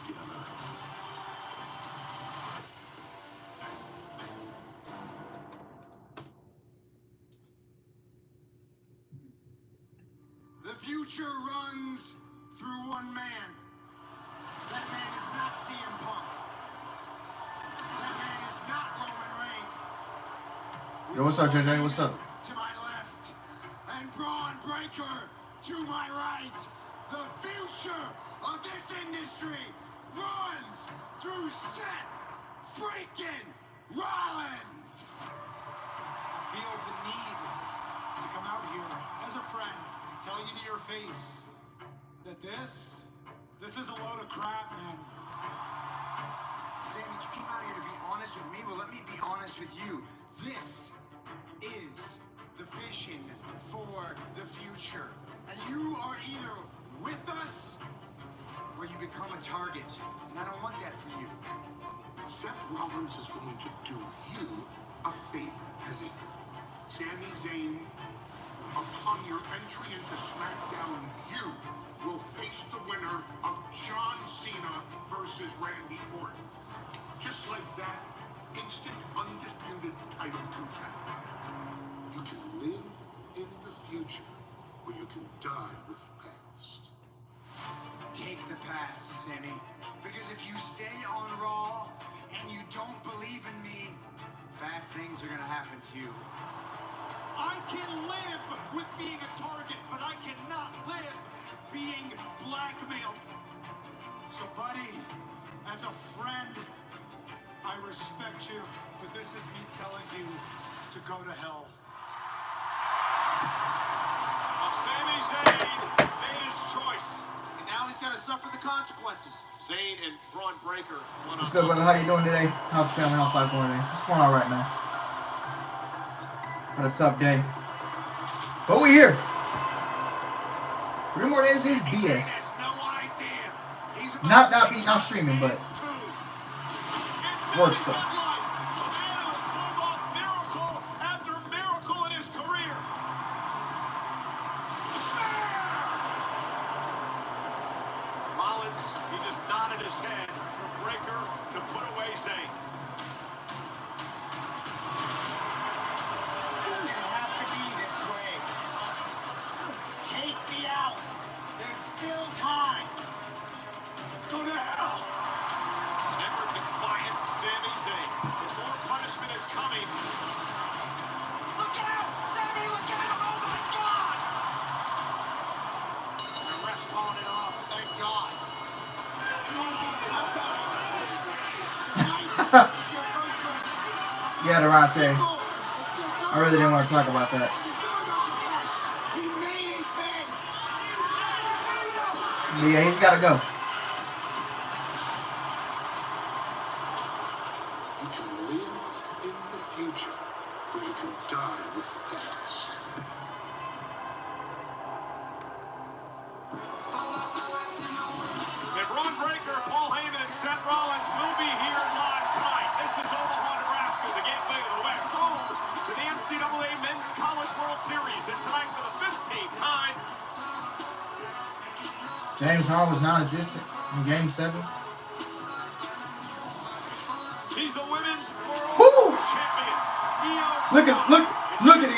together. The future runs through one man. That man is not CM Punk. That man is not Roman Reigns. Yo, what's up, JJ? What's up? To my left, and Braun Breaker to my right. The future of this industry runs through Seth freaking Rollins. I feel the need to come out here as a friend and tell you to your face that this is a load of crap, man. Sammy, you came out here to be honest with me. Well, let me be honest with you. This is the vision for the future. And you are either with us or you become a target. And I don't want that for you. Seth Rollins is going to do you a favor, has he? Sami Zayn, upon your entry into SmackDown, you will face the winner of John Cena versus Randy Orton. Just like that, instant, undisputed title contender. You can live in the future, or you can die with the past. Take the past, Sammy. Because if you stay on Raw and you don't believe in me, bad things are gonna happen to you. I can live with being a target, but I cannot live being blackmailed. So, buddy, as a friend, I respect you, but this is me telling you to go to hell. Sami Zayn made his choice, And now he's got to suffer the consequences. Zayn and Braun Breaker. What's good, brother? How you doing today? How's the family? How's life going today? What's going on right now? Had a tough day. But we here. 3 more days is BS. Not streaming, but work stuff. Rollins, he just nodded his head for Breaker to put away Zayn. It doesn't have to be this way. Take me out. There's still time. Go to hell. Never defiant Sami Zayn. The more punishment is coming. Look out! Sammy, look out! Oh my God! The ref's calling it off. Thank God. Yeah, Durante. I really didn't want to talk about that. He made his bed. Yeah, he's got to go. You can live in the future, or you can die with the past. And Braun Breaker, Paul Heyman, and Seth Rollins will be here live tonight. This is Omaha, Nebraska, the gateway to the West. Home to the NCAA Men's College World Series. And tonight for the 15th time, James Harden was non-existent in Game 7. he's the women's Woo! world champion. Look at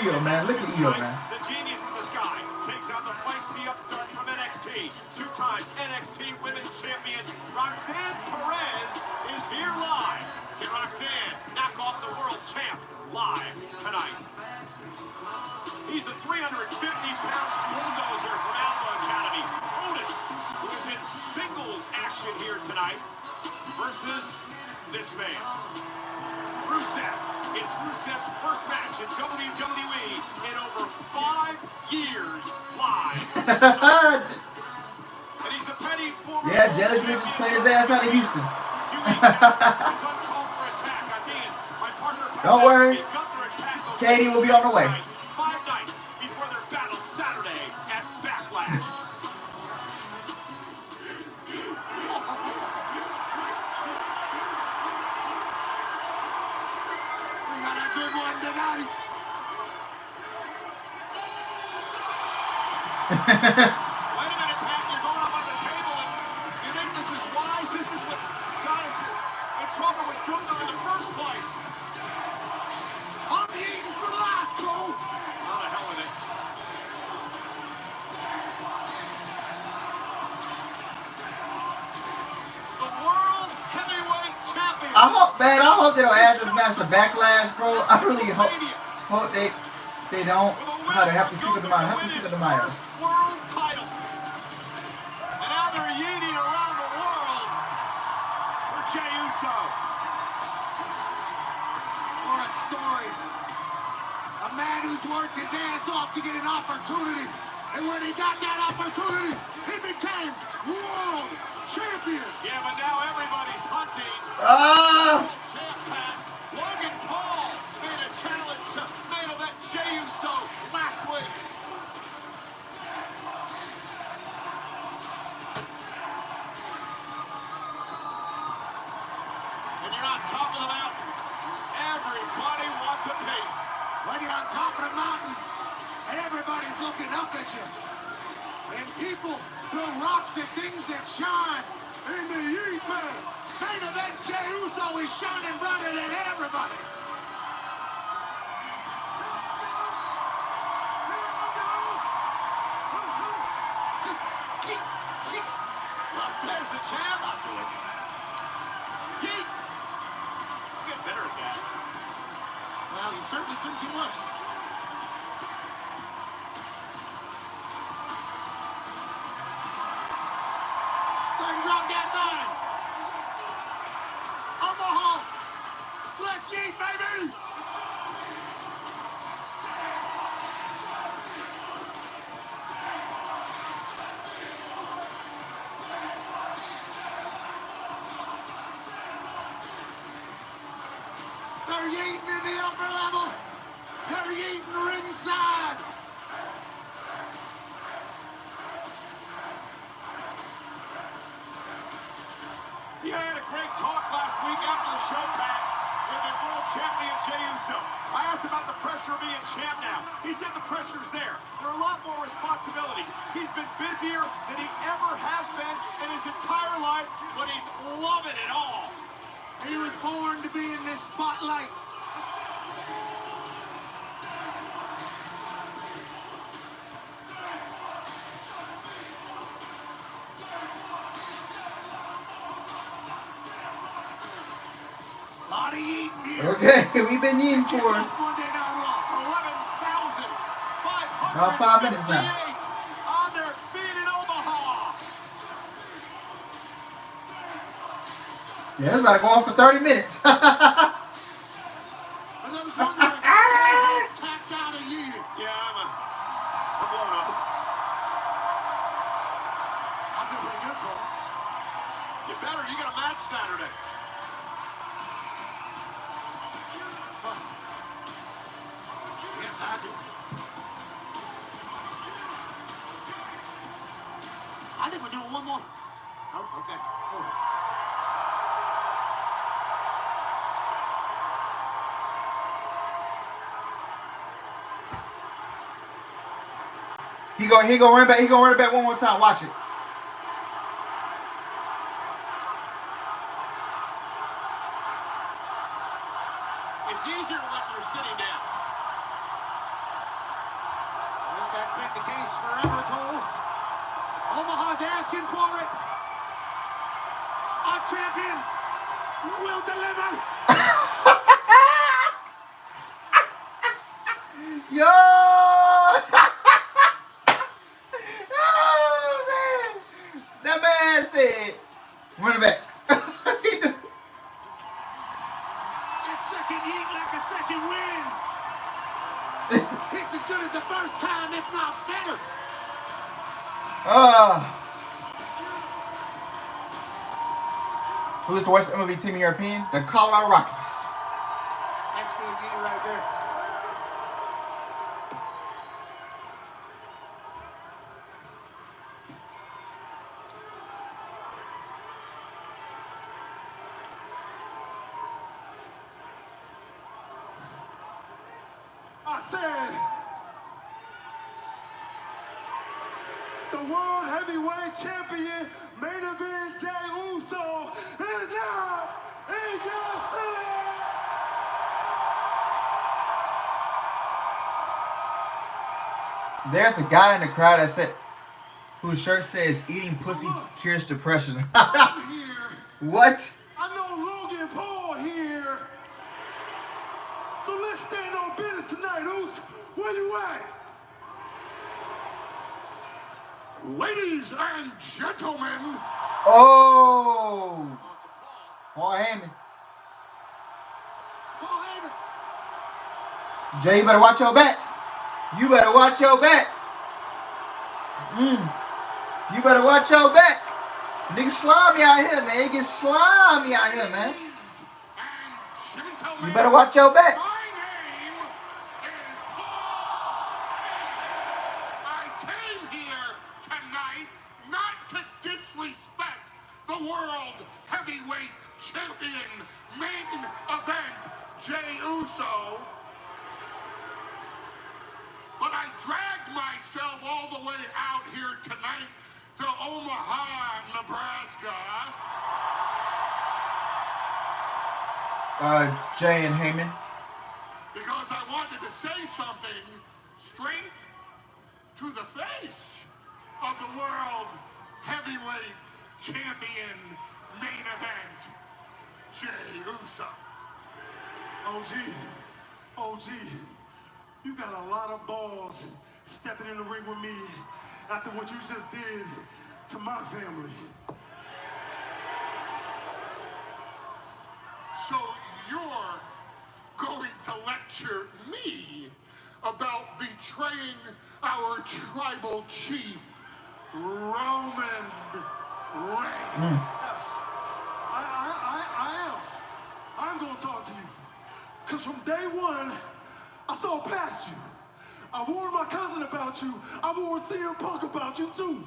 Io, man. Look at Io, man. The genius in the sky takes on the feisty upstart from NXT. 2-time NXT Women's Champion Roxanne Perez is here live. Can Roxanne knock off the world champ live tonight? He's the 350-pound bulldozer from Alpha Academy. Otis, who is in singles action here tonight, versus this man. Rusev. It's Rusev's first match in WWE in over 5 years live. And he's the petty former Yeah, Jelly Smith just played his ass out of Houston. Don't worry. Katie will be on her way. 5 nights before their battle Saturday at Backlash. We got a good one tonight. Wait a minute, Pat, you're going up on the table, and you think this is wise? This Man, I hope they don't add this match to Backlash, bro. I really hope they don't. How to happy secret to my Myers. World title. And now they're yeeting around the world for Jey Uso. What a story. A man who's worked his ass off to get an opportunity. And when he got that opportunity, he became world champion. Yeah, but now everybody's hunting. Logan Paul made a challenge to main event Jey Uso last week. And you're on top of the mountain. Everybody wants a piece. When you're on top of the mountain and everybody's looking up at you. And people throw rocks at things that shine in the heat, man. Main event Jey Uso is shining brighter than everybody. There's the champ. Not good. Yeet. Get better at that. Well, he certainly couldn't get worse. Drop that line. Omaha. Let's eat, baby. They're eating in the upper level. They're eating ringside. You had a great talk last week after the show, Pat, with the world champion Jey Uso. I asked about the pressure of being champ now. He said the pressure's there. There are a lot more responsibilities. He's been busier than he ever has been in his entire life, but he's loving it all. He was born to be in this spotlight. Okay, we've been eating for Monday Night Raw, 11,500 about 5 minutes now. on their feet in Omaha. Yeah, it's about to go on for 30 minutes. Yeah, I'm blown up. I feel pretty good, bro. You better. You got a match Saturday. Yes, I do. I think we're doing one more. Oh, okay. Oh. He gonna run back. He gonna run it back one more time. Watch it. It's easier when you're sitting down. I think that's been the case forever, Cole. Omaha's asking for it. Our champion will deliver. Yo! Oh, man. That man said, run it back. That second heat like a second win. It's as good as the first time, if not better. Who's the worst MLB team in your opinion? The Colorado Rockies. That's good game right there. I said, the World Heavyweight Champion, main event Jey Uso, is now in your city. There's a guy in the crowd that said, whose shirt says "Eating pussy cures depression." I'm here. What? I know Logan Paul here So let's stand on business tonight, Oos. Where you at? Ladies and gentlemen. Oh! Paul Heyman. Jay, you better watch your back. You better watch your back. You better watch your back. Niggas slimy out here, man. You get slimy out here, man. You better watch your back. My name is Paul. I came here tonight not to disrespect the World Heavyweight Champion main event, Jey Uso. But I dragged myself all the way out here tonight to Omaha, Nebraska. Jay and Heyman. Because I wanted to say something straight to the face of the World Heavyweight Champion main event, Jey Uso. OG, you got a lot of balls stepping in the ring with me after what you just did to my family. So you're going to lecture me about betraying our tribal chief, Roman Reigns? I'm going to talk to you. Because from day one, I saw past you. I warned my cousin about you. I warned CM Punk about you too.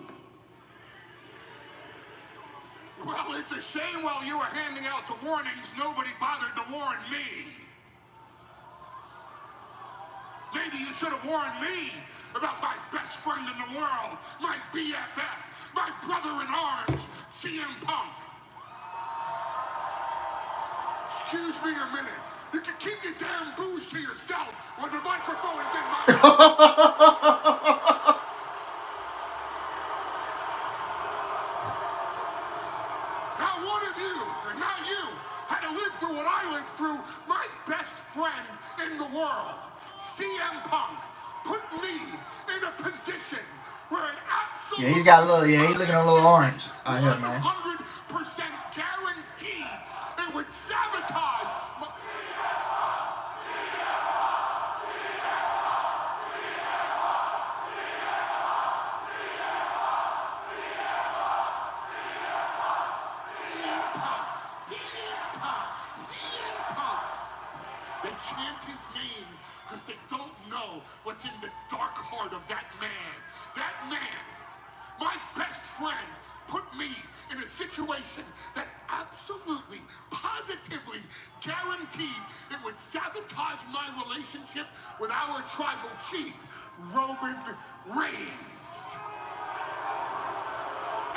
Well, it's a shame while you were handing out the warnings, nobody bothered to warn me. Maybe you should have warned me about my best friend in the world, my BFF, my brother in arms, CM Punk. Excuse me a minute. You can keep your damn booze to yourself when the microphone is in my Not one of you, and not you, had to live through what I lived through. My best friend in the world, CM Punk, put me in a position where it absolutely... Yeah, he's got a little, he's looking a little orange out here, man. 100% guaranteed it would sabotage my... They chant his name because they don't know what's in the dark heart of that man. That man, my best friend, put me in a situation that absolutely, positively guaranteed it would sabotage my relationship with our tribal chief, Roman Reigns.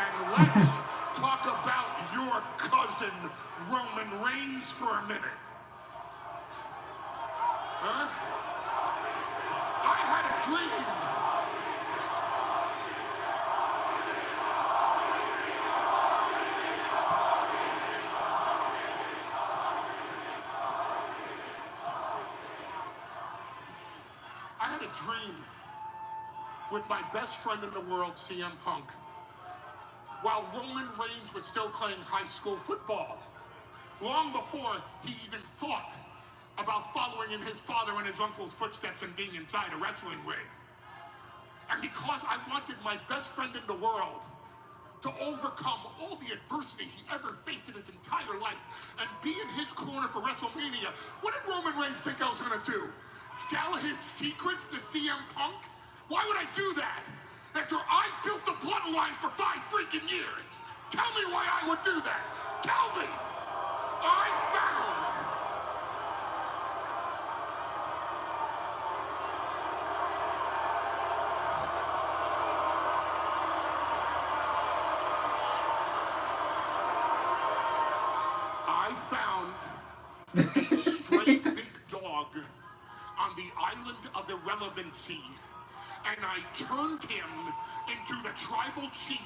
And let's talk about your cousin, Roman Reigns, for a minute. Huh? I had a dream. I had a dream with my best friend in the world, CM Punk, while Roman Reigns was still playing high school football, long before he even thought about following in his father and his uncle's footsteps and being inside a wrestling ring. And because I wanted my best friend in the world to overcome all the adversity he ever faced in his entire life and be in his corner for WrestleMania, what did Roman Reigns think I was gonna do? Sell his secrets to CM Punk? Why would I do that? After I built the bloodline for 5 freaking years. Tell me why I would do that. Tell me. I found a straight big dog on the island of irrelevancy, and I turned him into the tribal chief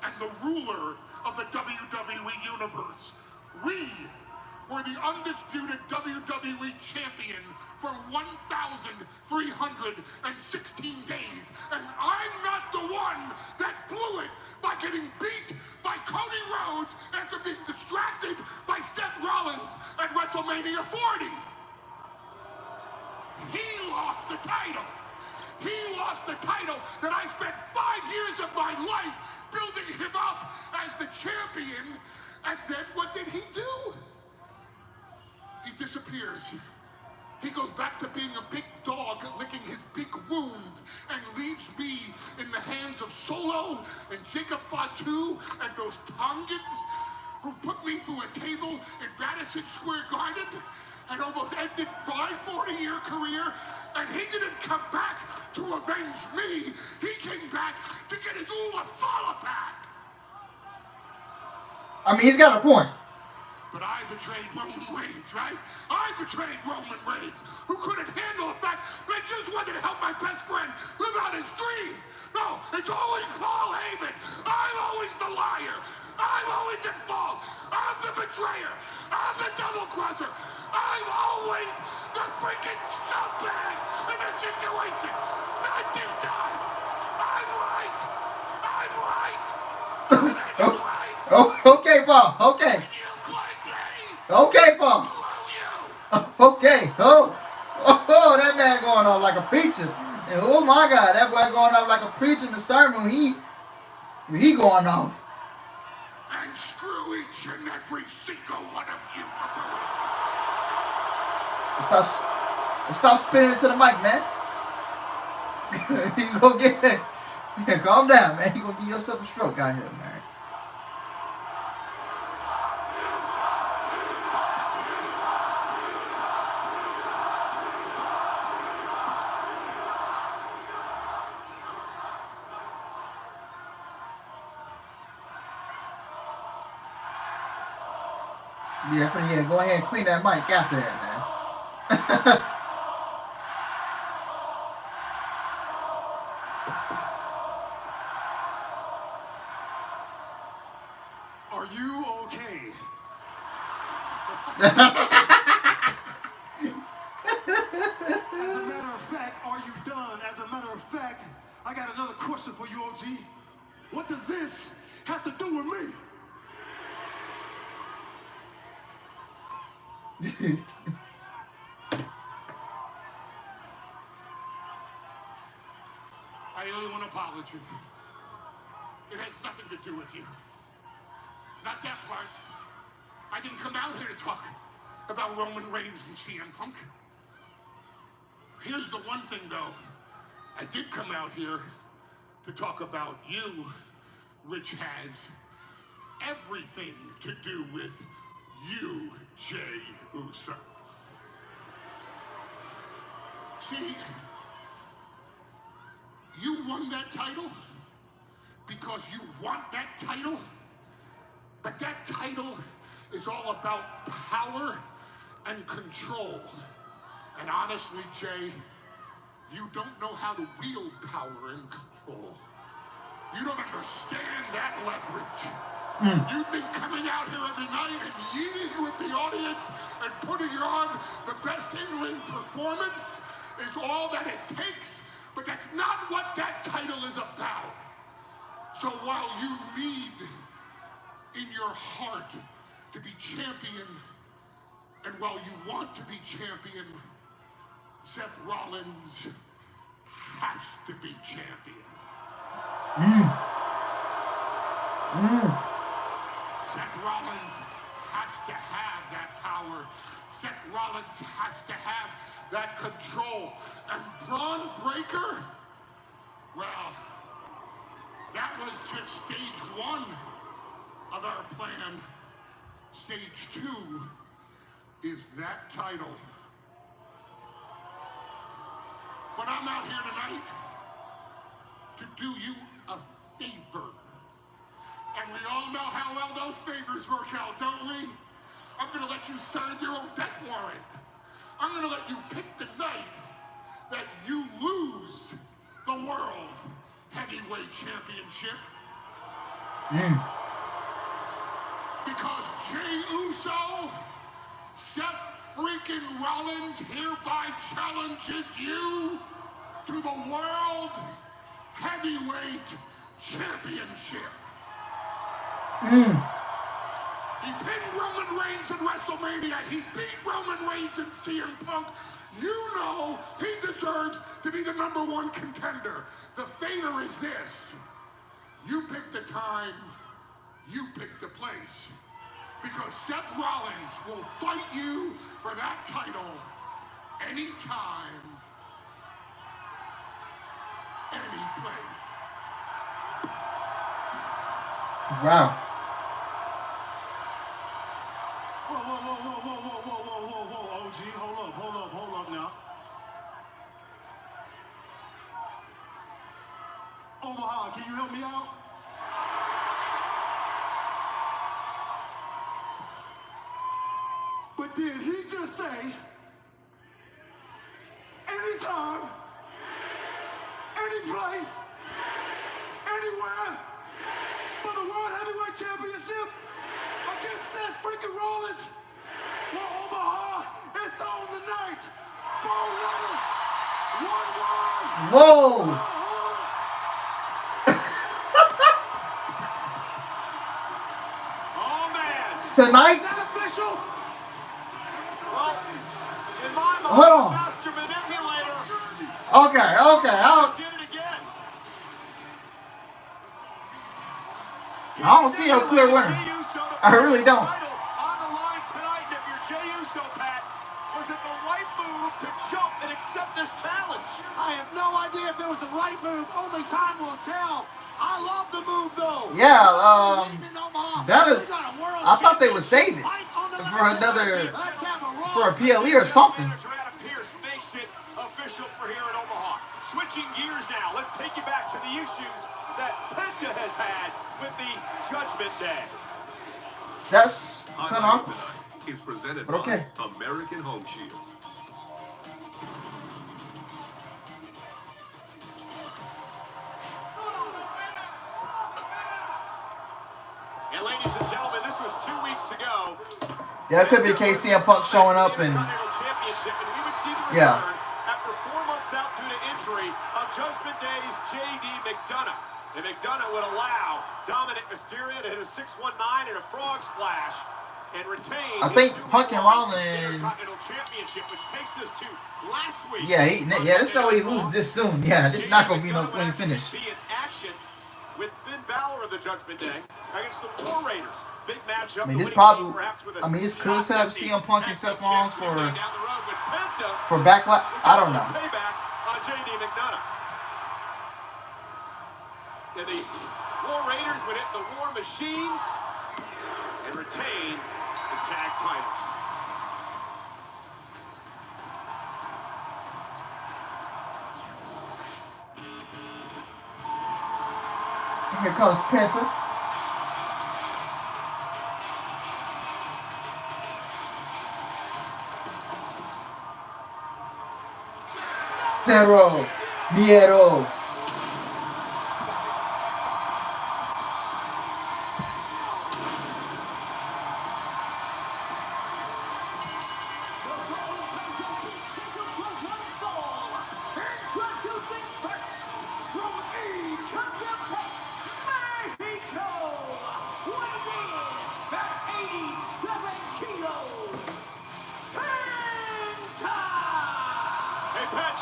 and the ruler of the WWE Universe. We were the undisputed WWE champion for 1,316 days. And I'm not the one that blew it by getting beat by Cody Rhodes after being distracted by Seth Rollins at WrestleMania 40. He lost the title. He lost the title that I spent 5 years of my life building him up as the champion. And then what did he do? He disappears. He goes back to being a big dog, licking his big wounds, and leaves me in the hands of Solo and Jacob Fatu and those Tongans who put me through a table in Madison Square Garden and almost ended my 40-year career. And he didn't come back to avenge me. He came back to get his Ulathala back. I mean, he's got a point. But I betrayed Roman Reigns, right? I betrayed Roman Reigns, who couldn't handle the fact that I just wanted to help my best friend live out his dream. No, it's always Paul Heyman. I'm always the liar. I'm always at fault. I'm the betrayer. I'm the double crosser. I'm always the freaking scumbag in a situation. Not this time. I'm right. I'm right. I'm right. Oh, okay, Paul. Okay. Okay, Paul. Okay. Oh, that man going off like a preacher. And oh my God, that boy going off like a preacher in the sermon. He going off. And screw each and every single one of you for doing it. Stop spinning to the mic, man. You go get it. Calm down, man. You gonna give yourself a stroke out here, man. Yeah, go ahead and clean that mic after that, man. Are you okay? As a matter of fact, are you done? As a matter of fact, I got another question for you, OG. What does this have to do with me? I owe you an apology. It has nothing to do with you. Not that part. I didn't come out here to talk about Roman Reigns and CM Punk. Here's the one thing, though. I did come out here to talk about you, which has everything to do with you, Jey Uso. See, you won that title because you want that title, but that title is all about power and control. And honestly, Jey, you don't know how to wield power and control. You don't understand that leverage. You think coming out here every night and yeeting with the audience and putting on the best in-ring performance is all that it takes, but that's not what that title is about. So while you need in your heart to be champion, and while you want to be champion, Seth Rollins has to be champion. Seth Rollins has to have that power. Seth Rollins has to have that control. And Braun Breaker, well, that was just stage one of our plan. Stage two is that title. But I'm out here tonight to do you a favor. And we all know how well those favors work out, don't we? I'm gonna let you sign your own death warrant. I'm gonna let you pick the night that you lose the World Heavyweight Championship. Because Jey Uso Seth freaking Rollins hereby challenges you to the World Heavyweight Championship. He pinned Roman Reigns in WrestleMania. He beat Roman Reigns in CM Punk. You know he deserves to be the #1 contender. The favor is this. You pick the time, you pick the place. Because Seth Rollins will fight you for that title anytime, any place. Wow. Whoa, OG, hold up now. Omaha, can you help me out? But did he just say, anytime, any place, anywhere, for the World Heavyweight Championship against Seth freaking Rollins? Well, Omaha, it's on tonight. 4 letters, 1 word. Whoa. Oh, man. Tonight? Is that official? Well, in my mind, Hold on. master manipulator. Okay. Let's get it again. I don't see no clear winner. I really don't. On the line tonight, if you're Jey Uso, Pat, was it the right move to jump and accept this challenge? I have no idea if it was the right move. Only time will tell. I love the move, though. Yeah, that is. I thought they would save it for another, for a PLE or something. Adam Pearce makes it official for here in Omaha. Switching gears now, let's take you back to the issues that Penta has had with the Judgment Day. That's kind of. Tonight is presented But okay. by American Home Shield. And ladies and gentlemen, this was 2 weeks ago. Yeah, it could be KCM Punk showing up and. Yeah. After 4 months out due to injury of Judgment Day's JD McDonagh. And McDonagh would allow Dominic Mysterio to hit a 619 and a frog splash and retain. I think Punk and Rollins. Championship, which takes us to last week. Yeah, there's no way he loses this soon. Yeah, this is not gonna be no clean finish. Be in action with Finn Balor of the Judgment Day against the War Raiders. Big matchup. I mean, this probably. I mean, this could set up CM Punk and Seth Rollins for Backlash. I don't know. Payback on JD McDonagh. And the War Raiders would hit the War Machine and retain the tag titles. Here comes Penta. Cero Miedo.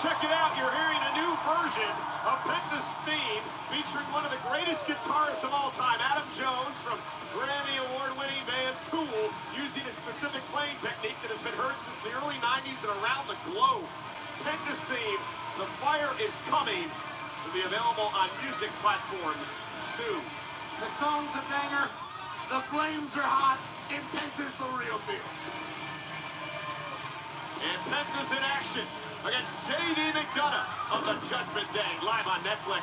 Check it out, you're hearing a new version of Penta's theme featuring one of the greatest guitarists of all time, Adam Jones from Grammy Award-winning band Tool, using a specific playing technique that has been heard since the early 90s and around the globe. Penta's theme, The Fire Is Coming, will be available on music platforms soon. The song's a banger, the flames are hot, and Penta's the real deal. And Penta's in action against JD McDonagh of the Judgment Day, live on Netflix.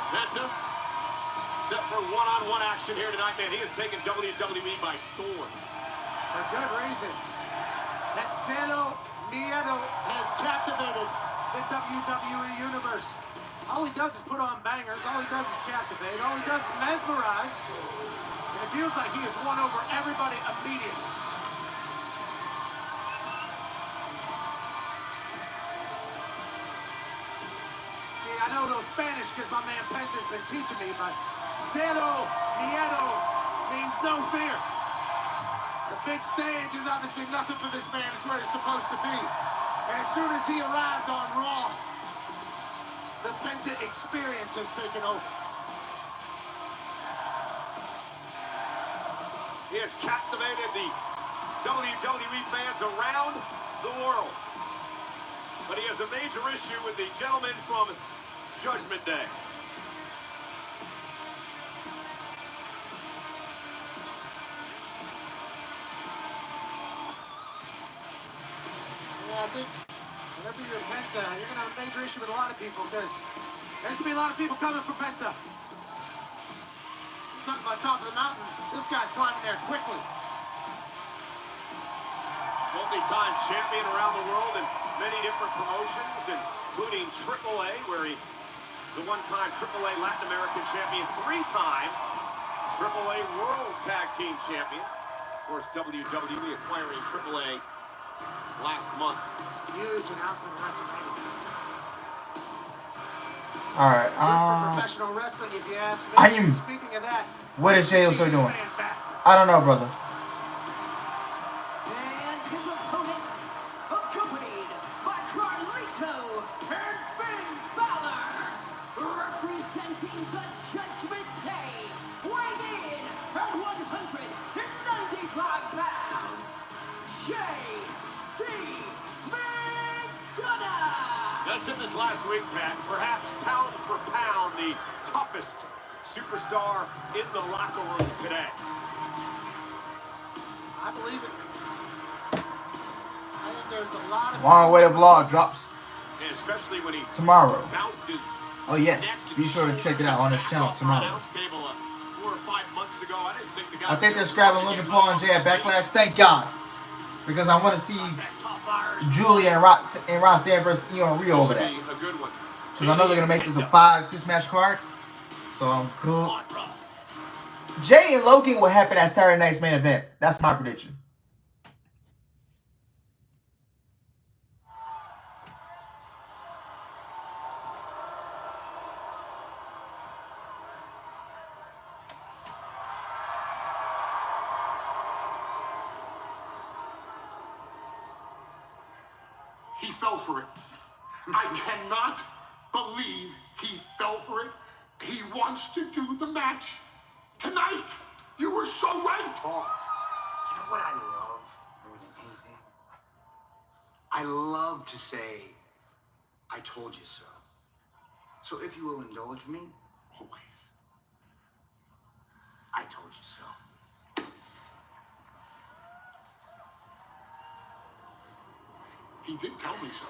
Penta, set for one-on-one action here tonight, man. He has taken WWE by storm. For good reason. And Cero Miedo has captivated the WWE Universe. All he does is put on bangers. All he does is captivate. All he does is mesmerize. And it feels like he has won over everybody immediately. See, I know no Spanish because my man Penta's been teaching me, but Cero Miedo means no fear. The big stage is obviously nothing for this man. It's where he's supposed to be. And as soon as he arrived on Raw, the Penta experience has taken over. He has captivated the WWE fans around the world. But he has a major issue with the gentleman from Judgment Day. Yeah, I think whenever you're in Penta, you're going to have a major issue with a lot of people because there's going to be a lot of people coming from Penta. You're talking about top of the mountain. This guy's climbing there quickly. Multi-time champion around the world in many different promotions, including AAA, where he's the one-time AAA Latin American champion, three-time AAA World Tag Team champion. Of course, WWE acquiring AAA last month. Huge announcement of WrestleMania. All right. For professional wrestling, if you ask me. Speaking of that, What is Jey Uso doing? I don't know, brother. And his opponent, accompanied by Carlito and Finn Balor, representing the Judgment Day, weighing in at 195 pounds, JD McDonagh. Just in this last week, Pat, perhaps pound for pound, the toughest superstar in the locker room today. I believe it. I think there's a lot of... Long Way to Vlog drops And especially when he tomorrow. bounced his Oh yes, be sure to check it out on his channel tomorrow. 4 or 5 months ago, I didn't think the guy I think they're scrapping Logan Paul and Jay at Backlash. Thank God, because I want to see Julia and Roxanne versus Rio over that. A good one. Because I know they're gonna make this a 5-6 match card, so I'm cool. Jay and Logan will happen at Saturday night's main event. That's my prediction. He fell for it. I cannot believe he fell for it. He wants to do the match tonight. You were so right. Paul, you know what I love more than anything? I love to say, I told you so. So if you will indulge me, Always. I told you so. He did tell me so.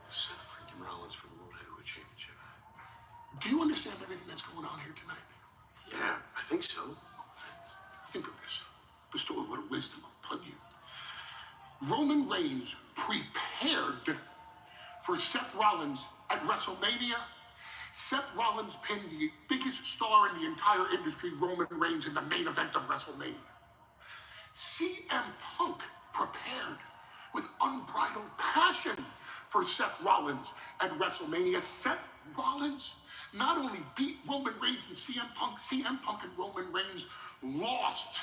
Seth freaking Rollins for the World Heavyweight Championship. Do you understand everything that's going on here tonight? Yeah, I think so. Think of this. Bestow a little wisdom upon you. Roman Reigns prepared for Seth Rollins at WrestleMania. Seth Rollins pinned the biggest star in the entire industry, Roman Reigns, in the main event of WrestleMania. CM Punk prepared with unbridled passion for Seth Rollins at WrestleMania. Seth Rollins not only beat Roman Reigns and CM Punk and Roman Reigns lost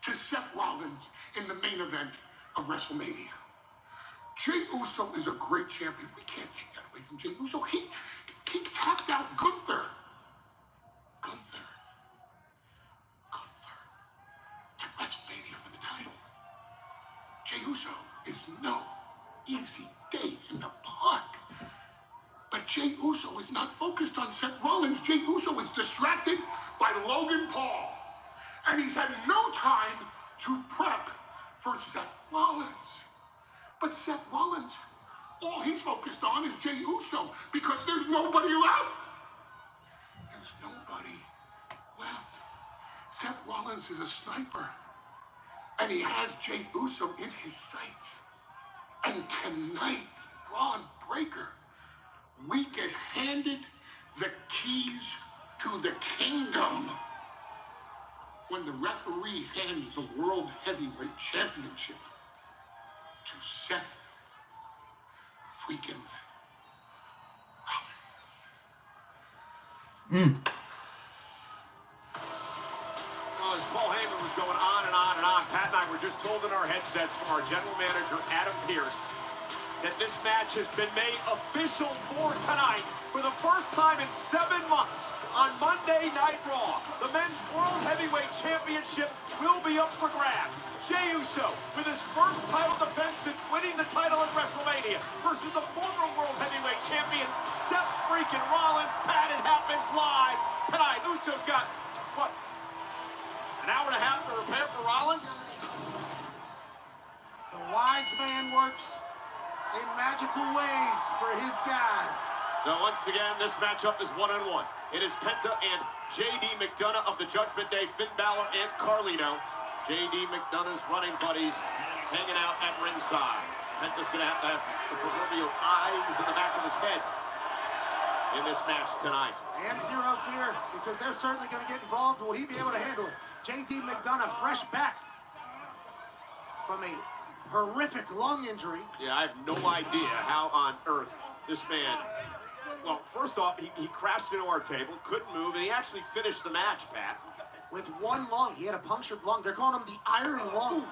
to Seth Rollins in the main event of WrestleMania. Jey Uso is a great champion. We can't take that away from Jey Uso. He tapped out Gunther. Gunther at WrestleMania for the title. Jey Uso is no easy day in the park. But Jey Uso is not focused on Seth Rollins. Jey Uso is distracted by Logan Paul. And he's had no time to prep for Seth Rollins. But Seth Rollins, all he's focused on is Jey Uso because there's nobody left. There's nobody left. Seth Rollins is a sniper. And he has Jey Uso in his sights. And tonight, Braun Breaker, we get handed the keys to the kingdom. When the referee hands the World Heavyweight Championship to Seth freaking Rollins. Well, as Paul Heyman was going on and on and on, Pat and I were just told in our headsets from our general manager, Adam Pearce, that this match has been made official for tonight for the first time in 7 months. On Monday Night Raw, the Men's World Heavyweight Championship will be up for grabs. Jey Uso, with his first title defense since winning the title at WrestleMania, versus the former World Heavyweight Champion, Seth freaking Rollins. Pat, it happens live tonight. Uso's got, what, an hour and a half to prepare for Rollins? The wise man works in magical ways for his guys. So once again, this matchup is 1-on-1. It is Penta and JD McDonagh of the Judgment Day, Finn Balor and Carlito. JD McDonagh's running buddies hanging out at ringside. Penta's going to have the proverbial eyes in the back of his head in this match tonight. And zero fear, because they're certainly going to get involved. Will he be able to handle it? JD McDonagh fresh back from a horrific lung injury. Yeah, I have no idea how on earth this man... Well, first off, he crashed into our table, couldn't move, and he actually finished the match, Pat. With one lung. He had a punctured lung. They're calling him the Iron Lung.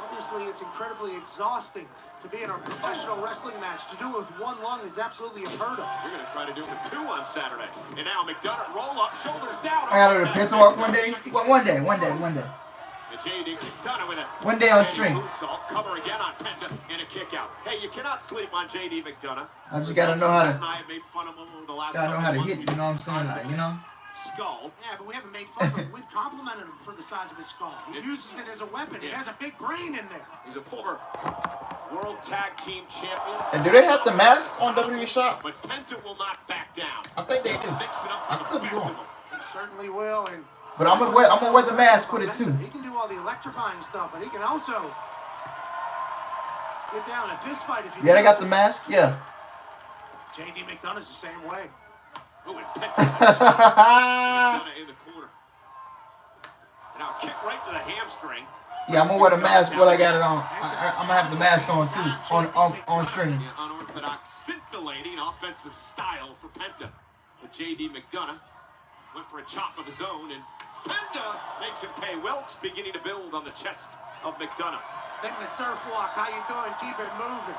Obviously, it's incredibly exhausting to be in a professional wrestling match. To do it with one lung is absolutely unheard of. We're going to try to do it with 2 on Saturday. And now McDonagh roll up, shoulders down. I gotta go to Penta walk one day. Well, one day. And JD McDonagh with a One day on stream. moonsault, cover again on Penta, and a kick out. Hey, you cannot sleep on JD McDonagh. I just gotta know how to. I made fun of him over the last Gotta know how to couple hit it. You know what I'm saying? Like, you know. Skull. Yeah, but we haven't made fun of him. We've complimented him for the size of his skull. He uses it as a weapon. He has a big brain in there. He's a former World Tag Team Champion. And do they have the mask on WWE Shop? But Penta will not back down. I think they do. Mix it up I with could the be best wrong. of them. He certainly will. And But I'm gonna wear the mask with it too. he can do all the electrifying stuff, but he can also get down in a fist fight if you Yeah, they got the mask. Yeah. JD McDonough's the same way. Oh, and Penta McDonagh in the corner. And now kick right to the hamstring. Yeah, I'm gonna wear the mask while I got it on. I'm gonna have the mask on too on stream. The unorthodox, scintillating offensive style for Penta. But JD McDonagh went for a chop of his own, and Penta makes him pay. Welts beginning to build on the chest of McDonagh. Then the surf walk. How you doing? Keep it moving.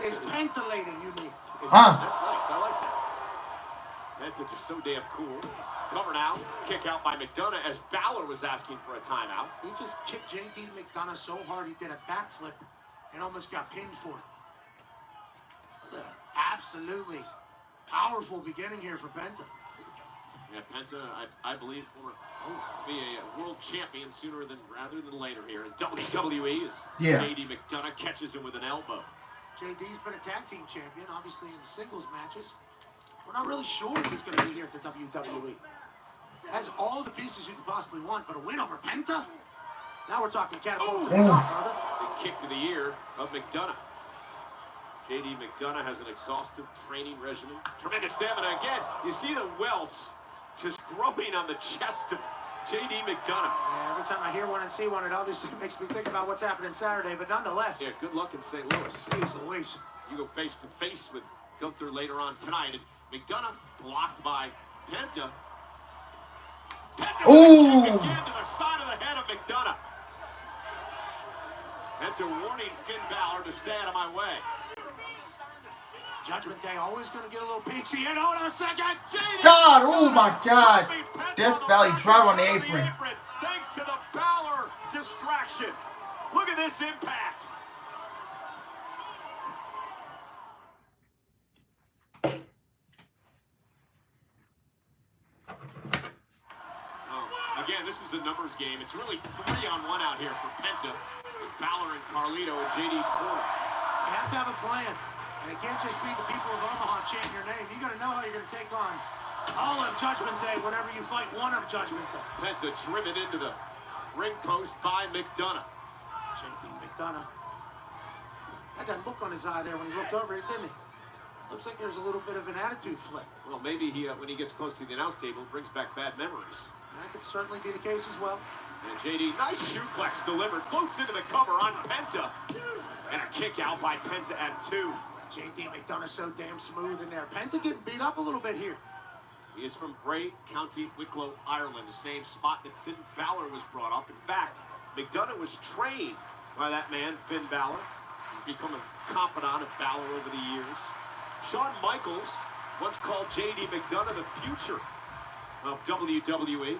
It's pentilating, you mean? Huh? That's nice. I like that. Penta just so damn cool. Cover now. Kick out by McDonagh as Balor was asking for a timeout. He just kicked JD McDonagh so hard he did a backflip and almost got pinned for it. Absolutely powerful beginning here for Penta. Yeah, Penta, I believe, will be a world champion sooner rather than later here in WWE. As JD McDonagh catches him with an elbow. JD's been a tag team champion, obviously in singles matches. We're not really sure what he's going to be here at the WWE. Has all the pieces you could possibly want, but a win over Penta? Now we're talking catapult to the top, brother. Big kick to the ear of McDonagh. JD McDonagh has an exhaustive training regimen. Tremendous stamina again. You see the welts just growing on the chest of JD McDonagh. Yeah, every time I hear one and see one, it obviously makes me think about what's happening Saturday, but nonetheless. Yeah, good luck in St. Louis. Jeez Louise. You go face to face with Gunther later on tonight, and McDonagh blocked by Penta. Penta Ooh. again to the side of the head of McDonagh. Penta warning Finn Balor to stay out of my way. Judgment Day always going to get a little peaksy. And hold on a second. God, oh my God. Death Valley drive on the apron. Thanks to the Balor distraction. Look at this impact. Again, this is a numbers game. It's really 3-on-1 out here for Penta with Balor and Carlito in JD's corner. You have to have a plan. And it can't just be the people of Omaha chanting your name. You got to know how you're going to take on all of Judgment Day whenever you fight one of Judgment Day. Penta driven into the ring post by McDonagh. JD McDonagh had that look on his eye there when he looked over it, didn't he? Looks like there's a little bit of an attitude flip. Well, maybe he, when he gets close to the announce table, brings back bad memories. That could certainly be the case as well. And JD, nice suplex delivered, floats into the cover on Penta. And a kick out by Penta at 2. JD McDonagh so damn smooth in there. Penta getting beat up a little bit here. He is from Bray, County Wicklow, Ireland, the same spot that Finn Balor was brought up. In fact, McDonagh was trained by that man, Finn Balor. He's become a confidant of Balor over the years. Shawn Michaels once called JD McDonagh the future of WWE.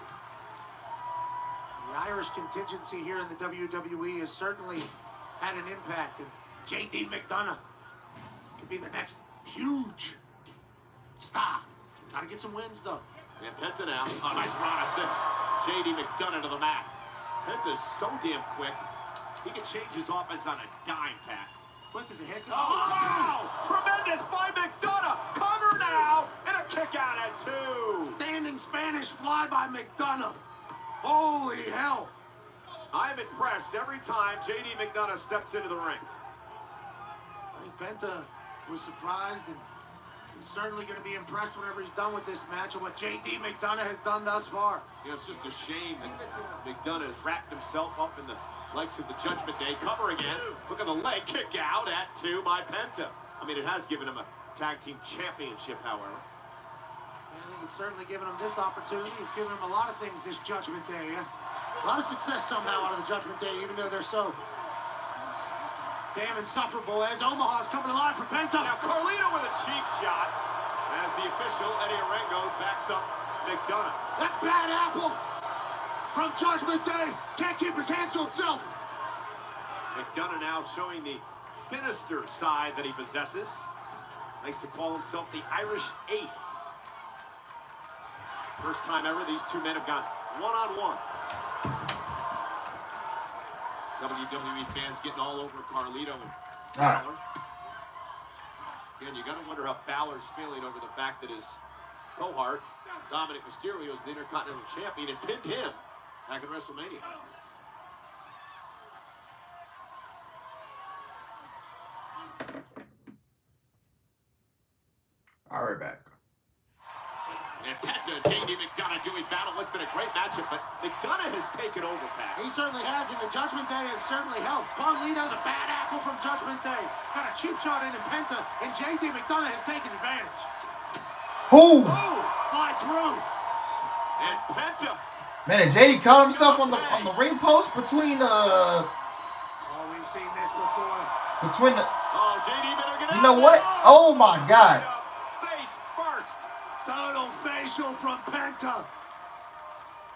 The Irish contingency here in the WWE has certainly had an impact, and JD McDonagh could be the next huge star. Gotta get some wins, though. And Penta now. Oh, nice run of 6. JD McDonagh to the mat. Penta's so damn quick. He can change his offense on a dime, Pat. Quick as a heck. Oh, wow! Tremendous by McDonagh. Cover now. And a kick out at 2. Standing Spanish fly by McDonagh. Holy hell. I'm impressed every time JD McDonagh steps into the ring. I think Penta was surprised, and he's certainly going to be impressed whenever he's done with this match and what JD McDonagh has done thus far. You know, it's just a shame that McDonagh has wrapped himself up in the likes of the Judgment Day. Cover again. Look at the leg kick out at 2 by Penta. I mean, it has given him a tag team championship, however. I think it's certainly given him this opportunity. It's given him a lot of things this Judgment Day. A lot of success somehow out of the Judgment Day, even though they're so damn insufferable. As Omaha's coming alive for Penta. Now Carlito with a cheap shot as the official, Eddie Arango, backs up McDonagh. That bad apple from Judgment Day can't keep his hands to himself. McDonagh now showing the sinister side that he possesses. Likes to call himself the Irish Ace. First time ever these two men have gone one-on-one. WWE fans getting all over Carlito and Balor. Again, you got to wonder how Balor's feeling over the fact that his cohort, Dominic Mysterio, is the Intercontinental Champion and pinned him back in WrestleMania. All right, back. And Penta and JD McDonagh doing battle. It's been a great matchup, but McDonagh has taken over, Pat. He certainly has, and the Judgment Day has certainly helped. Carlito, the bad apple from Judgment Day, got a cheap shot in, and Penta and JD McDonagh has taken advantage. Who? Oh, slide through. And Penta. Man, and JD caught himself on the ring post between Oh, we've seen this before. between the. Oh, JD better get out. You know what? Oh my God. Face first. Total facial from Penta.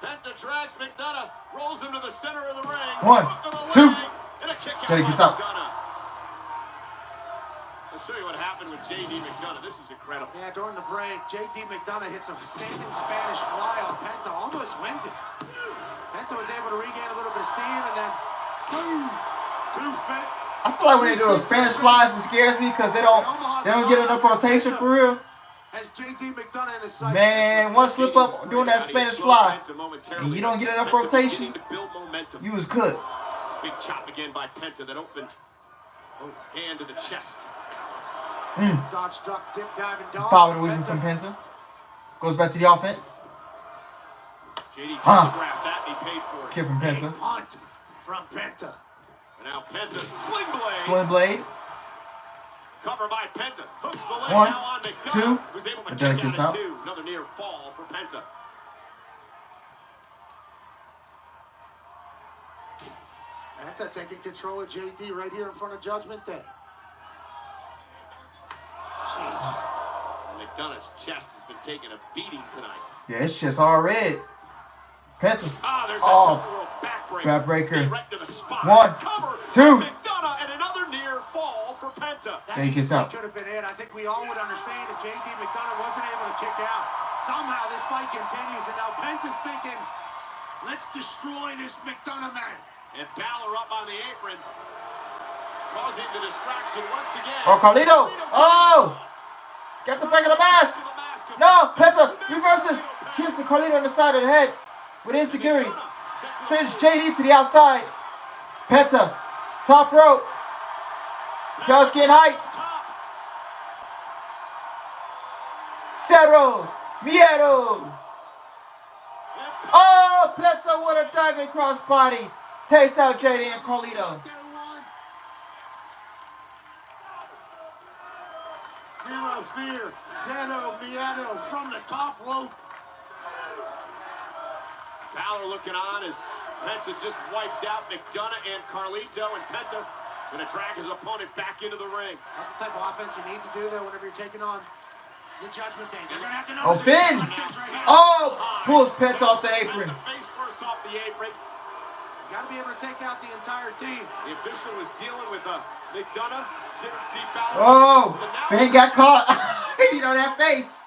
Penta drags McDonagh, rolls him to the center of the ring. 1, 2. And a kick out JD by gets out. McDonagh. I'll show you what happened with JD McDonagh. This is incredible. Yeah, during the break, JD McDonagh hits a standing Spanish fly on Penta, almost wins it. Penta was able to regain a little bit of steam, and then boom, 2 fit. I feel like when they do those Spanish flies, it scares me because they don't get enough rotation for real. As JD McDonagh in his sights. Man, one slip up doing that Spanish fly, and you don't get enough rotation, you was good. Big chop again by Penta that opens hand to the chest. Dodge, duck, dip, dive, and dodge. Power weaving from Penta. Goes back to the offense. JD telegraphed that and he paid for it. Kick from Penta. Big punt from Penta. And now Penta, sling blade. Sling blade. Cover by Penta. Hooks the leg 1, now on McDonagh. 2. Who's able to McDonagh kick kicks out out. at 2. Another near fall for Penta. Penta taking control of JD right here in front of Judgment Day. Jeez. McDonagh's chest has been taking a beating tonight. Yeah, it's just all red. Penta. Ah, there's Oh. that world backbreaker. Backbreaker. Right to the spot. 1, Cover. 2. McDonagh and another near fall for Penta. That Yeah, he gets out. could have been it. I think we all would understand if JD McDonagh wasn't able to kick out. Somehow this fight continues, and now Penta's thinking, let's destroy this McDonagh man. And Balor up on the apron, causing the distraction once again. Oh, Carlito. Oh. He's got the back of the mask. No, Penta reverses. Kills the Carlito on the side of the head with insecurity. Sends JD to the outside. Penta, top rope. Crowd's getting hyped. Cero Miedo. Oh, Penta with a diving crossbody. Takes out JD and Carlito. Zero fear. Zero miedo from the top rope. Balor looking on as Penta just wiped out McDonagh and Carlito, and Penta going to drag his opponent back into the ring. That's the type of offense you need to do, though, whenever you're taking on the Judgment Day. They're going to have to know. Oh, Finn! Oh! Pulls Penta off the apron. Face first off the apron. You got to be able to take out the entire team. The official was dealing with McDonagh. Didn't see Balor. Oh! Finn got caught. You know that face.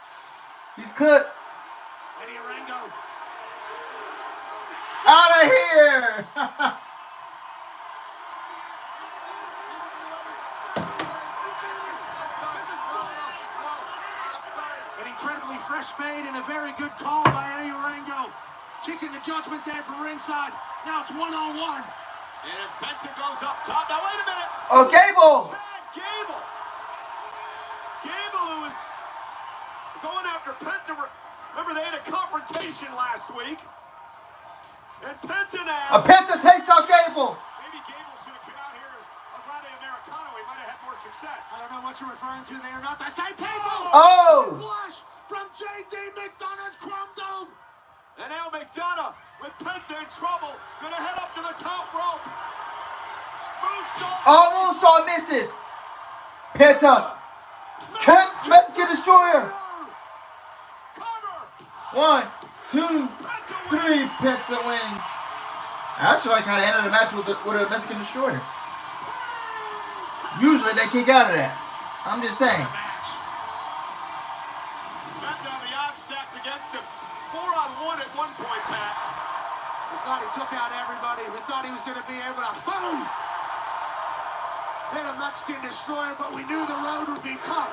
He's cooked. Eddie Orengo. Out of here! An incredibly fresh fade and a very good call by Eddie Orengo. Kicking the Judgment Day from ringside. Now it's one-on-one. And Penta goes up top. Now wait a minute. Oh, Gable! Gable. Gable, who was going after Penta. Remember, they had a confrontation last week. And Penta now. Penta takes out Gable. Maybe Gable should have come out here as a Grande Americano. He might have had more success. I don't know what you're referring to. They are not the same people. Oh! Flush from JD McDonagh's Chrome Dome. And now McDonagh with Penta in trouble. Gonna head up to the top rope. Moonsault. Oh, moonsault misses. Penta. Mexican Destroyer. Cover. 1, 2, 3. Penta wins. I actually like how they ended the match with a Mexican Destroyer. Usually they kick out of that. I'm just saying. Penta, the odds stacked against him. 4-on-1 at one point, Pat. We thought he took out everybody. We thought he was going to be able to boom, hit a Mexican Destroyer, but we knew the road would be tough.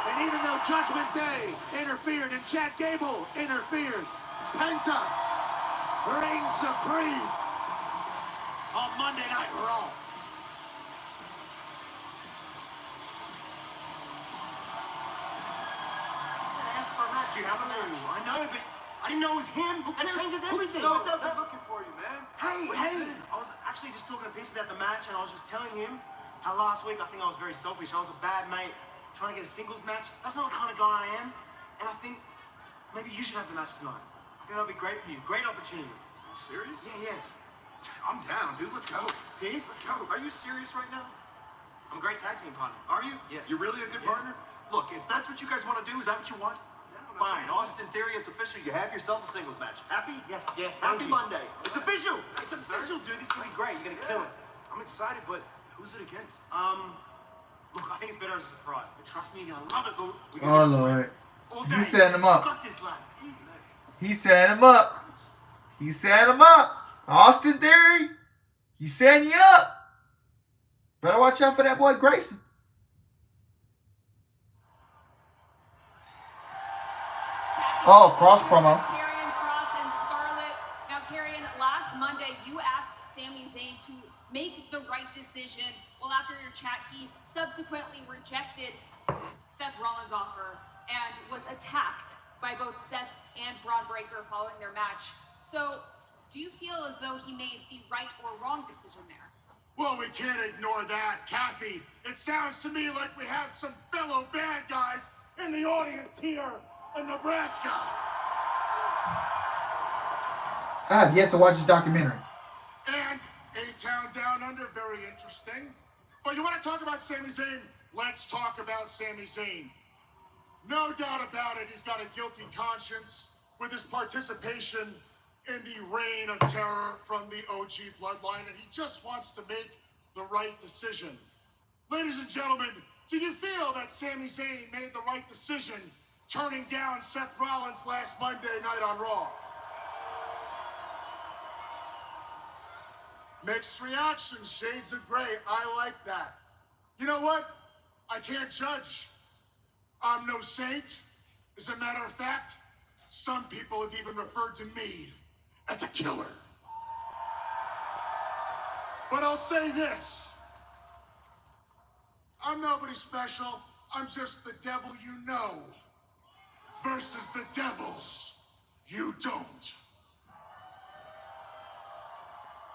And even though Judgment Day interfered and Chad Gable interfered, Penta reigns supreme on Monday Night Raw. Ask for a match, you have a match. I know, but I didn't know it was him. That changes everything. No, it doesn't. Looking for you, man. Hey! I was actually just talking to Peace about the match, and I was just telling him how last week I think I was very selfish. I was a bad mate trying to get a singles match. That's not the kind of guy I am. And I think maybe you should have the match tonight. I think that'd be great for you. Great opportunity. Serious? Yeah. I'm down, dude. Let's go. Peace? Let's go. Are you serious right now? I'm a great tag team partner. Are you? Yes. You're really a good partner? Look, if that's what you guys want to do, is that what you want? Fine. Austin Theory, it's official. You have yourself a singles match. Happy? Yes. Thank Happy you. Monday. It's official. It's official, dude. This is gonna be great. You're gonna kill it. I'm excited, but who's it against? Look, I think it's better as a surprise, but trust me, you're gonna love it, boo. Oh, Lord. All day. He's setting him up. Got this, lad. He's setting him up. He's setting him up. Austin Theory, he's setting you up. Better watch out for that boy Grayson. Oh, cross promo. Karrion Kross and Scarlett. Now, Karrion, last Monday you asked Sami Zayn to make the right decision. Well, after your chat, he subsequently rejected Seth Rollins' offer and was attacked by both Seth and Braun Breaker following their match. So, do you feel as though he made the right or wrong decision there? Well, we can't ignore that, Kathy. It sounds to me like we have some fellow bad guys in the audience here in Nebraska. I have yet to watch this documentary. And A-Town Down Under, very interesting. But you want to talk about Sami Zayn? Let's talk about Sami Zayn. No doubt about it, he's got a guilty conscience with his participation in the reign of terror from the OG bloodline, and he just wants to make the right decision. Ladies and gentlemen, do you feel that Sami Zayn made the right decision turning down Seth Rollins last Monday night on Raw? Mixed reactions, shades of gray. I like that. You know what? I can't judge. I'm no saint. As a matter of fact, some people have even referred to me as a killer. But I'll say this. I'm nobody special. I'm just the devil you know versus the devils you don't.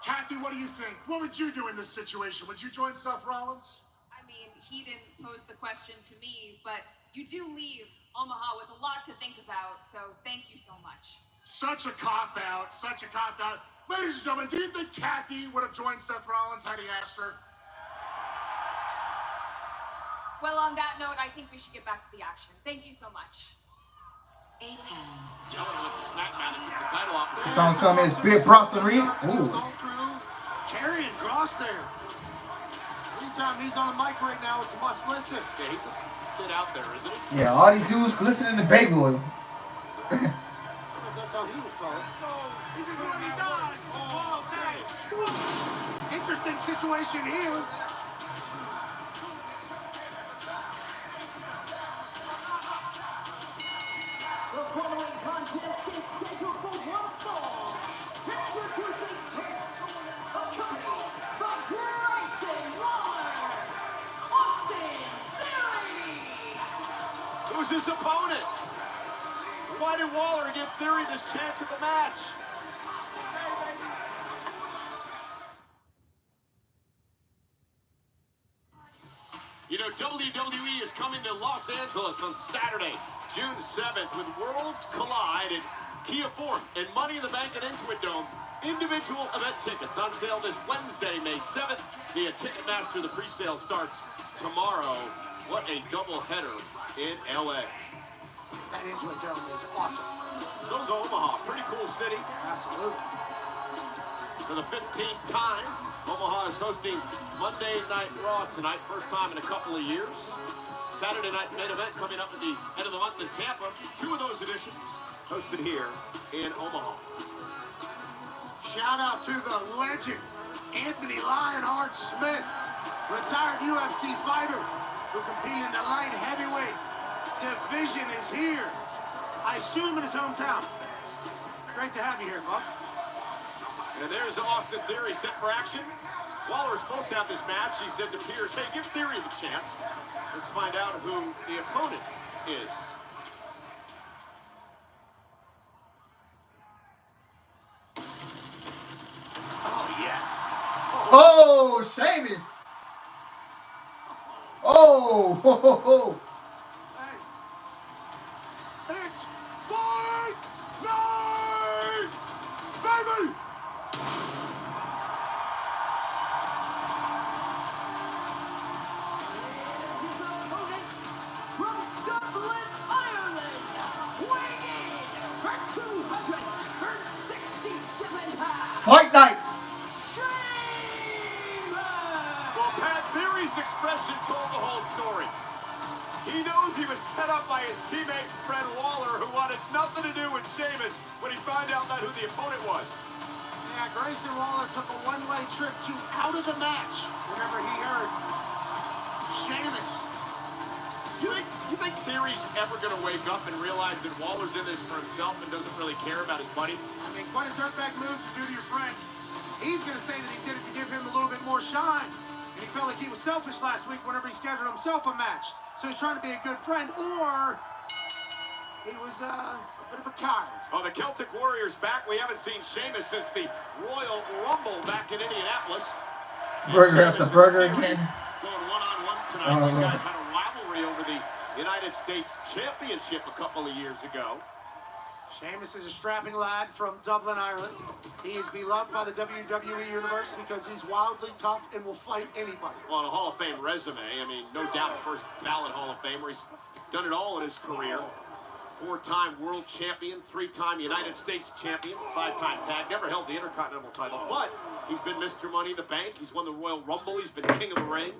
Kathy, what do you think? What would you do in this situation? Would you join Seth Rollins? I mean, he didn't pose the question to me, but you do leave Omaha with a lot to think about, so thank you so much. Such a cop-out, such a cop-out. Ladies and gentlemen, do you think Kathy would have joined Seth Rollins had he asked her? Well, on that note, I think we should get back to the action. Thank you so much. Sounds something is big Bronson Reed. Ooh. Carrying Cross there. Anytime he's on the mic right now, it's a must listen. Yeah, he's a bit out there, isn't he? Yeah, all these dudes glistening in baby oil. I don't know if that's how he would call it. This is what he does all day. Interesting situation here. The following contest is scheduled for one fall. Introducing first, accompanied by Grayson Waller, Austin Theory. Who's his opponent? Why did Waller give Theory this chance at the match? You know, WWE is coming to Los Angeles on Saturday, June 7th, with Worlds Collide at Kia Forum and Money in the Bank at Intuit Dome. Individual event tickets on sale this Wednesday, May 7th. The Ticketmaster, the pre-sale starts tomorrow. What a doubleheader in LA. That Intuit Dome is awesome. So's Omaha, pretty cool city. Absolutely. For the 15th time, Omaha is hosting Monday Night Raw tonight, first time in a couple of years. Saturday night main event coming up at the end of the month in Tampa. Two of those editions hosted here in Omaha. Shout out to the legend, Anthony Lionheart Smith, retired UFC fighter who competed in the light heavyweight division, is here. I assume in his hometown. Great to have you here, Buck. And there's Austin Theory set for action. Waller is supposed to have this match. He said to Pierce, hey, give Theory the chance. Let's find out who the opponent is. Oh, yes. Oh, Sheamus. Oh, ho, ho, ho. Hey. It's fight night, baby! His opponent from Dublin, Ireland, weighing in at 267 pounds. Fight night. Well, Pat Theory's expression told the whole story. He knows he was set up by his teammate Fred Waller, who wanted nothing to do with Sheamus when he found out who the opponent was. Yeah, Grayson Waller took a one-way trip to out of the match whenever he heard Sheamus. You think Theory's ever going to wake up and realize that Waller's in this for himself and doesn't really care about his buddy? I mean, quite a dirtbag move to do to your friend. He's going to say that he did it to give him a little bit more shine. And he felt like he was selfish last week whenever he scheduled himself a match. So he's trying to be a good friend, or he was a bit of a coward. Oh, the Celtic Warrior's back. We haven't seen Sheamus since the Royal Rumble back in Indianapolis. Burger after burger again. Going one-on-one tonight. Oh, These Lord. guys had a rivalry over the United States Championship a couple of years ago. Sheamus is a strapping lad from Dublin, Ireland. He is beloved by the WWE Universe because he's wildly tough and will fight anybody. On a Hall of Fame resume, I mean, no doubt first ballot Hall of Famer. He's done it all in his career. 4-time world champion, 3-time United States champion, 5-time tag, never held the Intercontinental title, but he's been Mr. Money in the Bank. He's won the Royal Rumble. He's been King of the Ring.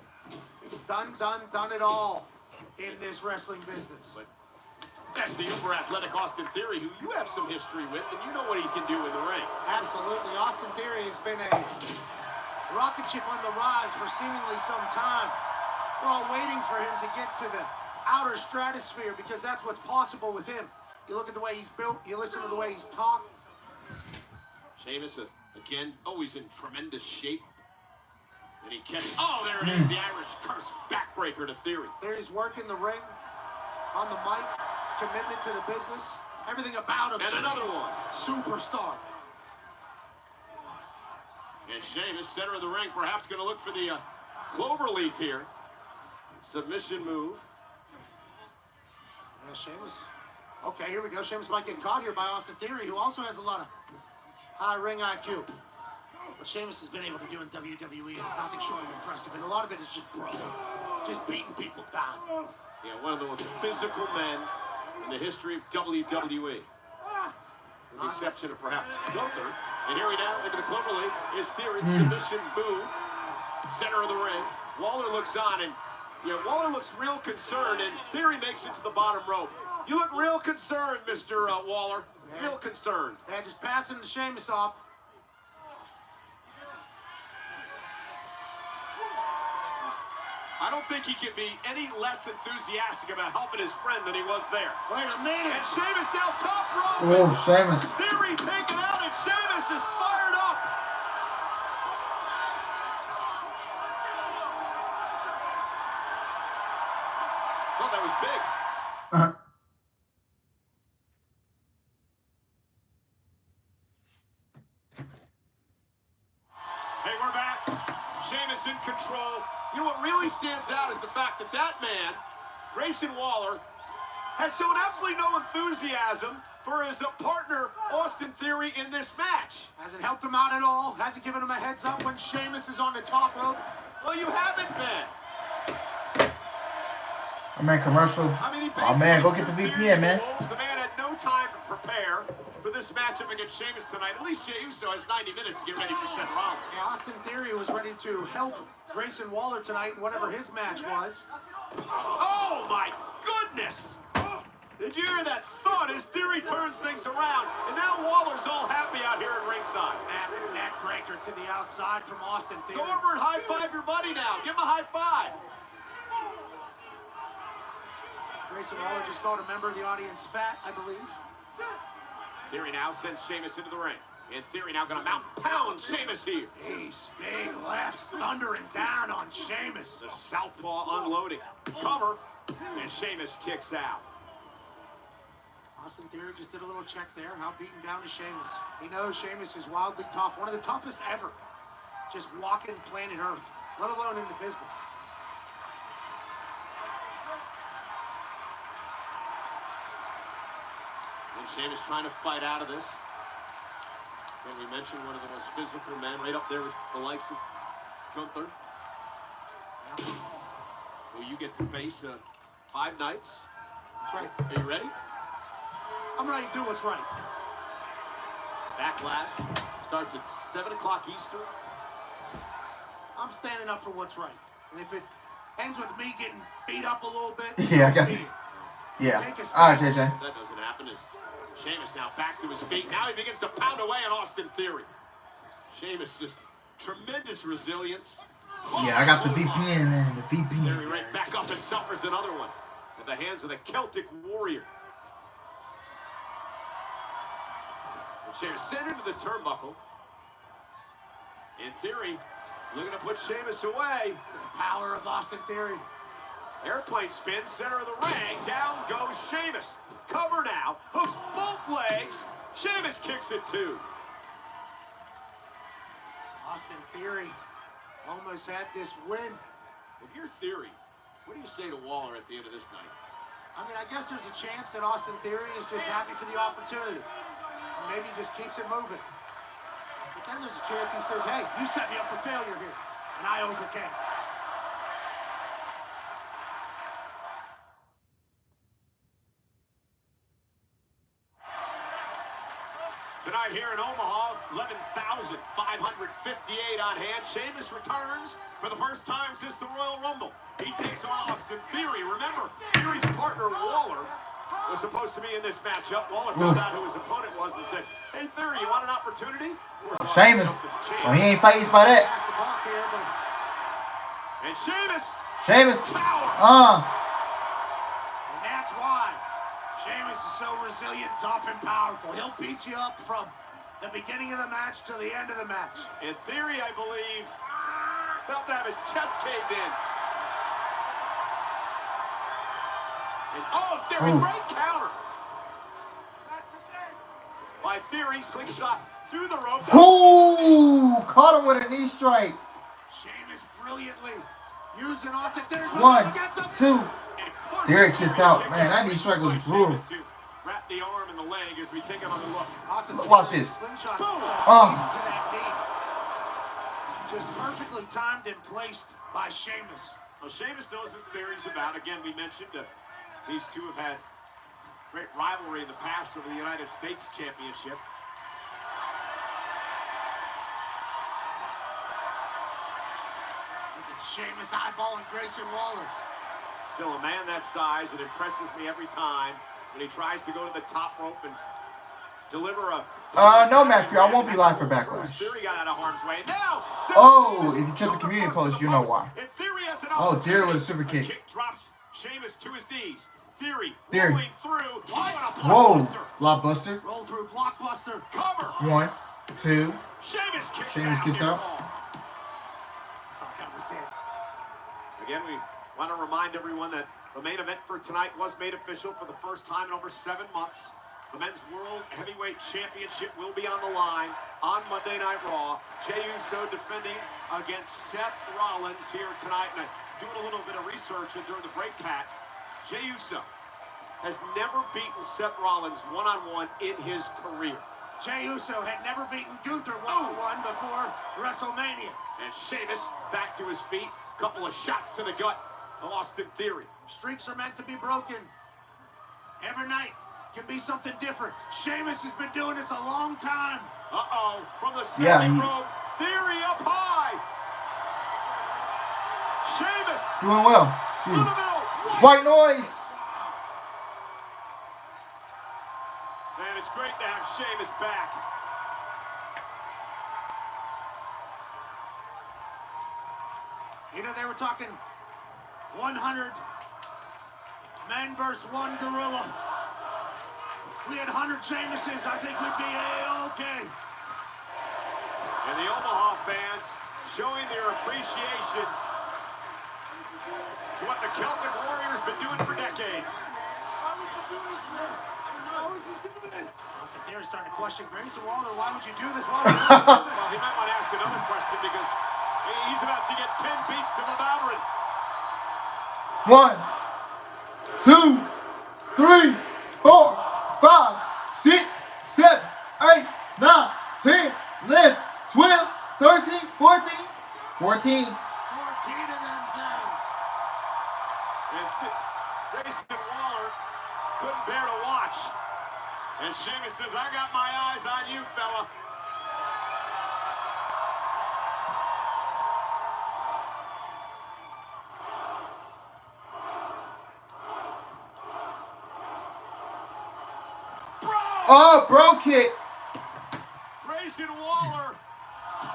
He's done it all in this wrestling business. But that's the uber athletic Austin Theory, who you have some history with, and you know what he can do in the ring. Absolutely. Austin Theory has been a rocket ship on the rise for seemingly some time. We're all waiting for him to get to the outer stratosphere because that's what's possible with him. You look at the way he's built, you listen to the way he's talked. Sheamus, again, always in tremendous shape. And he catches. Oh, there it is. The Irish curse backbreaker to Theory. There's working the ring on the mic. His commitment to the business. Everything about him. And another one. Superstar. And Sheamus, center of the ring, perhaps going to look for the cloverleaf here. Submission move. Yeah, Sheamus. Okay, here we go. Sheamus might get caught here by Austin Theory, who also has a lot of high ring IQ. What Sheamus has been able to do in WWE is nothing short of impressive, and a lot of it is just brawling, just beating people down. Yeah, one of the most physical men in the history of WWE. With the exception of perhaps Gunther. And here we now into the cloverleaf is Theory. Submission move. Center of the ring. Waller looks on, and Waller looks real concerned, and Theory makes it to the bottom rope. You look real concerned, Mr. Waller. Real concerned. Yeah, just passing the Sheamus off. I don't think he can be any less enthusiastic about helping his friend than he was there. Wait a minute. And Sheamus now top rope. Oh, Sheamus. Theory taken out, and Sheamus is fired up. Thought that was big. Hey, we're back. Sheamus in control. You know what really stands out is the fact that that man, Grayson Waller, has shown absolutely no enthusiasm for his partner, Austin Theory, in this match. Hasn't helped him out at all. Hasn't given him a heads up when Sheamus is on the top rope. Well, you haven't been. Oh, man, commercial. I mean, Oh, man, go get the VPN, man. The man had no time to prepare for this matchup against Sheamus tonight. At least Jey Uso has 90 minutes to get ready for Seth Rollins. Yeah, Austin Theory was ready to help Grayson Waller tonight in whatever his match was. Oh, my goodness! Did you hear that thud as Theory turns things around? And now Waller's all happy out here at ringside. Neck breaker to the outside from Austin Theory. Go over and high-five your buddy now. Give him a high-five. Grayson Waller just called a member of the audience fat, I believe. Theory now sends Sheamus into the ring. And Theory now going to mount pound Sheamus here. These big lefts thundering down on Sheamus. The southpaw unloading. Cover. And Sheamus kicks out. Austin Theory just did a little check there. How beaten down is Sheamus? He knows Sheamus is wildly tough. One of the toughest ever. Just walking planet Earth, let alone in the business. And Sheamus trying to fight out of this. And we mentioned one of the most physical men, right up there with the likes of Gunther. Who you get to face 5 nights. That's right. Are you ready? I'm ready to do what's right. Backlash starts at 7 o'clock Eastern. I'm standing up for what's right. And if it ends with me getting beat up a little bit, Yeah, I got it. Yeah. All right, JJ. That doesn't happen. Sheamus now back to his feet. Now he begins to pound away on Austin Theory. Sheamus just tremendous resilience. Yeah, I got the VPN, man. The VPN. Theory right back up and suffers another one at the hands of the Celtic Warrior. And Sheamus sent into the turnbuckle. In Theory, looking to put Sheamus away. the power of Austin Theory. Airplane spin, center of the ring. Down goes Sheamus. Cover now. Hooks both legs. Sheamus kicks it too. Austin Theory almost had this win. If you're Theory, what do you say to Waller at the end of this night? I mean, I guess there's a chance that Austin Theory is just happy for the opportunity. And maybe just keeps it moving. But then there's a chance he says, hey, you set me up for failure here. And I overcame. Tonight here in Omaha, 11,558 on hand. Sheamus returns for the first time since the Royal Rumble. He takes on Austin Theory. Remember, Theory's partner Waller was supposed to be in this matchup. Waller found out who his opponent was and said, hey Theory, you want an opportunity? Sheamus. Well, he ain't fighting by that. Pass the ball here, but And Sheamus. Sheamus. Power. and that's why Sheamus is so resilient, tough, and powerful. He'll beat you up from the beginning of the match to the end of the match. In Theory, I believe, Felt to have his chest caved in. And, oh, Theory, great counter. By Theory, slingshot through the ropes. Ooh, caught him with a knee strike. Sheamus brilliantly using Austin Theory's 1, 2. Theory kissed out. Man, that knee strike was brutal. Wrap the arm and the leg as we take another look. Watch this. Slingshot Oh. into that knee. Just perfectly timed and placed by Sheamus. Well, Sheamus knows what Theory's about. Again, we mentioned these two have had great rivalry in the past over the United States Championship. Sheamus eyeballing Grayson Waller. Still a man that size, it impresses me every time when he tries to go to the top rope and deliver a... No, Matthew, I won't be live for Backlash. Theory got out of harm's way. Now, Oh, if you check the community post, you know why. and Theory has an Oh, Theory with a opportunity. super kick. Kick drops Sheamus to his knees. Theory Theory. rolling through. What a Whoa, blockbuster. blockbuster. Roll through blockbuster. Cover. 1, 2. Sheamus kicks Sheamus kicks out. Oh, that was it. Again, we want to remind everyone that the main event for tonight was made official for the first time in over 7 months. The Men's World Heavyweight Championship will be on the line on Monday Night Raw. Jey Uso defending against Seth Rollins here tonight. And I'm doing a little bit of research during the break, Pat. Jey Uso has never beaten Seth Rollins one-on-one in his career. Jey Uso had never beaten Gunther 1-on-1 before WrestleMania. And Sheamus back to his feet. Couple of shots to the gut of Austin Theory. Streaks are meant to be broken. Every night can be something different. Sheamus has been doing this a long time. Uh-oh, from the Yeah, second he- rope, Theory up high. Sheamus Doing well. to the Shoot. middle. White noise. Man, it's great to have Sheamus back. You know, they were talking 100 men versus 1 gorilla. We had 100 Sheamuses. I think we'd be A-okay. And the Omaha fans showing their appreciation to what the Celtic Warriors been doing for decades. Austin Theory's starting to question Grayson Waller. Why would you do this? Why would you do this? Well, he might want to ask another question because he's about to get 10 beats in the Valkyria. 1, 2, 3, 4, 5, 6, 7, 8, 9, 10, 11, 12, 13, 14. 14. 14 of them things. And Grayson Waller couldn't bear to watch. And Sheamus says, I got my eyes on you, fella. Oh, bro kick. Grayson Waller.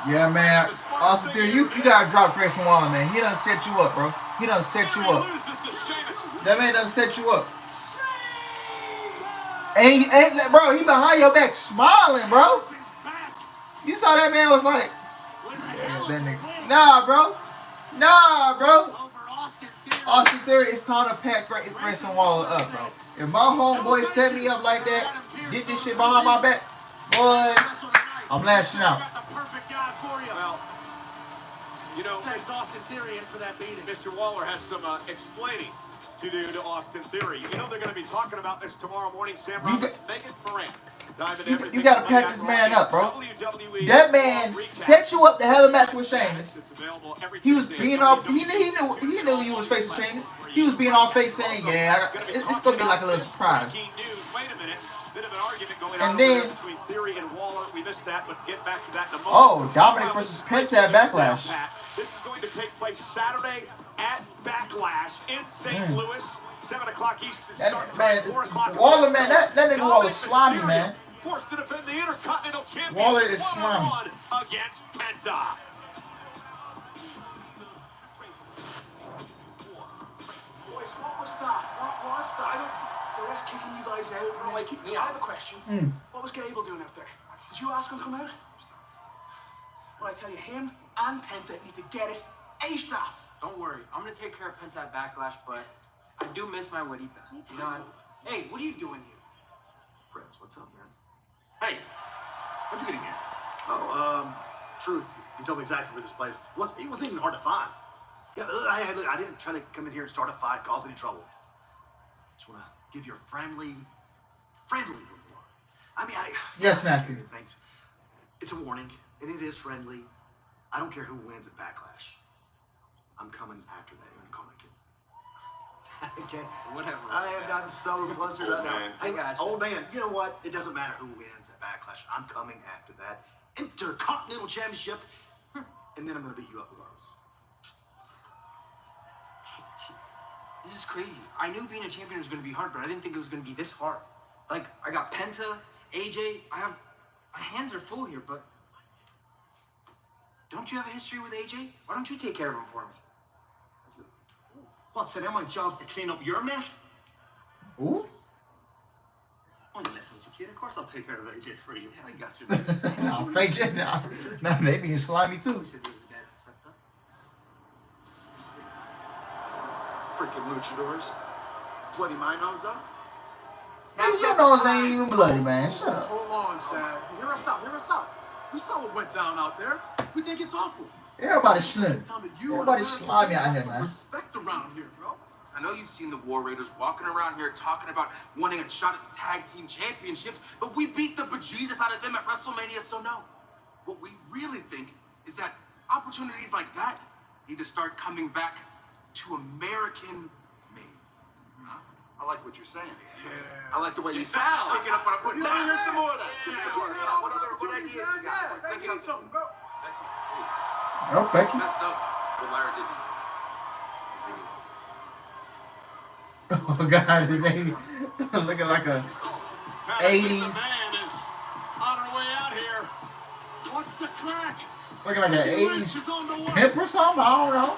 Yeah, man. Austin Theory, you gotta drop Grayson Waller, man. He done set you up, bro. He done set you up. Loses to Sheamus. That man done set you up. Ain't bro, he behind your back smiling, bro. He's back. You saw that man was like, With the yeah, hell that of a nigga. win Nah, bro. Nah, bro. over Austin Theory. Austin Theory, it's time to pack Grayson Waller up, bro. If my homeboy set me up like that, did this shit behind my back, boy, I'm lashing out. Got the perfect guy for you. Well, you know, There's Austin Theory in for that beating. Mr. Waller has some explaining to do to Austin Theory. You know they're going to be talking about this tomorrow morning. Sam You Roberts, Megan Moran. You gotta pack this man up, bro. That man set you up to have a match with Sheamus. He was being off. He knew you was facing Sheamus. He was being off face saying, "Yeah, it's gonna be like a little surprise." And then, Theory and Waller, we missed that, but get back to that in a moment. oh, Dominic versus Penta at Backlash. This is going to take place Saturday at Backlash in St. Louis, 7 o'clock Eastern. That man, 4 o'clock. Waller, man, that nigga Waller slimy, man. Forced to defend the Intercontinental Championship. Waller is slimy. one-on-one against Penta. Boys, what was that? What was that? The ref kicking you guys out. No, I kicked me out. I have a question. What was Gable doing out there? Did you ask him to come out? Well, I tell you, him and Penta need to get it ASAP. Don't worry, I'm gonna take care of Penta at Backlash, but I do miss my Juanita. You know, hey, what are you doing here? Prince, what's up, man? Hey, how'd you get in here? Truth, you told me exactly where this place was. It wasn't even hard to find. Yeah, I didn't try to come in here and start a fight, cause any trouble. Just want to give you a friendly reward. I mean, Yes, Matthew. Thanks. It's a warning, and it is friendly. I don't care who wins at Backlash. I'm coming after that unicorn kid. Okay. Whatever. I have gotten so flustered right now. I got you. Old man, you know what? It doesn't matter who wins at Backlash. I'm coming after that Intercontinental Championship, and then I'm going to beat you up regardless. This is crazy. I knew being a champion was going to be hard, but I didn't think it was going to be this hard. Like, I got Penta, AJ. My hands are full here, but don't you have a history with AJ? Why don't you take care of him for me? What, so now my job's to clean up your mess? Ooh. I'm only messing with you, kid. Of course I'll take care of AJ for you. I got you. Nah, fake it. Nah, they being slimy too. Freaking luchadors. Bloody my nose up. Niggas, your nose ain't even bloody, man. Shut up. Hold on, Chad. Hear us out. We saw what went down out there. We think it's awful. Everybody's slim. It's time that you Everybody's and slimy out here, some man. respect around here, bro. I know you've seen the War Raiders walking around here talking about wanting a shot at the tag team championships, but we beat the bejesus out of them at WrestleMania, so no. What we really think is that opportunities like that need to start coming back to American made. I like what you're saying. I like the way you sound. Picking up what I'm putting down. Let me hear some more of that. What ideas you got? Let's see something, bro. Oh, Becky. Messed up what Lyra did. Oh God, this ain't looking like a 80s. Man is on her way out here. What's the crack? Looking like an 80s Lynch is on the way. pimp or something. I don't know.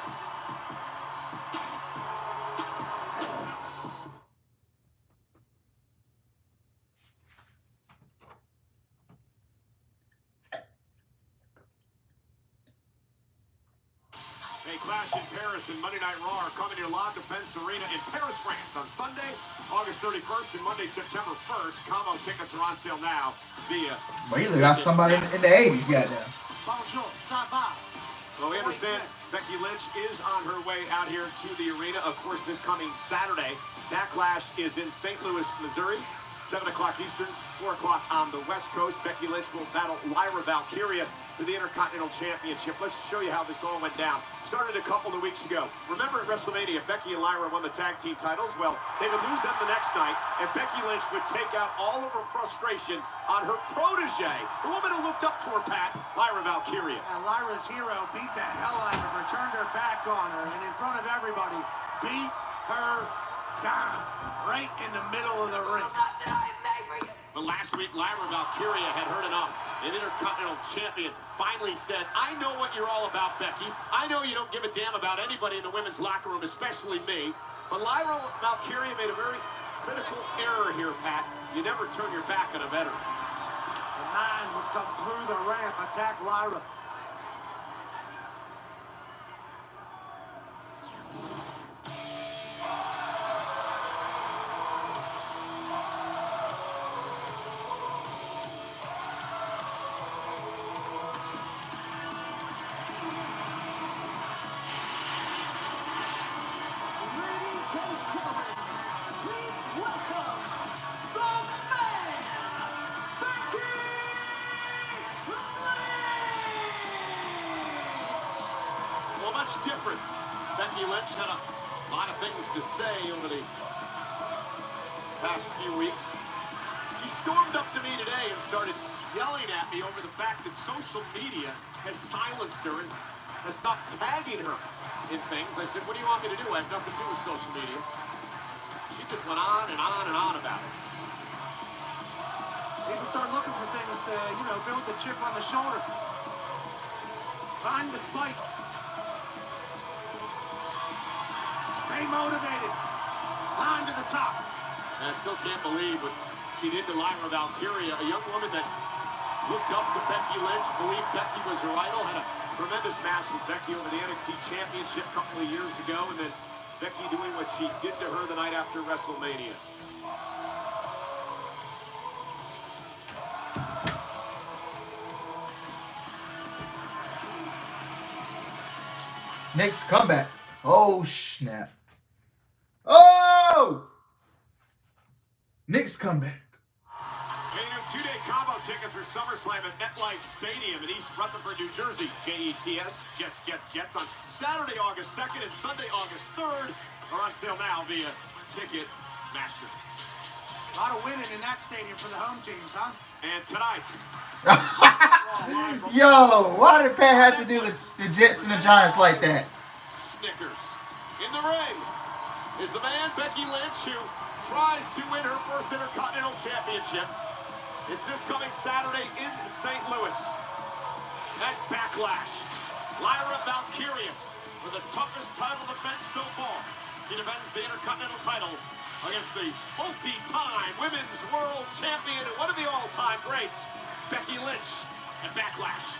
A clash in Paris and Monday Night Raw are coming to La Défense Arena in Paris, France on Sunday, August 31st and Monday, September 1st. Combo tickets are on sale now via... Well, you got somebody in the 80s, goddamn. Bonjour, ça va? Well, we understand Becky Lynch is on her way out here to the arena. Of course, this coming Saturday, Backlash is in St. Louis, Missouri. 7 o'clock Eastern, 4 o'clock on the West Coast. Becky Lynch will battle Lyra Valkyria for the Intercontinental Championship. Let's show you how this all went down. Started a couple of weeks ago. Remember at WrestleMania, Becky and Lyra won the tag team titles? Well, they would lose them the next night, and Becky Lynch would take out all of her frustration on her protege, the woman who looked up to her, Pat, Lyra Valkyria. And Lyra's hero beat the hell out of her, turned her back on her, and in front of everybody, beat her down right in the middle of the ring. But last week, Lyra Valkyria had heard enough. An Intercontinental Champion finally said, I know what you're all about, Becky. I know you don't give a damn about anybody in the women's locker room, especially me. But Lyra Valkyria made a very critical error here, Pat. You never turn your back on a veteran. The 9 would come through the ramp, attack Lyra. Different. Becky Lynch had a lot of things to say over the past few weeks. She stormed up to me today and started yelling at me over the fact that social media has silenced her and has stopped tagging her in things. I said, what do you want me to do? I have nothing to do with social media. She just went on and on and on about it. People start looking for things to, build the chip on the shoulder. Find the spike. Stay motivated. Climb to the top. And I still can't believe what she did to Lyra Valkyria, a young woman that looked up to Becky Lynch, believed Becky was her idol, had a Tremendous match with Becky over the NXT Championship a couple of years ago, and then Becky doing what she did to her the night after WrestleMania. Next comeback. Oh, snap. Oh! Next comeback. Getting a two-day combo ticket for SummerSlam at MetLife Stadium in East Rutherford, New Jersey. JETS, Jets on Saturday, August 2nd and Sunday, August 3rd are on sale now via Ticketmaster. A lot of winning in that stadium for the home teams, huh? And tonight, Yo, why did Pat have to do the Jets and the Giants like that? Snickers. In the ring is the man, Becky Lynch, who tries to win her first Intercontinental Championship. It's this coming Saturday in St. Louis at Backlash. Lyra Valkyria for the toughest title defense so far. She defends the Intercontinental title against the multi-time Women's World Champion and one of the all-time greats, Becky Lynch, at Backlash.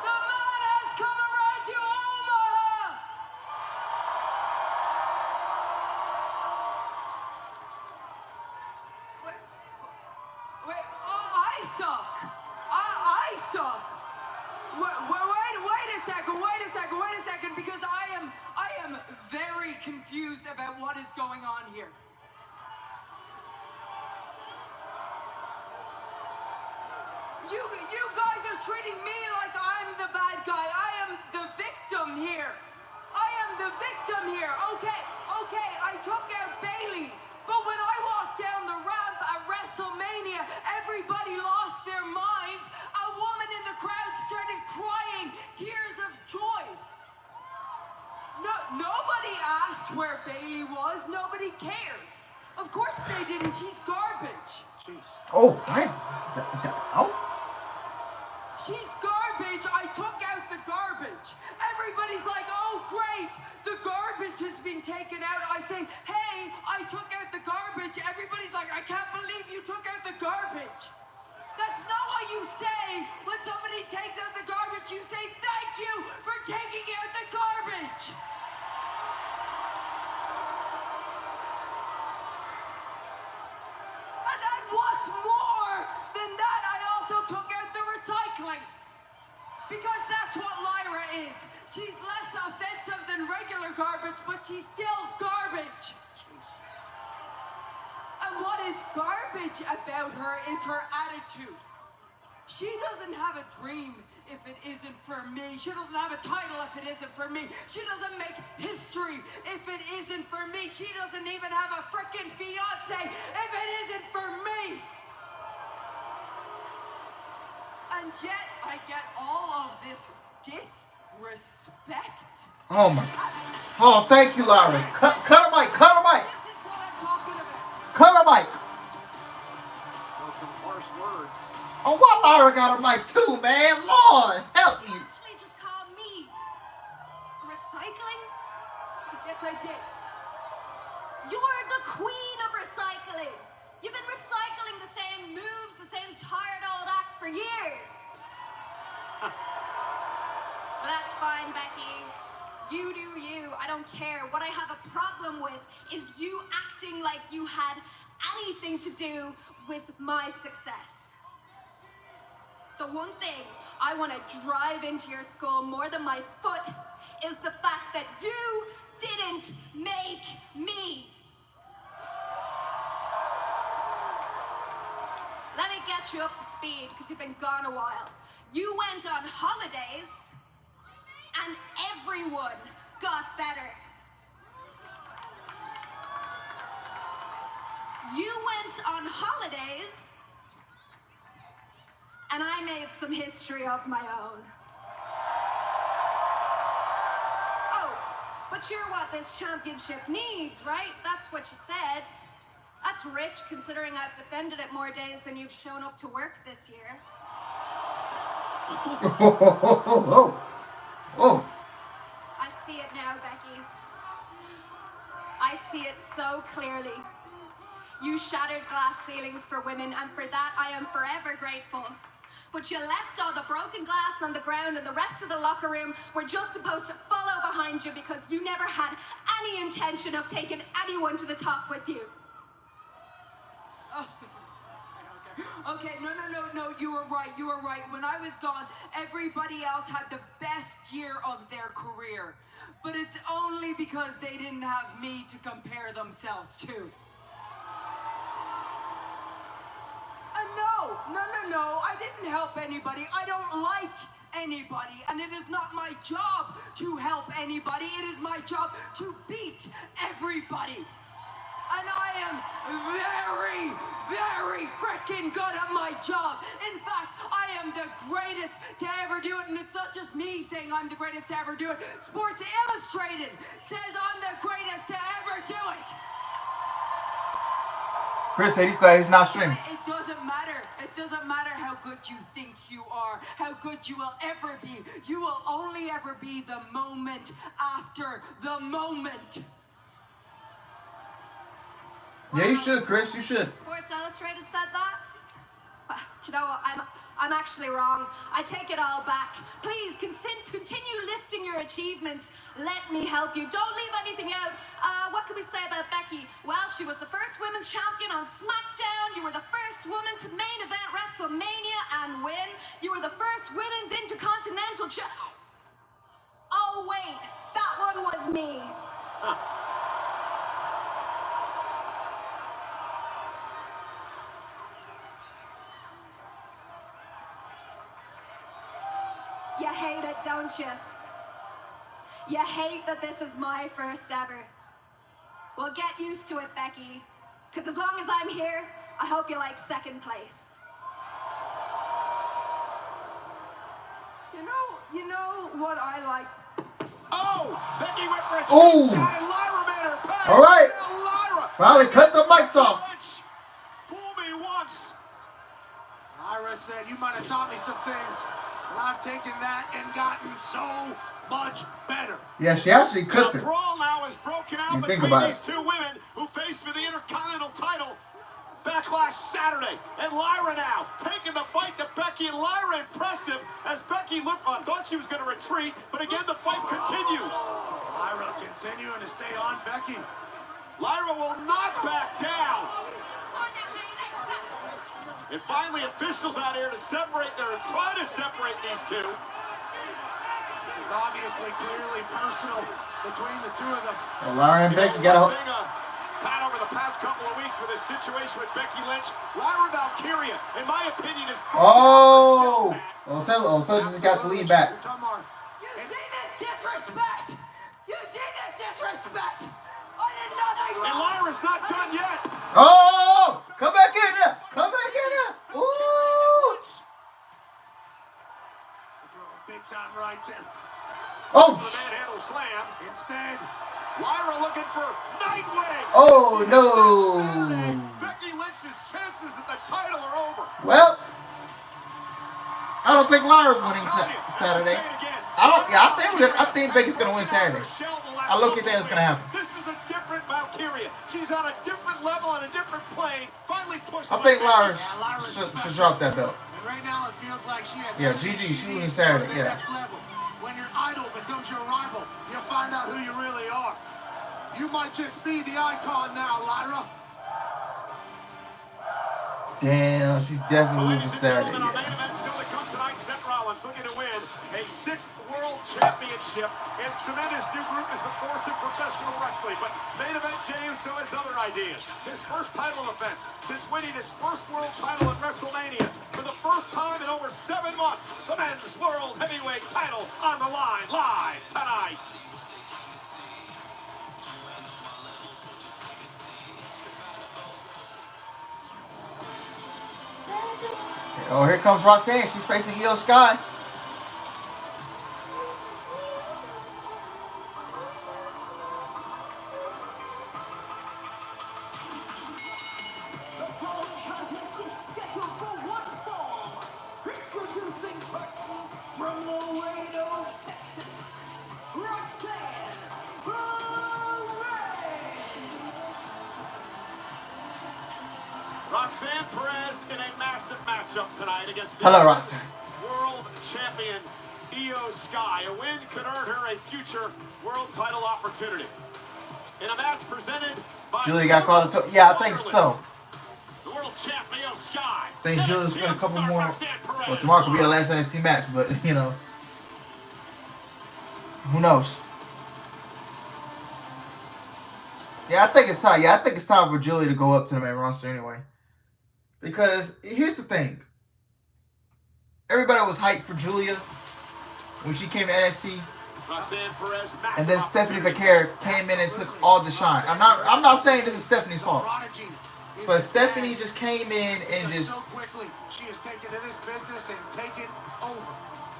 The man has come around to Omaha! Wait, I suck! I suck! Wait a second, because I am very confused about what is going on here. You guys are treating me like I'm the bad guy. I am the victim here. Okay, I took out Bailey. But when I walked down the ramp at WrestleMania, everybody lost their minds. A woman in the crowd started crying tears of joy. Nobody asked where Bailey was. Nobody cared. Of course they didn't. She's garbage. Oh, damn. Oh. She's garbage. I took out the garbage. Everybody's like, oh, great. The garbage has been taken out. I say, hey, I took out the garbage. Everybody's like, I can't believe you took out the garbage. That's not what you say. When somebody takes out the garbage, you say, thank you for taking out the garbage. And what's more than that, I also took out the recycling. Because that's what Lyra is. She's less offensive than regular garbage, but she's still garbage. And what is garbage about her is her attitude. She doesn't have a dream if it isn't for me. She doesn't have a title if it isn't for me. She doesn't make history if it isn't for me. She doesn't even have a frickin' fiance if it isn't for me. And yet I get all of this disrespect. Oh my. Oh, thank you, Lyra. Cut a mic. This is what I'm talking about. Cut a mic. Those some harsh words. Oh, why Lyra got a mic too, man? Lord, help me. You actually just called me recycling? Yes, I did. You're the queen of recycling. You've been recycling the same moves, the same tired old act for years. Well, that's fine, Becky. You do you. I don't care. What I have a problem with is you acting like you had anything to do with my success. The one thing I want to drive into your skull more than my foot is the fact that you didn't make me. Let me get you up to speed because you've been gone a while. You went on holidays and everyone got better. You went on holidays and I made some history of my own. Oh, but you're what this championship needs, right? That's what you said. That's rich considering I've defended it more days than you've shown up to work this year. Oh. I see it now, Becky. I I see it so clearly. You shattered glass ceilings for women, and for that I am forever grateful. But you left all the broken glass on the ground, and the rest of the locker room were just supposed to follow behind you because you never had any intention of taking anyone to the top with you. Oh. Okay, no, you were right. When I was gone, everybody else had the best year of their career. But it's only because they didn't have me to compare themselves to. No, I didn't help anybody. I don't like anybody, and it is not my job to help anybody. It is my job to beat everybody. And I am very, very freaking good at my job. In fact, I am the greatest to ever do it. And it's not just me saying I'm the greatest to ever do it. Sports Illustrated says I'm the greatest to ever do it. Chris said he's glad he's not streaming. It doesn't matter. It doesn't matter how good you think you are, how good you will ever be. You will only ever be the moment after the moment. Yeah, you should, Chris. You should. Sports Illustrated said that? Well, you know what? I'm actually wrong. I take it all back. Please continue listing your achievements. Let me help you. Don't leave anything out. What can we say about Becky? Well, she was the first women's champion on SmackDown. You were the first woman to main event WrestleMania and win. You were the first women's Intercontinental Oh, wait. That one was me. You hate it, don't you? You hate that this is my first ever. Well, get used to it, Becky. Because as long as I'm here, I hope you like second place. You know what I like? Oh! Becky went for a Oh! cheap shot, and Lyra made her pay. All right. Now Lyra. Finally cut the mics off. Fool me once. Lyra said, you might have taught me some things, but I've taken that and gotten so much better. Yeah, she actually cooked The it. brawl now is broken out You think between about these two women who face for the Intercontinental title. Backlash Saturday, and Lyra now taking the fight to Becky, and Lyra impressive as Becky looked. I thought she was going to retreat, but again the fight continues. Lyra continuing to stay on Becky. Lyra will not back down. And finally, officials out here to separate. They're trying to separate these two. This is obviously clearly personal between the two of them. Well, Lyra and Becky got a... Pat over the past couple of weeks with this situation with Becky Lynch. Lyra Valkyria, in my opinion, is... Oh, so just got to lean back. You see this disrespect? You see this disrespect? I did nothing wrong. And Lyra's not done yet. Oh, come back in there. Come back in there. Ooh. Big time rights in. Oh, Manhandle slam. Instead, Lyra looking for Nightwing. Oh, no. Saturday, Becky Lynch's chances at the title are over. Well, I don't think Lyra's winning Saturday. I think Becky's gonna win Saturday. I look at that it's gonna happen. This is a different Valkyria. She's on a different level on a different plane. Finally pushed. I think Lyra should drop that belt. and right now it feels like she has. Yeah, GG, she wins Saturday. Yeah. Next level. When your idol becomes your rival, you'll find out who you really are. You might just be the icon now, Lyra. Damn, she's definitely losing Saturday. Our main event still to come tonight. Seth Rollins looking to win a 6th World Championship and cement his new group as the force in professional wrestling. But main event James still has other ideas. His first title event since winning his first world title at WrestleMania. For the first time in over 7 months, the men's world heavyweight title on the line live tonight. Oh, here comes Roxanne. She's facing Io Sky. Roxanne Perez in a massive matchup tonight against the Hello, Roxanne. world champion Io Sky. A win could earn her a future world title opportunity. In a match presented by Julia got called into. Yeah, I think so. the world champ Io Sky. I think Julia's been a couple more. Well, tomorrow could be her last NXT match, but you know, who knows? Yeah, I think it's time. Yeah, I think it's time for Julia to go up to the main roster anyway. Because here's the thing. Everybody was hyped for Julia when she came to NXT. And then Stephanie Vaquer came in and took all the shine. I'm not saying this is Stephanie's fault. But Stephanie just came in and just so quickly. She has taken to this business and taken over.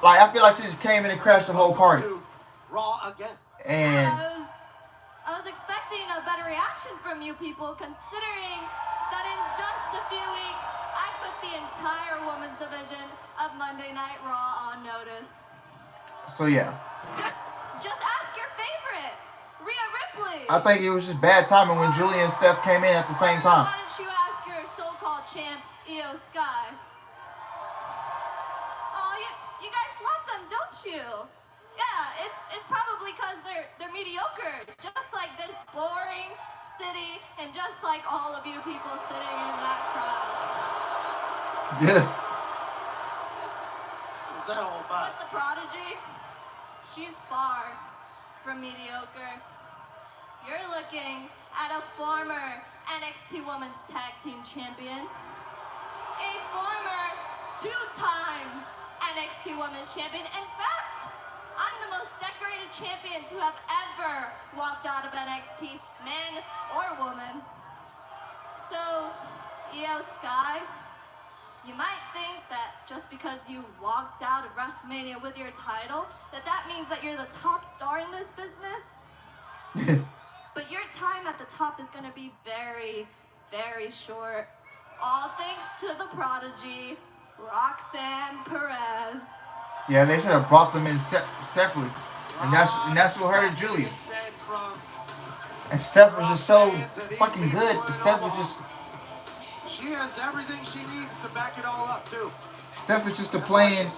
like I feel like she just came in and crashed the whole party. Raw again. And I was expecting a better reaction from you people, considering that in just a few weeks, I put the entire women's division of Monday Night Raw on notice. so yeah. Just ask your favorite, Rhea Ripley. I think it was just bad timing when Julia and Steph came in at the same time. Why don't you ask your so-called champ, Io Sky? Oh, you guys love them, don't you? Yeah, it's probably because they're mediocre, just like this boring city, and just like all of you people sitting in that crowd. Yeah. What's that all about? But the Prodigy, she's far from mediocre. You're looking at a former NXT Women's Tag Team Champion, a former two-time NXT Women's Champion. In fact, I'm the most decorated champion to have ever walked out of NXT, man or woman. So, Io Sky, you might think that just because you walked out of WrestleMania with your title, that means that you're the top star in this business. But your time at the top is going to be very, very short. All thanks to the Prodigy, Roxanne Perez. Yeah, they should have brought them in separately. And that's what hurt Julia. And Steph was just so fucking good. Steph was just She has everything she needs to back it all up too. Steph was just playing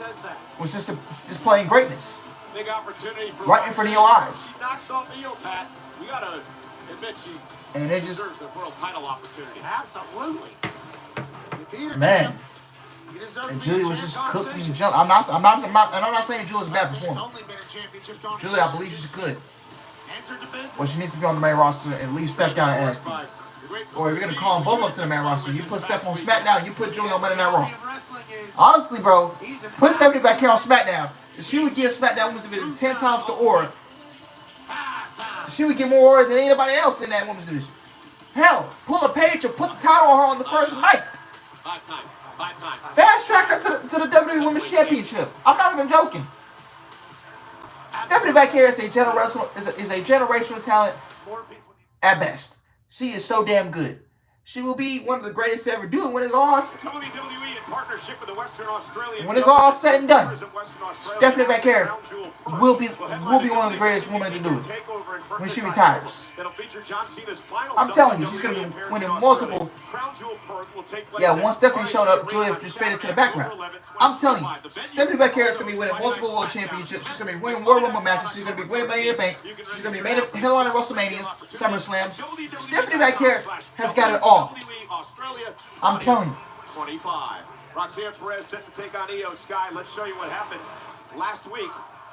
greatness. Big opportunity for right in front of your eyes. She knocks off Io, Pat. We gotta admit she deserves a world title opportunity. Absolutely. Man. And Julia was just cooked from the jump. I'm not saying Julia's a bad performer. Julia, I believe she's good. But she needs to be on the main roster and leave Steph down at NXT. Or if you're gonna call them both up to the main roster, you put Steph on SmackDown, you put Julia on Monday Night Raw. Honestly, bro, put Stephanie Vaquer on SmackDown. She would give SmackDown Women's Division 10 times the aura. She would get more aura than anybody else in that Women's Division. Hell, pull a page or put the title on her on the first night. Fast track her to the WWE Women's Championship. I'm not even joking. Stephanie Vaquer is a generational talent at best. She is so damn good. She will be one of the greatest to ever do it when it's all said and done. Stephanie Vaquer will be one of the greatest women to do it when she retires. I'm telling you, she's going to be winning multiple. Yeah, once Stephanie showed up, Julia just faded to the background. I'm telling you, Stephanie Vaquer is going to be winning multiple world championships. She's going to be winning World Rumble matches. She's going to be winning Money in the Bank. She's going to be headlining WrestleManias, SummerSlams. Stephanie Vaquer has got it all. I'm telling you. 25. Roxanne Perez set to take on Io Sky. Let's show you what happened last week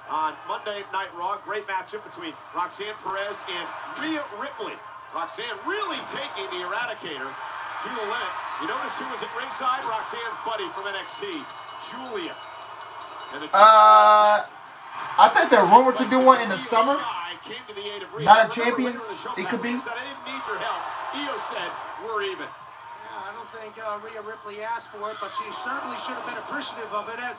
on Monday Night Raw. Great matchup between Roxanne Perez and Rhea Ripley. Roxanne really taking the Eradicator to the limit. You notice who was at ringside? Roxanne's buddy from NXT, Julia. I think they're rumored to do one in the summer. Not a Champions, it could be. I didn't need your help. Io said, we're even. I don't think Rhea Ripley asked for it, but she certainly should have been appreciative of it as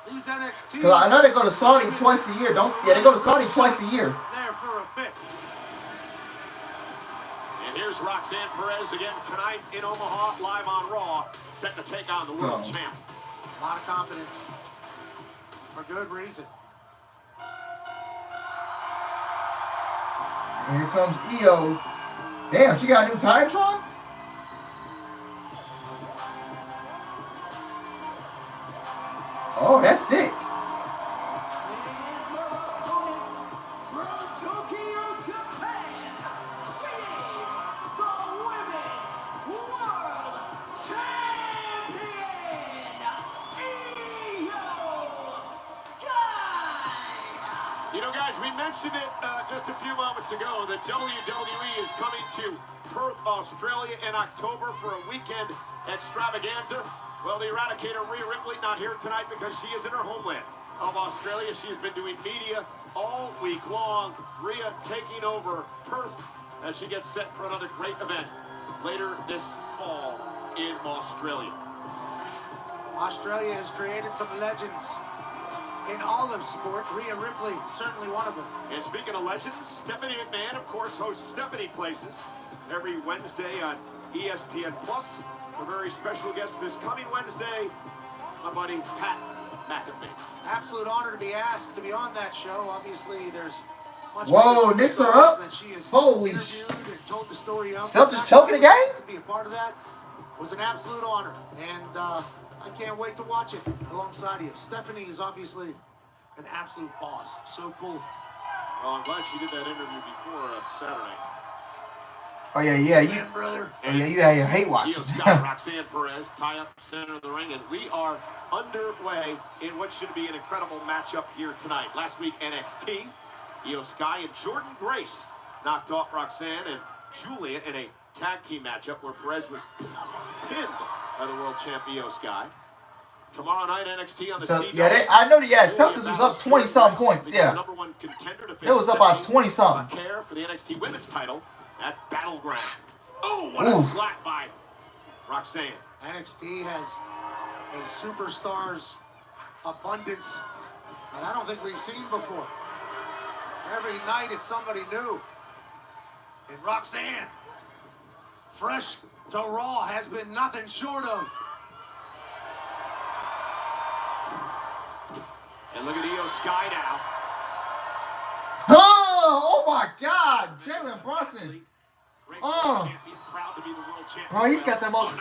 these NXT. Cause I know they go to Saudi twice a year, they go to Saudi twice a year. There for a bit. And here's Roxanne Perez again tonight in Omaha, live on Raw, set to take on the world champ. A lot of confidence. For good reason. And here comes Io. Damn, she got a new Titantron? Oh, that's sick. You know, guys, we mentioned it just a few moments ago that WWE is coming to Perth, Australia in October for a weekend extravaganza. Well, the Eradicator, Rhea Ripley, not here tonight because she is in her homeland of Australia. She's been doing media all week long. Rhea taking over Perth as she gets set for another great event later this fall in Australia. Australia has created some legends in all of sport. Rhea Ripley, certainly one of them. And speaking of legends, Stephanie McMahon, of course, hosts Stephanie Places every Wednesday on ESPN+. A very special guest this coming Wednesday, my buddy Pat McAfee. Absolute honor to be asked to be on that show. Obviously, there's much Whoa, Knicks are up. Holy shit. Told the story of. Celtics choking the game? To be a part of that was an absolute honor. And I can't wait to watch it alongside you. Stephanie is obviously an absolute boss. So cool. Well, I'm glad she did that interview before Saturday. Oh, yeah. You, brother. oh, yeah, you had your hate watch. Io Sky, Roxanne Perez, tie up center of the ring, and we are underway in what should be an incredible matchup here tonight. Last week, NXT, Io Sky and Jordan Grace knocked off Roxanne and Julia in a tag team matchup where Perez was pinned by the world champ Io Sky. Tomorrow night, NXT on the So, yeah, I know Celtics was up 20-something points, yeah. Number one contender to It was up about 20-something. care for the NXT Women's title at Battleground. Oh, what a slap by Roxanne. NXT has a superstars abundance that I don't think we've seen before. Every night it's somebody new. And Roxanne, fresh to Raw, has been nothing short of. And look at Io Sky now. Oh my God, Jalen Brunson. Bro, he's got the most.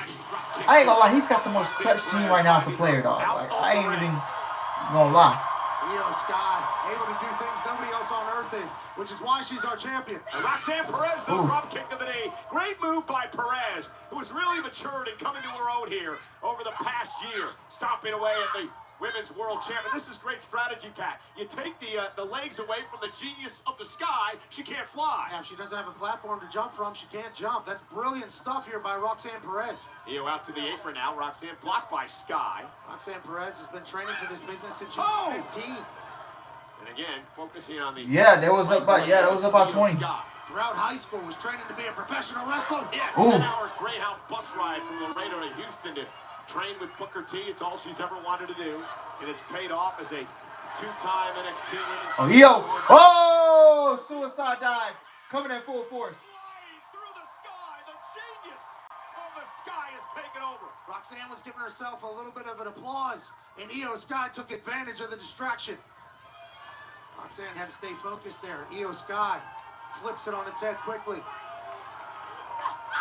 I ain't gonna lie, he's got the most clutch team right now as a player, dog. Like, I ain't even gonna lie. Io Sky, able to do things nobody else on earth is, which is why she's our champion. And Roxanne Perez, the drop kick of the knee. Great move by Perez, who has really matured and coming to her own here over the past year, stomping away at the Women's World Champion. This is great strategy, Pat. You take the legs away from the genius of the Sky, she can't fly. Yeah, if she doesn't have a platform to jump from, she can't jump. That's brilliant stuff here by Roxanne Perez. Io out to the apron now. Roxanne blocked by Sky. Roxanne Perez has been training for this business since she was 15. And again, focusing on the... Yeah, that was about 20. Throughout high school, was training to be a professional wrestler. Yeah, 10-hour Greyhound bus ride from Laredo to Houston to train with Booker T. It's all she's ever wanted to do, and it's paid off as a two-time NXT Women's... Oh, Io! Oh, suicide dive coming in full force. Through the sky, the genius of the Sky is taken over. Roxanne was giving herself a little bit of an applause, and Io Sky took advantage of the distraction. Roxanne had to stay focused there. Io Sky flips it on its head quickly.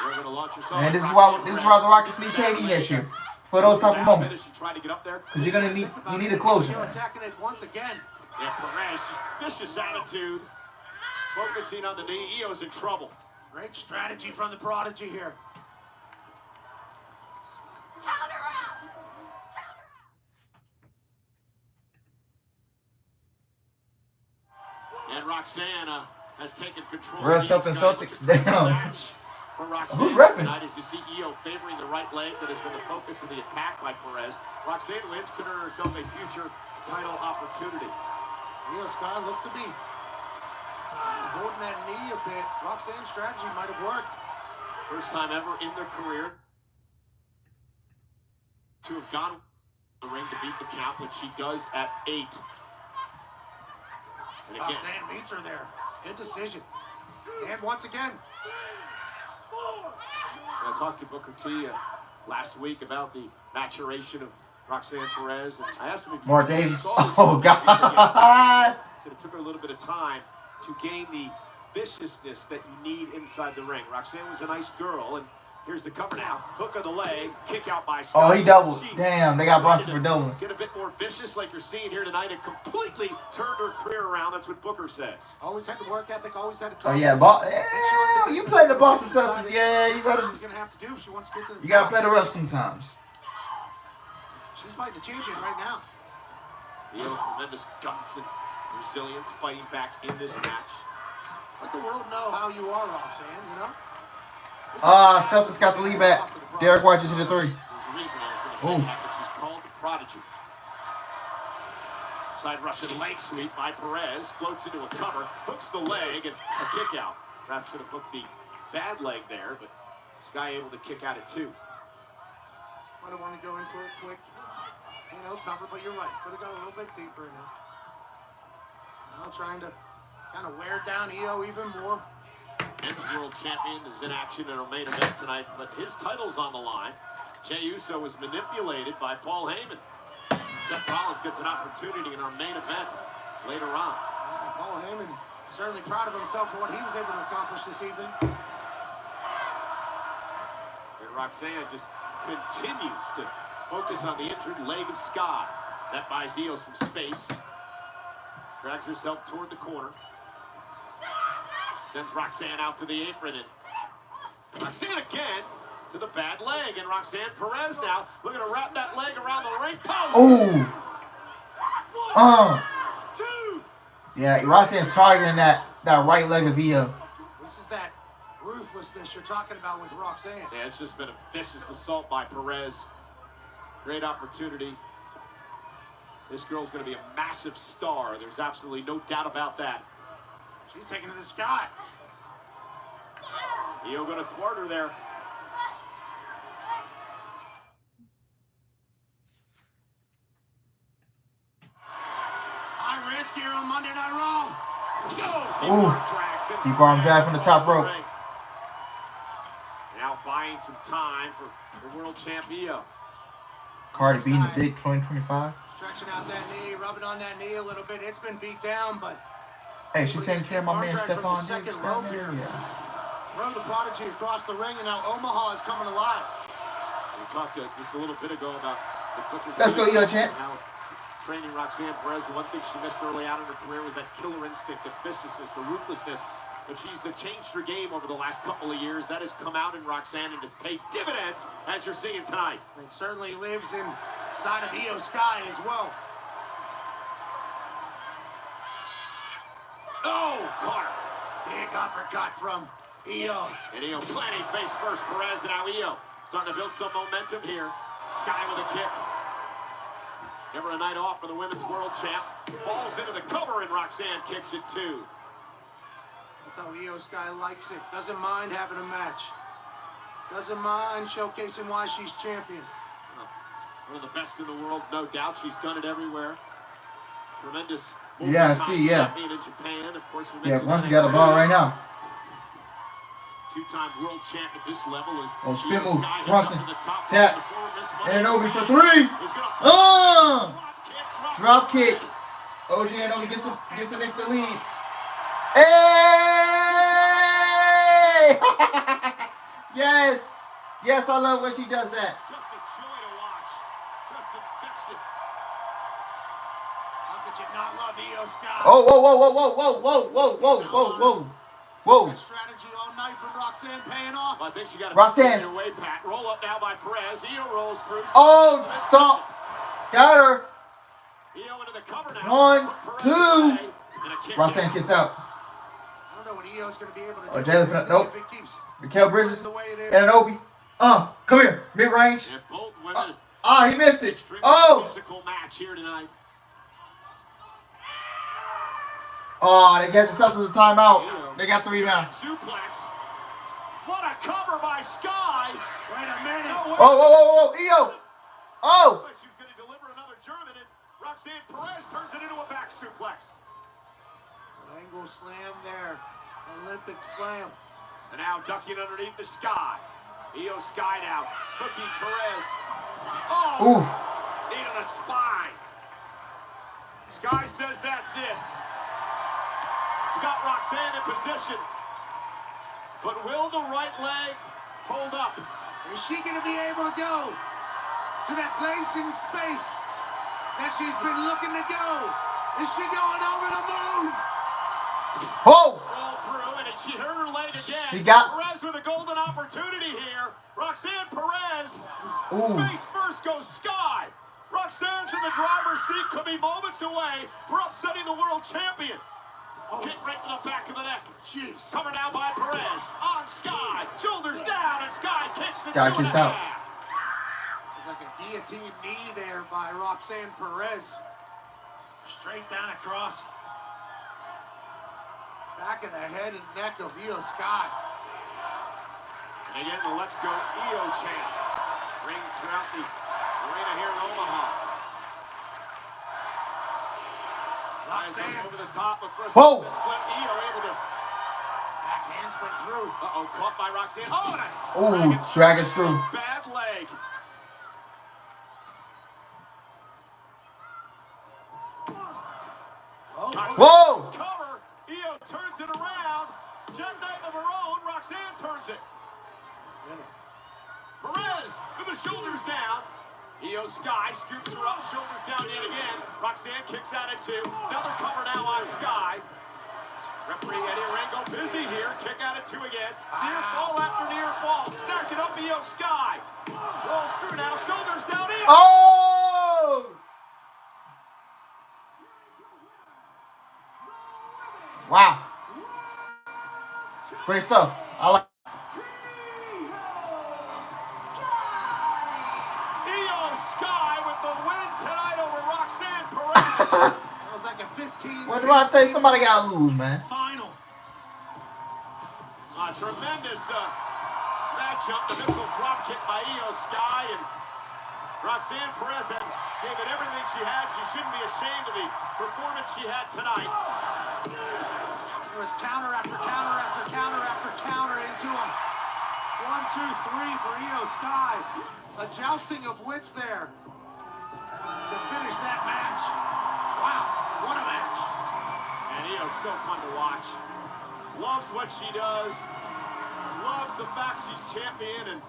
You're gonna launch yourself. And this is why the Rockets need KD this year. For those type of moments. Because you're gonna need a closer. Attacking it once again. Yeah, Perez, just vicious attitude. Focusing on the knee. Io's in trouble. Great strategy from the Prodigy here. Counter out! And Roxanne has taken control. Russ up and Celtics down. For Roxanne, who's reffing? Tonight, as you see Io favoring the right leg that has been the focus of the attack by Perez. Roxanne wins, could earn herself a future title opportunity. Io Sky looks to be holding that knee a bit. Roxanne's strategy might have worked. First time ever in their career to have gone the ring to beat the count, which she does at 8. And again, Roxanne beats her there. Good decision. And once again. I talked to Booker T last week about the maturation of Roxanne Perez, and I asked him if Mark Davis. Oh, God. It took her a little bit of time to gain the viciousness that you need inside the ring. Roxanne was a nice girl, and Here's the cover now. Hook of the leg. Kick out by Oh, Scott. he doubled. Jeez. Damn, they got Bronson for doubling. Get a bit more vicious like you're seeing here tonight and completely turned her career around. That's what Booker says. Always had the work ethic, always had to Oh, yeah. You play the Boston Celtics. Yeah, you gotta. She's gonna have to do if she wants to get to the You gotta play the ref sometimes. She's fighting the champion right now. Io, tremendous guts and resilience fighting back in this match. Let the world know how you are, Roxanne, you know? Celtics got the lead back. Derek White just hit a 3. There's a reason I was going to say that, but she's called the prodigy. Side Russian leg sweep by Perez. Floats into a cover. Hooks the leg and a kick out. Perhaps should have hooked the bad leg there, but Sky able to kick out at 2. I don't want to go in for a quick, cover, but you're right. Could have got a little bit deeper in it. Now trying to kind of wear down Io even more. Men's world champion is in action in our main event tonight, but his title's on the line. Jey Uso was manipulated by Paul Heyman. Seth Rollins gets an opportunity in our main event later on. Paul Heyman certainly proud of himself for what he was able to accomplish this evening. And Roxanne just continues to focus on the injured leg of Sky. That buys Io some space. Drags herself toward the corner. Sends Roxanne out to the apron, and Roxanne again to the bad leg, and Roxanne Perez now looking to wrap that leg around the ring post. Yeah, Roxanne's targeting that right leg of Io. This is that ruthlessness you're talking about with Roxanne. Yeah, it's just been a vicious assault by Perez. Great opportunity. This girl's going to be a massive star. There's absolutely no doubt about that. She's taking to the sky. Io going to thwart her there. High risk here on Monday Night Raw. Deep arm drag from the top rope. Now buying some time for the world champ Io. Cardi beating the big 2025. Stretching out that knee, rubbing on that knee a little bit. It's been beat down, but hey, she taking care of my man Stephon Diggs. Throw the prodigy across the ring, and now Omaha is coming alive. We talked just a little bit ago about the Booker. Let's go, Io Chance. Now, training Roxanne Perez, the one thing she missed early on in her career was that killer instinct, the viciousness, the ruthlessness. But she's changed her game over the last couple of years. That has come out in Roxanne and has paid dividends, as you're seeing tonight. It certainly lives inside of Io Sky as well. Oh, caught her. Big uppercut from Io. And Io planting face first, Perez, and now Io starting to build some momentum here. Sky with a kick. Never a night off for the women's world champ. Falls into the cover, and Roxanne kicks it too. That's how Io Sky likes it. Doesn't mind having a match. Doesn't mind showcasing why she's champion. One of the best in the world, no doubt. She's done it everywhere. Tremendous. Yeah, I see, yeah. Champion in Japan, of course. Yeah, once he got the ball right now. Two-time world champ at this level is. Oh, spin move. Bronson. Taps. And Obi for 3. Drop kick. OG and Obi gets an instant lead. Hey! Yes. Yes, I love when she does that. Just a joy to watch. Just infectious. How could you not love Io Sky? Oh, whoa. Good strategy all night from Roxanne paying off. Well, I think she got a Roxanne. your way, Pat. Roll up now by Perez. Io rolls through. Oh, stop. Got her. Io into the cover now. 1, 2. Roxanne kicks out. I don't know what Io's going to be able to Oh, do. Jalen, nope. If it keeps Mikael Bridges the way it is. and an Obi. Come here. Mid-range. And both women. He missed it. Extremely Oh. physical match here tonight. Oh, they got themselves to the timeout. They got the rebound. Suplex. What a cover by Sky. Wait a minute. Oh, Io. Oh. She's going to deliver another German, and Roxanne Perez turns it into a back suplex. Angle slam there. Olympic slam. And now ducking underneath the Sky. Io Sky now. Hooking Perez. Oh! Oof. Knee to the spine. Sky says that's it. You got Roxanne in position. But will the right leg hold up? up. Is she going to be able to go to that place in space that she's been looking to go? Is she going over the moon? Oh! Roll through, and she hurt her leg again. She got Perez with a golden opportunity here. Roxanne Perez. Ooh. Face first goes Sky. Roxanne's in the driver's seat, could be moments away for upsetting the world champion. Kick right to the back of the neck. Jeez. Covered now by Perez. On Sky. Shoulders down, and Sky kicks the Sky kicks out. It's like a guillotine knee there by Roxanne Perez. Straight down across. Back of the head and neck of Io Sky. And again, the Let's Go Io chant ring throughout the arena here in Omaha. Roxanne over the top of first. Whoa! Flip Io able to. back handspring through. Uh-oh, caught by Roxanne. Oh, nice. Ooh, drag us through. Bad leg. Whoa! Cover. Io turns it around. Jackknife of her own. Roxanne turns it. Perez with the shoulders down. Io Sky scoops her up, shoulders down yet again. Roxanne kicks out at 2. Another cover now on Sky. Referee Eddie Rango busy here. Kick out at 2 again. Near fall after near fall. Stack it up, Io Sky. Rolls through now. Shoulders down. Io. Oh! Wow. Great stuff. I like Io Sky with the win tonight over Roxanne Perez. That was like a 15. What do I say? Somebody gotta lose, man. Final. A tremendous matchup. The missile drop kick by Io Sky, and Roxanne Perez gave it everything she had. She shouldn't be ashamed of the performance she had tonight. There was counter after counter after counter after counter into him. 1, 2, 3 for Io Sky. A jousting of wits there to finish that match. Wow, what a match. And Io's so fun to watch. Loves what she does. Loves the fact she's champion. And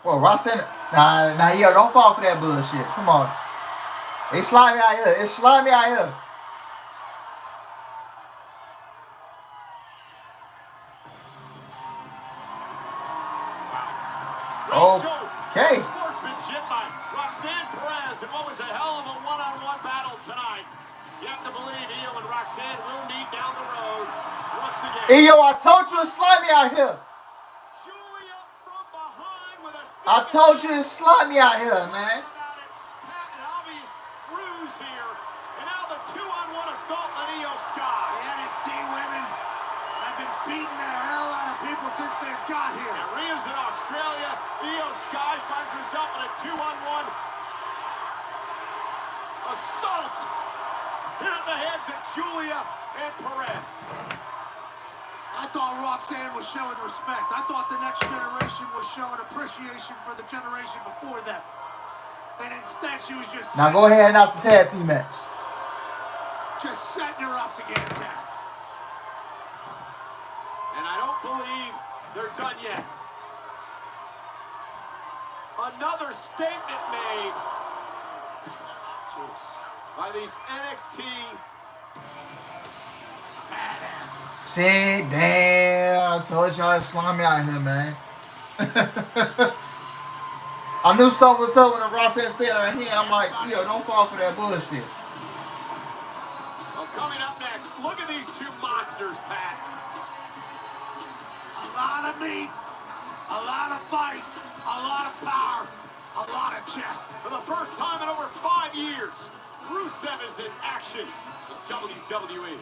Well, Roxanne, nah, yo, don't fall for that bullshit. Come on. It's slimy out here. It's slimy out here. Okay. Sportsmanship by Roxanne Perez, and what was a hell of a one-on-one battle tonight. You have to believe Io and Roxanne will meet down the road once again. Yo, I told you it's slimy out here. Julia from behind with a I told you it's slimy out here, man. an obvious ruse here, and now the 2-on-1 assault on Io Sky. The NXT women have been beating the hell out of people since they've got here. And Rhea's in Australia. Io Sky finds herself in a 2-on-1 assault here at the hands of Julia and Perez. I thought Roxanne was showing respect. I thought the next generation was showing appreciation for the generation before them. And instead she was just Now go ahead and announce the tag team match. setting her up to get attacked. And I don't believe they're done yet. Another statement made by these NXT badasses. Shit, damn. I told y'all it's slimy out here, man. I knew something was up when the Roxanne stayed right here. I'm like, yo, don't fall for that bullshit. Well, coming up next, look at these two monsters, Pat. A lot of meat, a lot of fight, a lot of power, a lot of chest. For the first time in over 5 years, Rusev is in action in WWE.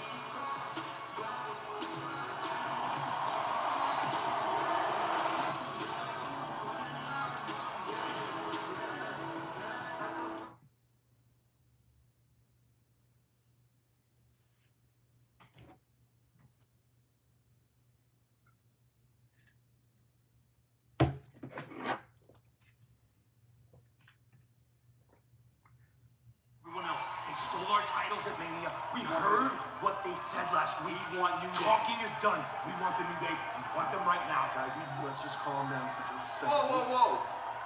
Our titles at Mania. We heard what they said last week. We want new talking is done. We want the new day. We want them right guys, let's just calm down for just a second. Whoa, whoa, whoa.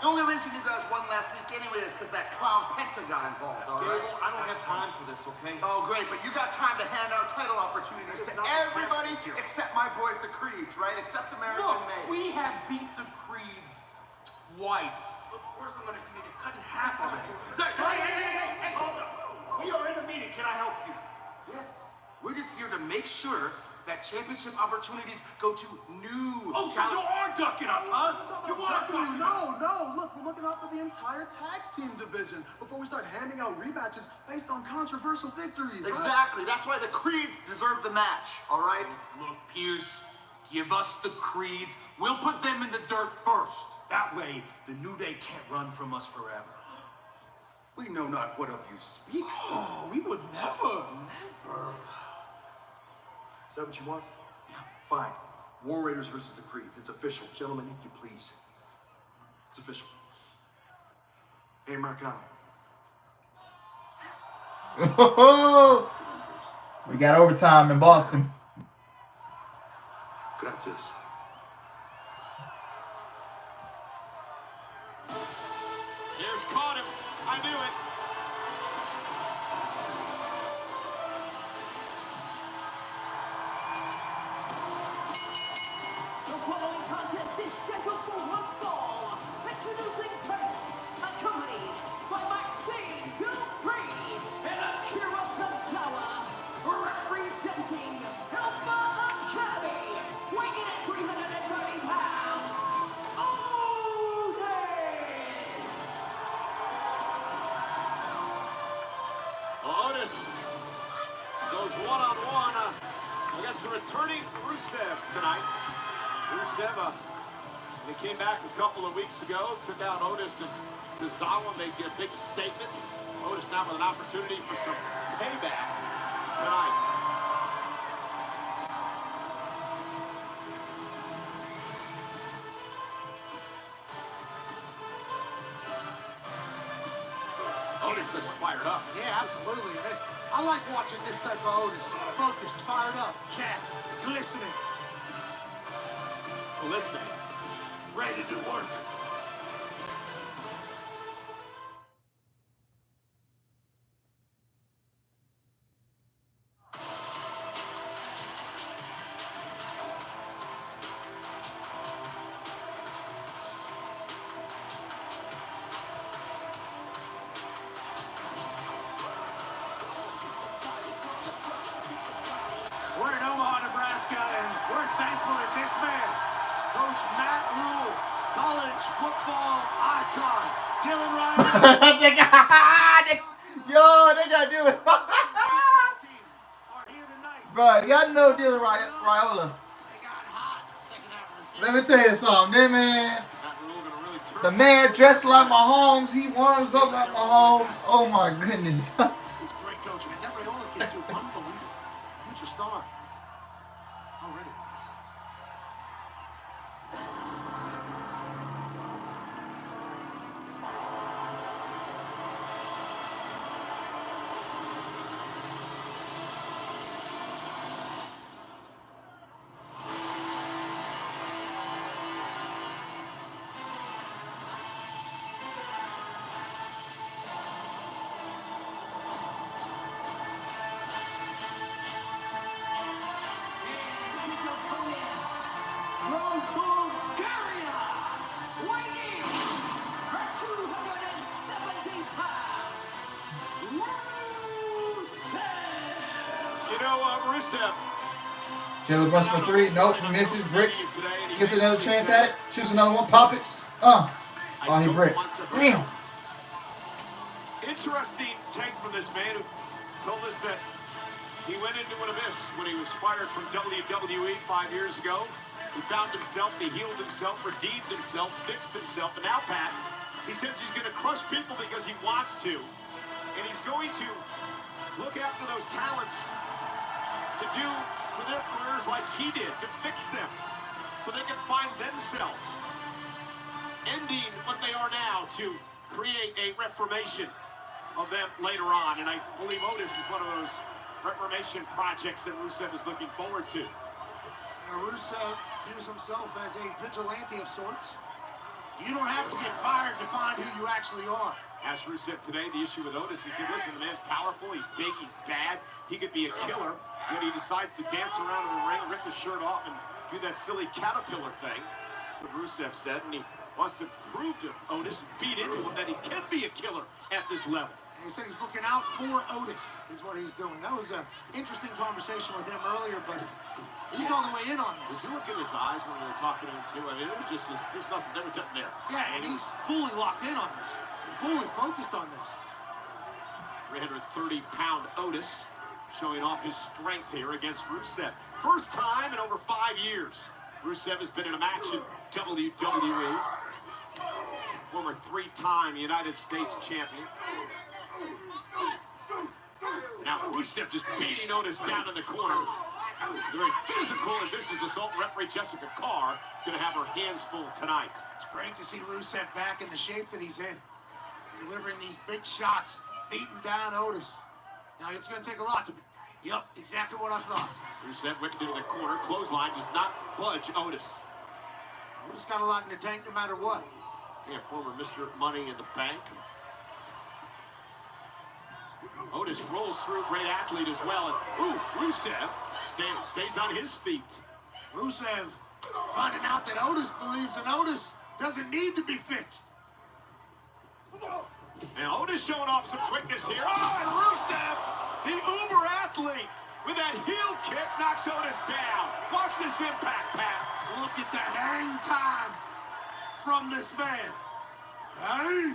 The only reason you guys won last week anyway is because that clown Penta got involved, all right? Gable, I don't have time for this, okay? Oh, great, but you got time to hand out title opportunities to everybody except my boys, the Creeds, right? Except American Look, Made. we have beat the Creeds twice. Of course I'm going to beat it. Cut in half already. Hey, hold on. We are in a meeting. Can I help you? Yes. We're just here to make sure that championship opportunities go to new Oh, so you are ducking us, huh? You are ducking us. No, look, we're looking out for the entire tag team division before we start handing out rematches based on controversial victories. Exactly. That's why the Creeds deserve the match, all right? Look, Pierce, give us the Creeds. We'll put them in the dirt first. That way, the New Day can't run from us forever. We know not what of you speak. Oh, we would never. Is that what you want? Yeah. Fine. War Raiders versus the Creeds. It's official. Gentlemen, if you please. It's official. Hey, Marcano. We got overtime in Boston. Gracias. Here's caught him. I knew it. The following contest is scheduled for one fall. Introducing first, accompanied by Maxine Dupree and Akira Tozawa, representing Alpha Academy, weighing at 330 pounds, Otis goes one-on-one against the returning Rusev tonight. Rusev, they came back a couple of weeks ago, took out Otis and Tozawa, made a big statement. Otis now with an opportunity for some payback tonight. Otis is fired up. Yeah, absolutely. I like watching this type of Otis. Focused, fired up, chat, glistening. Listening. Ready to do work. We're in Omaha, Nebraska, and we're thankful that this man, Coach Matt Rule, college football icon, Dylan Ryan. Yo, they gotta do it. Bro, you gotta know Dylan Raiola. Let me tell you something, man. The man dressed like Mahomes. He warms up like Mahomes. Oh my goodness. He's a great coach, man. That Raiola kid, too, unbelievable. Future star. Already. Rusev. Jalen runs for three. Nope, he misses. Bricks. Gets another chance at it. Shoots another one. Pop it. Oh, he bricked. Damn. Interesting take from this man who told us that he went into an abyss when he was fired from WWE 5 years ago. He found himself, he healed himself, redeemed himself, fixed himself, and now, Pat, he says he's going to crush people because he wants to. And he's going to look after those talents to do for their careers like he did, to fix them so they can find themselves. Ending what they are now to create a reformation of them later on. And I believe Otis is one of those reformation projects that Rusev is looking forward to. Rusev views himself as a vigilante of sorts. You don't have to get fired to find who you actually are. As Rusev today, the issue with Otis, he said, listen, the man's powerful, he's big, he's bad, he could be a killer. Yet he decides to dance around in the ring, rip his shirt off, and do that silly caterpillar thing. That's what Rusev said, and he wants to prove to Otis and beat into him that he can be a killer at this level. And he said he's looking out for Otis, is what he's doing. That was an interesting conversation with him earlier, but he's all the way in on this. Did you look in his eyes when we were talking to him, too? I mean, it was just, there's nothing, there was nothing there. Yeah, and he's fully locked in on this. Fully focused on this. 330-pound Otis showing off his strength here against Rusev. First time in over 5 years. Rusev has been in a match in WWE. Former 3-time United States champion. Now Rusev just beating Otis down in the corner. Very physical, and this is Assault referee Jessica Carr going to have her hands full tonight. It's great to see Rusev back in the shape that he's in. Delivering these big shots, beating down Otis. Now it's going to take a lot to... Yep, exactly what I thought. Rusev whipped into the corner. Clothesline does not budge Otis. Otis got a lot in the tank no matter what. Yeah, former Mr. Money in the Bank. Otis rolls through, great athlete as well. And, ooh, Rusev stays on his feet. Rusev finding out that Otis believes in Otis doesn't need to be fixed. And Otis showing off some quickness here. Oh, and Rusev, the uber athlete, with that heel kick, knocks Otis down. Watch this impact, Pat. Look at the hang time from this man. Hey!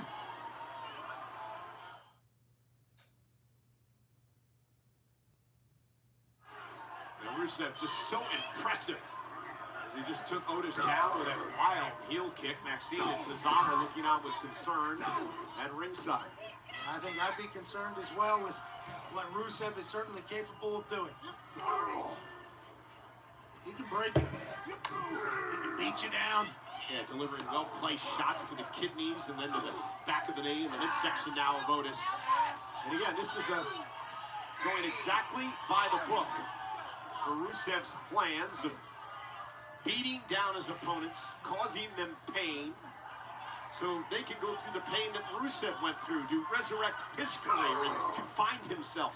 And Rusev just so impressive. He just took Otis down with that wild heel kick. Maxine and Cesaro looking on with concern at ringside. I think I'd be concerned as well with what Rusev is certainly capable of doing. He can break you. He can beat you down. Yeah, delivering well-placed shots to the kidneys and then to the back of the knee and the midsection now of Otis. And again, this is going exactly by the book for Rusev's plans of beating down his opponents, causing them pain, so they can go through the pain that Rusev went through to resurrect his career and to find himself.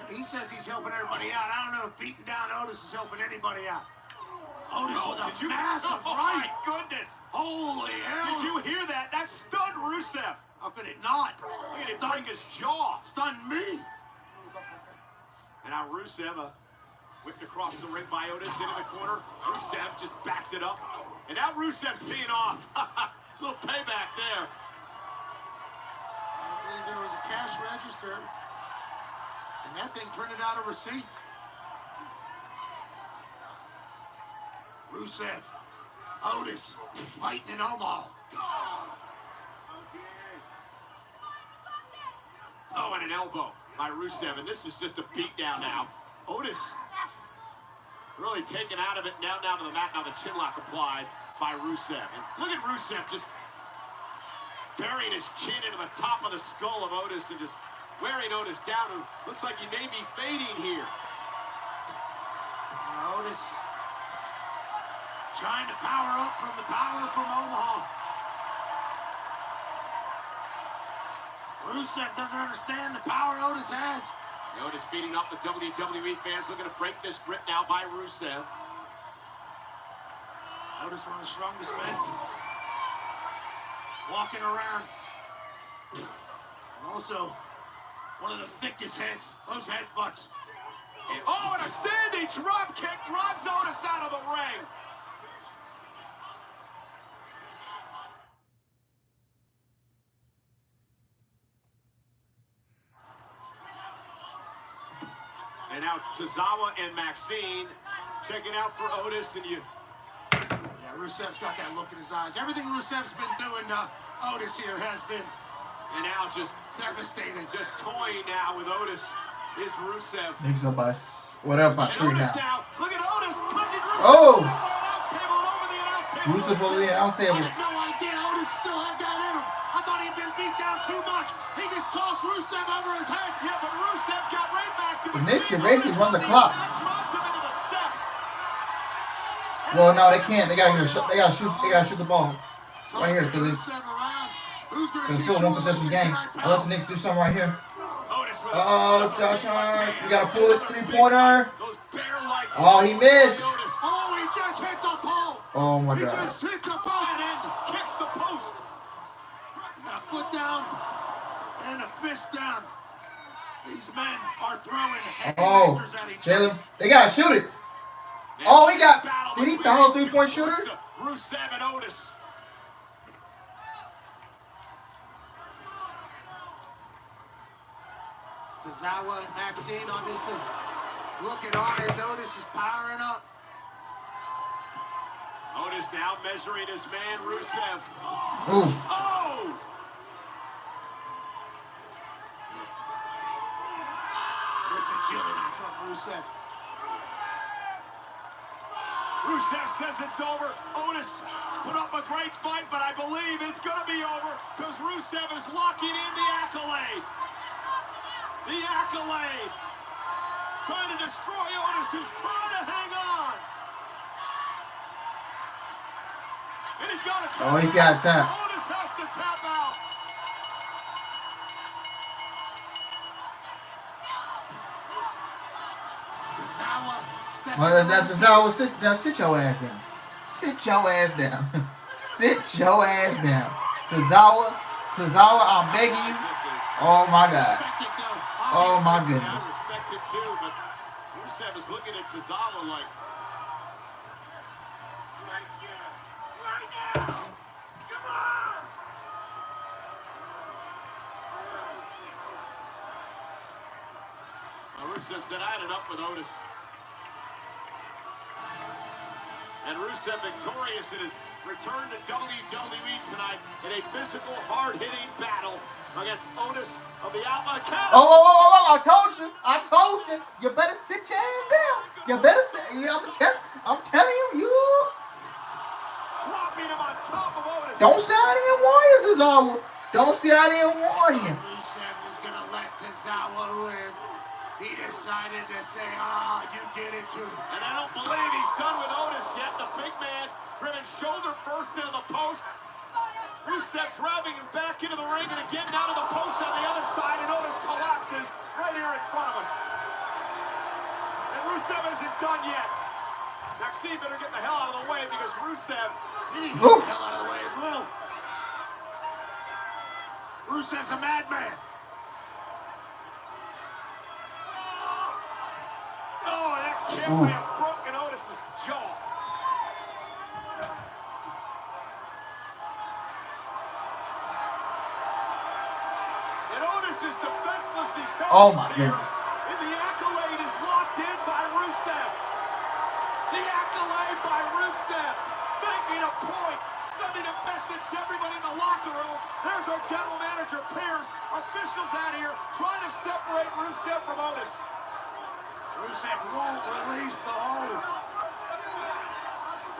He says he's helping everybody out. I don't know if beating down Otis is helping anybody out. Otis with a massive right. My goodness. Holy hell. Did you hear that? That stunned Rusev. How could it not? Look at it break his jaw. Stunned me. And now Rusev, whipped across the ring by Otis into the corner. Rusev just backs it up. And now Rusev's teeing off. Little payback there. I believe there was a cash register. And that thing printed out a receipt. Rusev, Otis, fighting in Omaha. Oh, and an elbow by Rusev. And this is just a beatdown now. Otis really taken out of it, now down to the mat, now the chinlock applied by Rusev. And look at Rusev just burying his chin into the top of the skull of Otis and just wearing Otis down, who looks like he may be fading here. Otis trying to power up from the power from Omaha. Rusev doesn't understand the power Otis has. Otis beating up the WWE fans, looking to break this grip now by Rusev. Otis, one of the strongest men. Walking around. And also, one of the thickest heads. Those headbutts. And, oh, and a standing drop kick drives Otis out of the ring. And now Tozawa and Maxine checking out for Otis, and Yeah, Rusev's got that look in his eyes. Everything Rusev's been doing to Otis here has been... And now just... devastating. Just toying now with Otis is Rusev. Next up, what up, about 3 now? Look at Otis punching Rusev. Oh! Over the announce table. Rusev over the announce table. I had no idea Otis still had that in him. I thought he'd been beat down too much. He just tossed Rusev over his head. Yeah, but Rusev got right back to his Nick, you basically run the clock. Drops him into the steps. Well, no, they can't. They gotta shoot. They gotta shoot the ball right here because it's still a one possession game. Unless the Knicks do something right here. Oh, Josh Hart, you gotta pull it 3-pointer. Oh, he missed. Oh, he just hit the pole. Oh my He God. just hit the post and kicks the post. A foot down and a fist down. These men are throwing haymakers at each other. Jalen, they gotta shoot it. Oh, he got. Did he foul a 3-point shooter? Rusev and Otis. Tozawa and Maxine obviously looking on as Otis is powering up. Otis now measuring his man, Rusev. Ooh. Oh! This agility from Rusev. Rusev says it's over. Otis put up a great fight, but I believe it's going to be over because Rusev is locking in the accolade. The accolade. Trying to destroy Otis, who's trying to hang on. And he's got to tap. Oh, he's got to tap. Otis has to tap out. Well, that's Tozawa. Sit your ass down. Sit your ass down. Sit your ass down. Tozawa, I'm begging you. Oh my God. Oh my goodness. I respect it too, but Rusev is looking at Tozawa like, right now, come on! Rusev said, I had it up with Otis. And Rusev victorious in his return to WWE tonight in a physical, hard-hitting battle against Otis of the Alpha Academy. Oh, I told you. You better sit your ass down. You better sit. I'm telling you. Dropping him on top of Otis. Don't say I didn't warn you, Tozawa. Don't say I didn't warn you. Rusev was going to let Tozawa live. He decided to say, you did it too. And I don't believe he's done with Otis yet. The big man driven shoulder first into the post. Rusev driving him back into the ring and again down to the post on the other side, and Otis collapses right here in front of us. And Rusev isn't done yet. Maxine better get the hell out of the way because Rusev, he needs to get the hell out of the way as well. Rusev's a madman. Oh, that kick may have broken Otis' jaw. And Otis is defenseless. He's Oh my goodness. And the accolade is locked in by Rusev. The accolade by Rusev. Making a point. Sending a message to everybody in the locker room. There's our general manager, Pierce. Officials out here trying to separate Rusev from Otis. Rusev won't release the hold.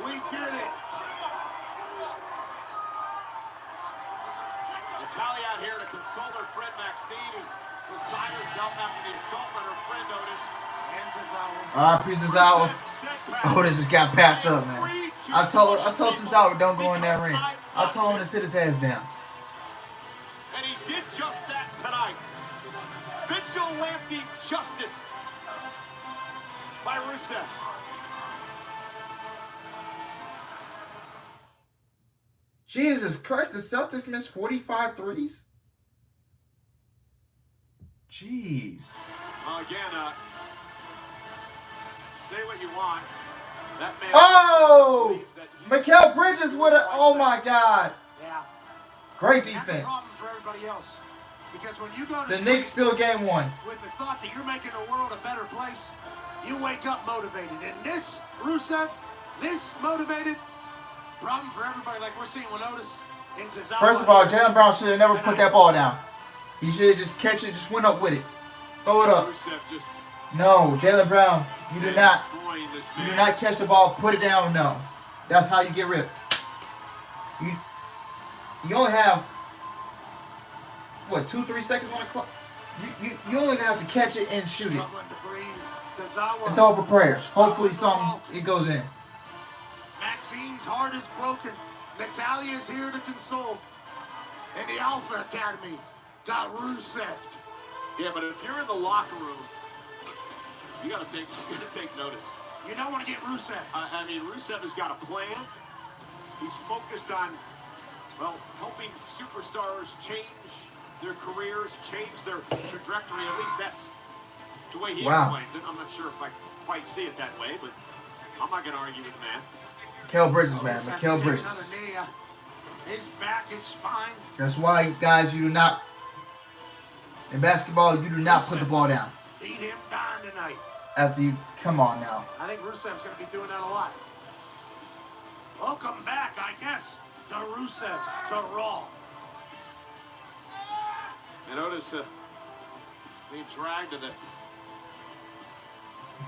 We did it. Natalia out here to console her friend Maxine, who's beside herself after the assault on her friend Otis. R.I.P. Tozawa. Otis just got packed up, man. I told Tozawa don't go in that ring. I told him to sit his ass down. And he did just that tonight. Vigilante justice by Rusev. Jesus Christ, the Celtics missed 45 threes? Jeez. Again, say what you want. That man. Oh! Mikal Bridges with a. Oh my God. Yeah. Great That's a defense. problem for everybody else. Because when you go to The sleep Knicks still game one. with the thought that you're making the world a better place, you wake up motivated. And this, Rusev, this motivated, problem for everybody like we're seeing with Otis and Tozawa. First of all, Jaylen Brown should have never put that ball down. He should have just catch it, just went up with it. Throw it up. Rusev just No, Jaylen Brown, you do not. destroying this You man. do not catch the ball, put it down. No, that's how you get ripped. You only have what 2-3 seconds on the clock. You only have to catch it and shoot it Struggling to breathe. Tozawa and throw up a prayer. Hopefully, it goes in. Maxine's heart is broken. Natalia's here to console. And the Alpha Academy got Rusev. Yeah, but if you're in the locker room, you gotta take notice. You don't want to get Rusev. I mean, Rusev has got a plan. He's focused on, well, helping superstars change their careers, change their trajectory. At least that's the way he explains it. I'm not sure if I quite see it that way, but I'm not going to argue with the man. Mikal Bridges, man. Mikal Bridges. His back, his spine. That's why, guys, you do not, in basketball, you do not put the ball down. Beat him down tonight. After you, come on now. I think Rusev's going to be doing that a lot. Welcome back, I guess, to Rusev, to Raw. And Otis being dragged to the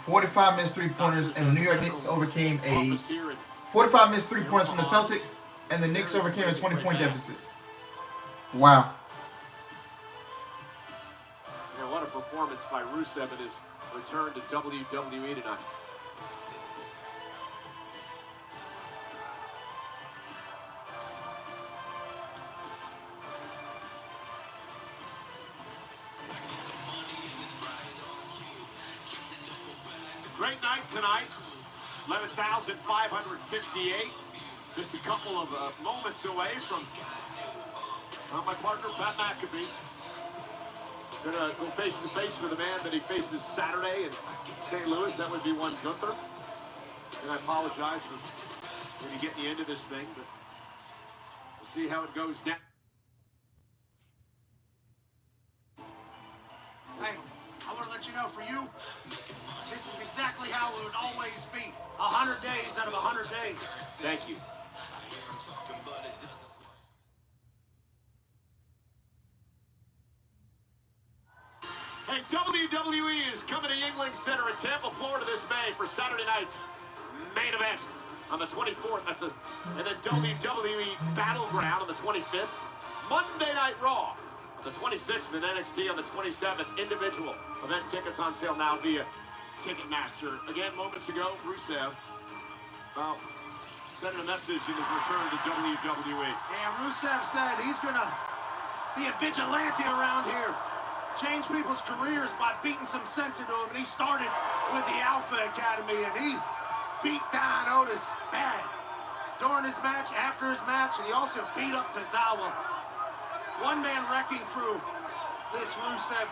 45 missed three-pointers, and the New York Knicks overcame a 45 missed three-pointers from the Celtics, and the Knicks overcame a 20-point deficit. Wow. Yeah, what a performance by Rusev in his return to WWE tonight. Great night tonight, 11,558. Just a couple of moments away from my partner, Pat McAfee. Gonna go face to face with the man that he faces Saturday in St. Louis. That would be one Gunther. And I apologize for maybe getting the end of this thing, but we'll see how it goes down. Hey, I want to let you know, for you, this is exactly how it would always be. 100 days out of 100 days. Thank you. Hey, WWE is coming to Yingling Center in Tampa, Florida this May for Saturday night's main event on the 24th. And then WWE Battleground on the 25th. Monday Night Raw on the 26th, and NXT on the 27th. Individual event tickets on sale now via Ticketmaster. Again, moments ago, Rusev sent a message in his return to WWE. Yeah, Rusev said he's going to be a vigilante around here. Change people's careers by beating some sense into them. And he started with the Alpha Academy, and he beat down Otis bad during his match, after his match, and he also beat up Tozawa. One-man wrecking crew, this Rusev.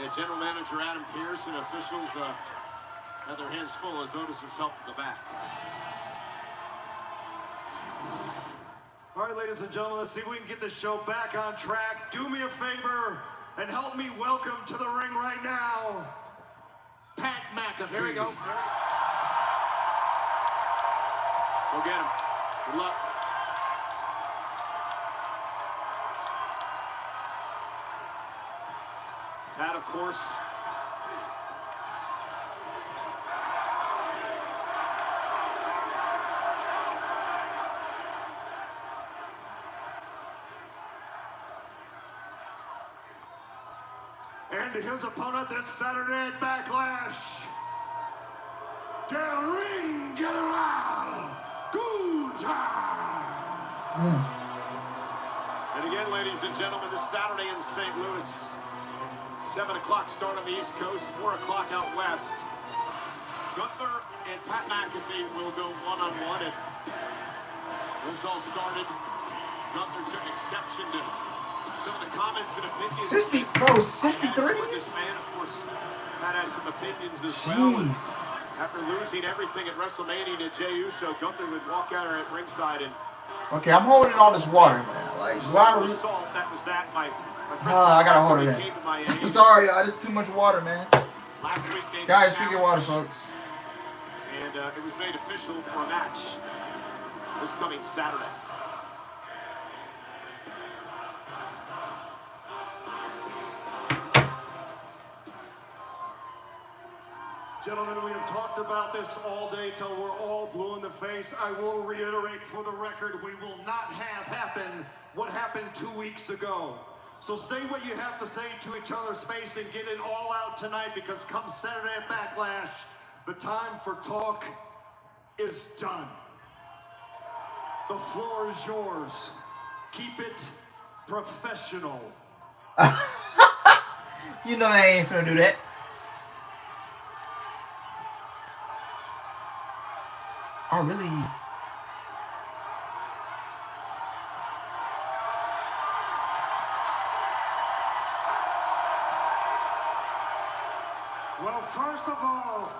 Yeah, General Manager Adam Pearce and officials had their hands full as Otis was helped in the back. All right, ladies and gentlemen, let's see if we can get the show back on track. Do me a favor and help me welcome to the ring right now, Pat McAfee. There we go. Go get him. Good luck. Pat, of course, and his opponent this Saturday at Backlash, the Ring General, Gunther. And again, ladies and gentlemen, this Saturday in St. Louis, 7 o'clock start on the East Coast, 4 o'clock out west. Gunther and Pat McAfee will go one-on-one. And this all started, Gunther took exception to some of the comments and opinions. 63s? This man, of course, Pat had some opinions as well. And Jeez. after losing everything at WrestleMania to Jey Uso, Gunther would walk out at ringside and... Okay, I'm holding all this water, man. Like, why are we... That was that. I gotta hold it in. I'm sorry, y'all. This is too much water, man. Last week, guys, drink your water, folks. And it was made official for a match this coming Saturday. Gentlemen, we have talked about this all day till we're all blue in the face. I will reiterate for the record, we will not have happen what happened 2 weeks ago. So say what you have to say to each other's face and get it all out tonight, because come Saturday at Backlash, the time for talk is done. The floor is yours. Keep it professional. You know they ain't finna do that. I really... Well, first of all...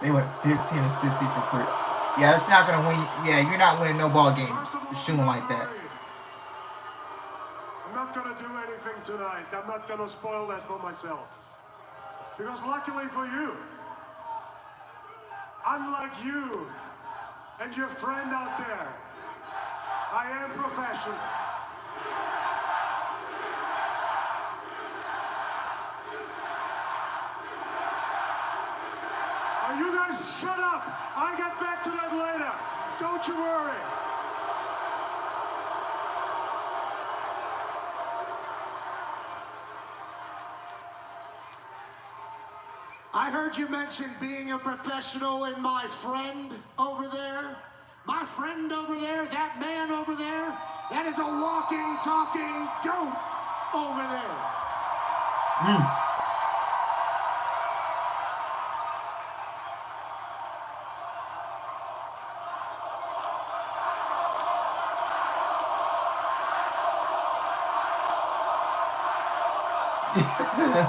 They went 15 to 60 for 3. Yeah, it's not gonna win. Yeah, you're not winning no ball game shooting like that. I'm not gonna do anything tonight. I'm not gonna spoil that for myself. Because luckily for you, unlike you and your friend out there, I am professional. You guys shut up! I get back to that later. Don't you worry. I heard you mention being a professional and my friend over there. My friend over there, that man over there, that is a walking, talking goat over there.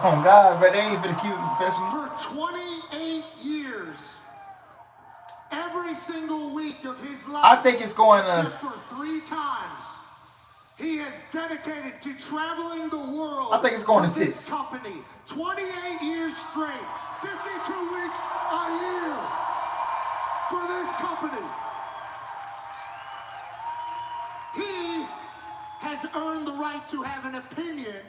Oh God, but they ain't finna keep it professional. For 28 years, every single week of his life, I think it's going to... for 3 times, he has dedicated to traveling the world. I think it's going to with 6. This company, 28 years straight, 52 weeks a year for this company. He has earned the right to have an opinion.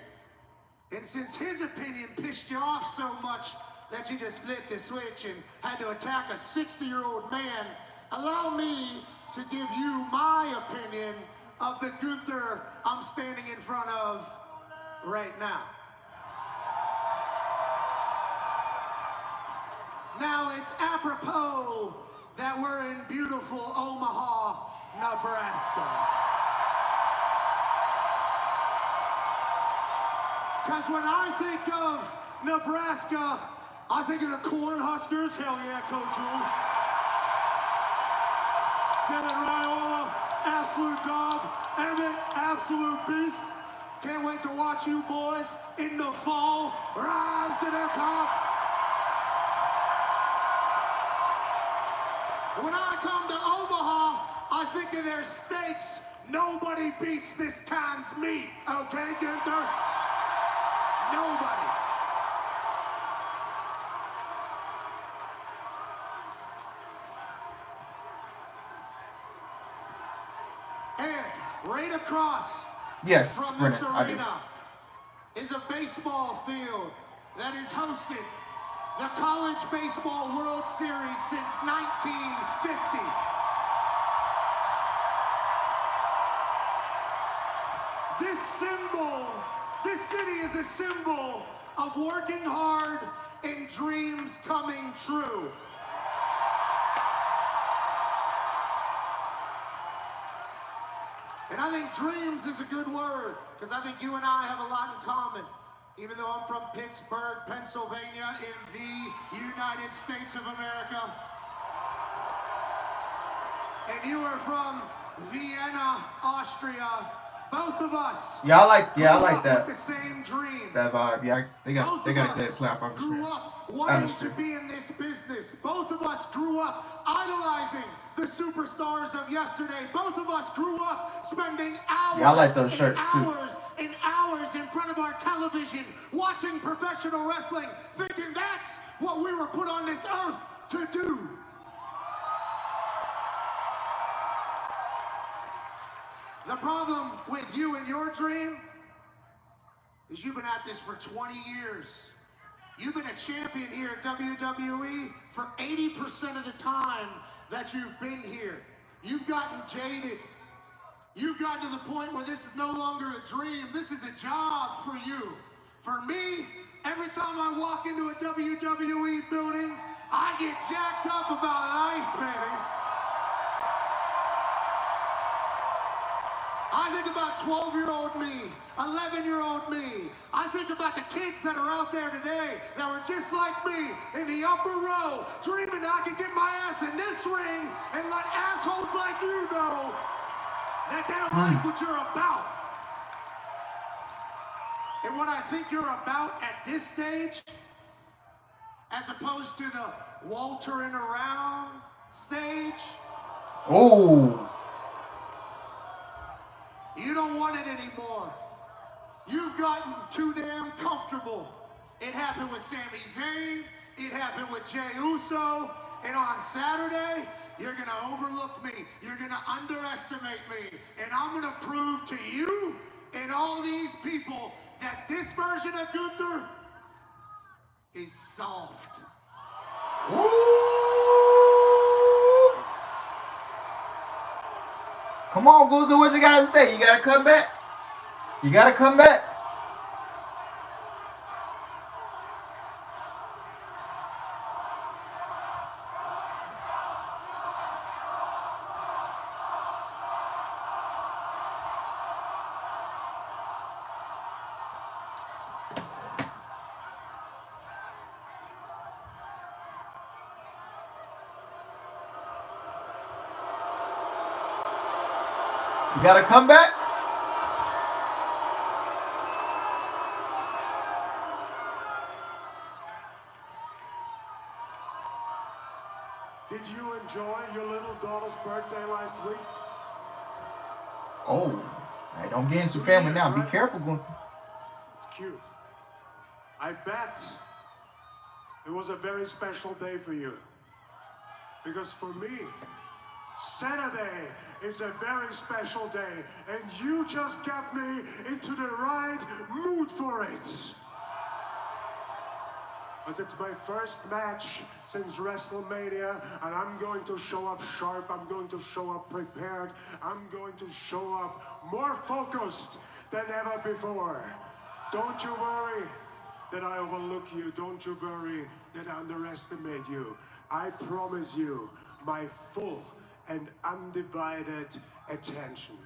And since his opinion pissed you off so much that you just flipped the switch and had to attack a 60-year-old man, allow me to give you my opinion of the Gunther I'm standing in front of right now. Now it's apropos that we're in beautiful Omaha, Nebraska. Because when I think of Nebraska, I think of the Cornhuskers. Hell yeah, Coach Rule. Devin Raiola, absolute dog. Emmett, absolute beast. Can't wait to watch you boys in the fall rise to the top. When I come to Omaha, I think of their steaks. Nobody beats this town's meat. Okay, Gunther? Nobody. And right across from this arena is a baseball field that has hosted the College Baseball World Series since 1950. This city is a symbol of working hard and dreams coming true. And I think dreams is a good word, because I think you and I have a lot in common. Even though I'm from Pittsburgh, Pennsylvania, in the United States of America. And you are from Vienna, Austria. Both of us. Yeah, I like that. The same dream. That vibe. Yeah, they got a good platform. Grew up wanting to be in this business. Both of us grew up idolizing the superstars of yesterday. Both of us grew up spending hours. Yeah, I like those shirts too. Hours and hours in front of our television, watching professional wrestling, thinking that's what we were put on this earth to do. The problem with you and your dream is you've been at this for 20 years. You've been a champion here at WWE for 80% of the time that you've been here. You've gotten jaded. You've gotten to the point where this is no longer a dream. This is a job for you. For me, every time I walk into a WWE building, I get jacked up about life, baby. think about 12-year-old me, 11-year-old me. I think about the kids that are out there today that were just like me in the upper row, dreaming I could get my ass in this ring and let assholes like you know that they don't like what you're about. And what I think you're about at this stage, as opposed to the Waltering around stage. Oh. You don't want it anymore. You've gotten too damn comfortable. It happened with Sami Zayn. It happened with Jey Uso. And on Saturday, you're going to overlook me. You're going to underestimate me. And I'm going to prove to you and all these people that this version of Gunther is soft. Ooh. Come on, Gunther, what you got to say? You got to come back? You got to come back? You got to come back? Did you enjoy your little daughter's birthday last week? Oh, hey, don't get into family now. Be careful, Gunther. It's cute. I bet it was a very special day for you. Because for me, Saturday is a very special day, and you just got me into the right mood for it. Because it's my first match since WrestleMania, and I'm going to show up sharp, I'm going to show up prepared, I'm going to show up more focused than ever before. Don't you worry that I overlook you. Don't you worry that I underestimate you. I promise you my full and undivided attention.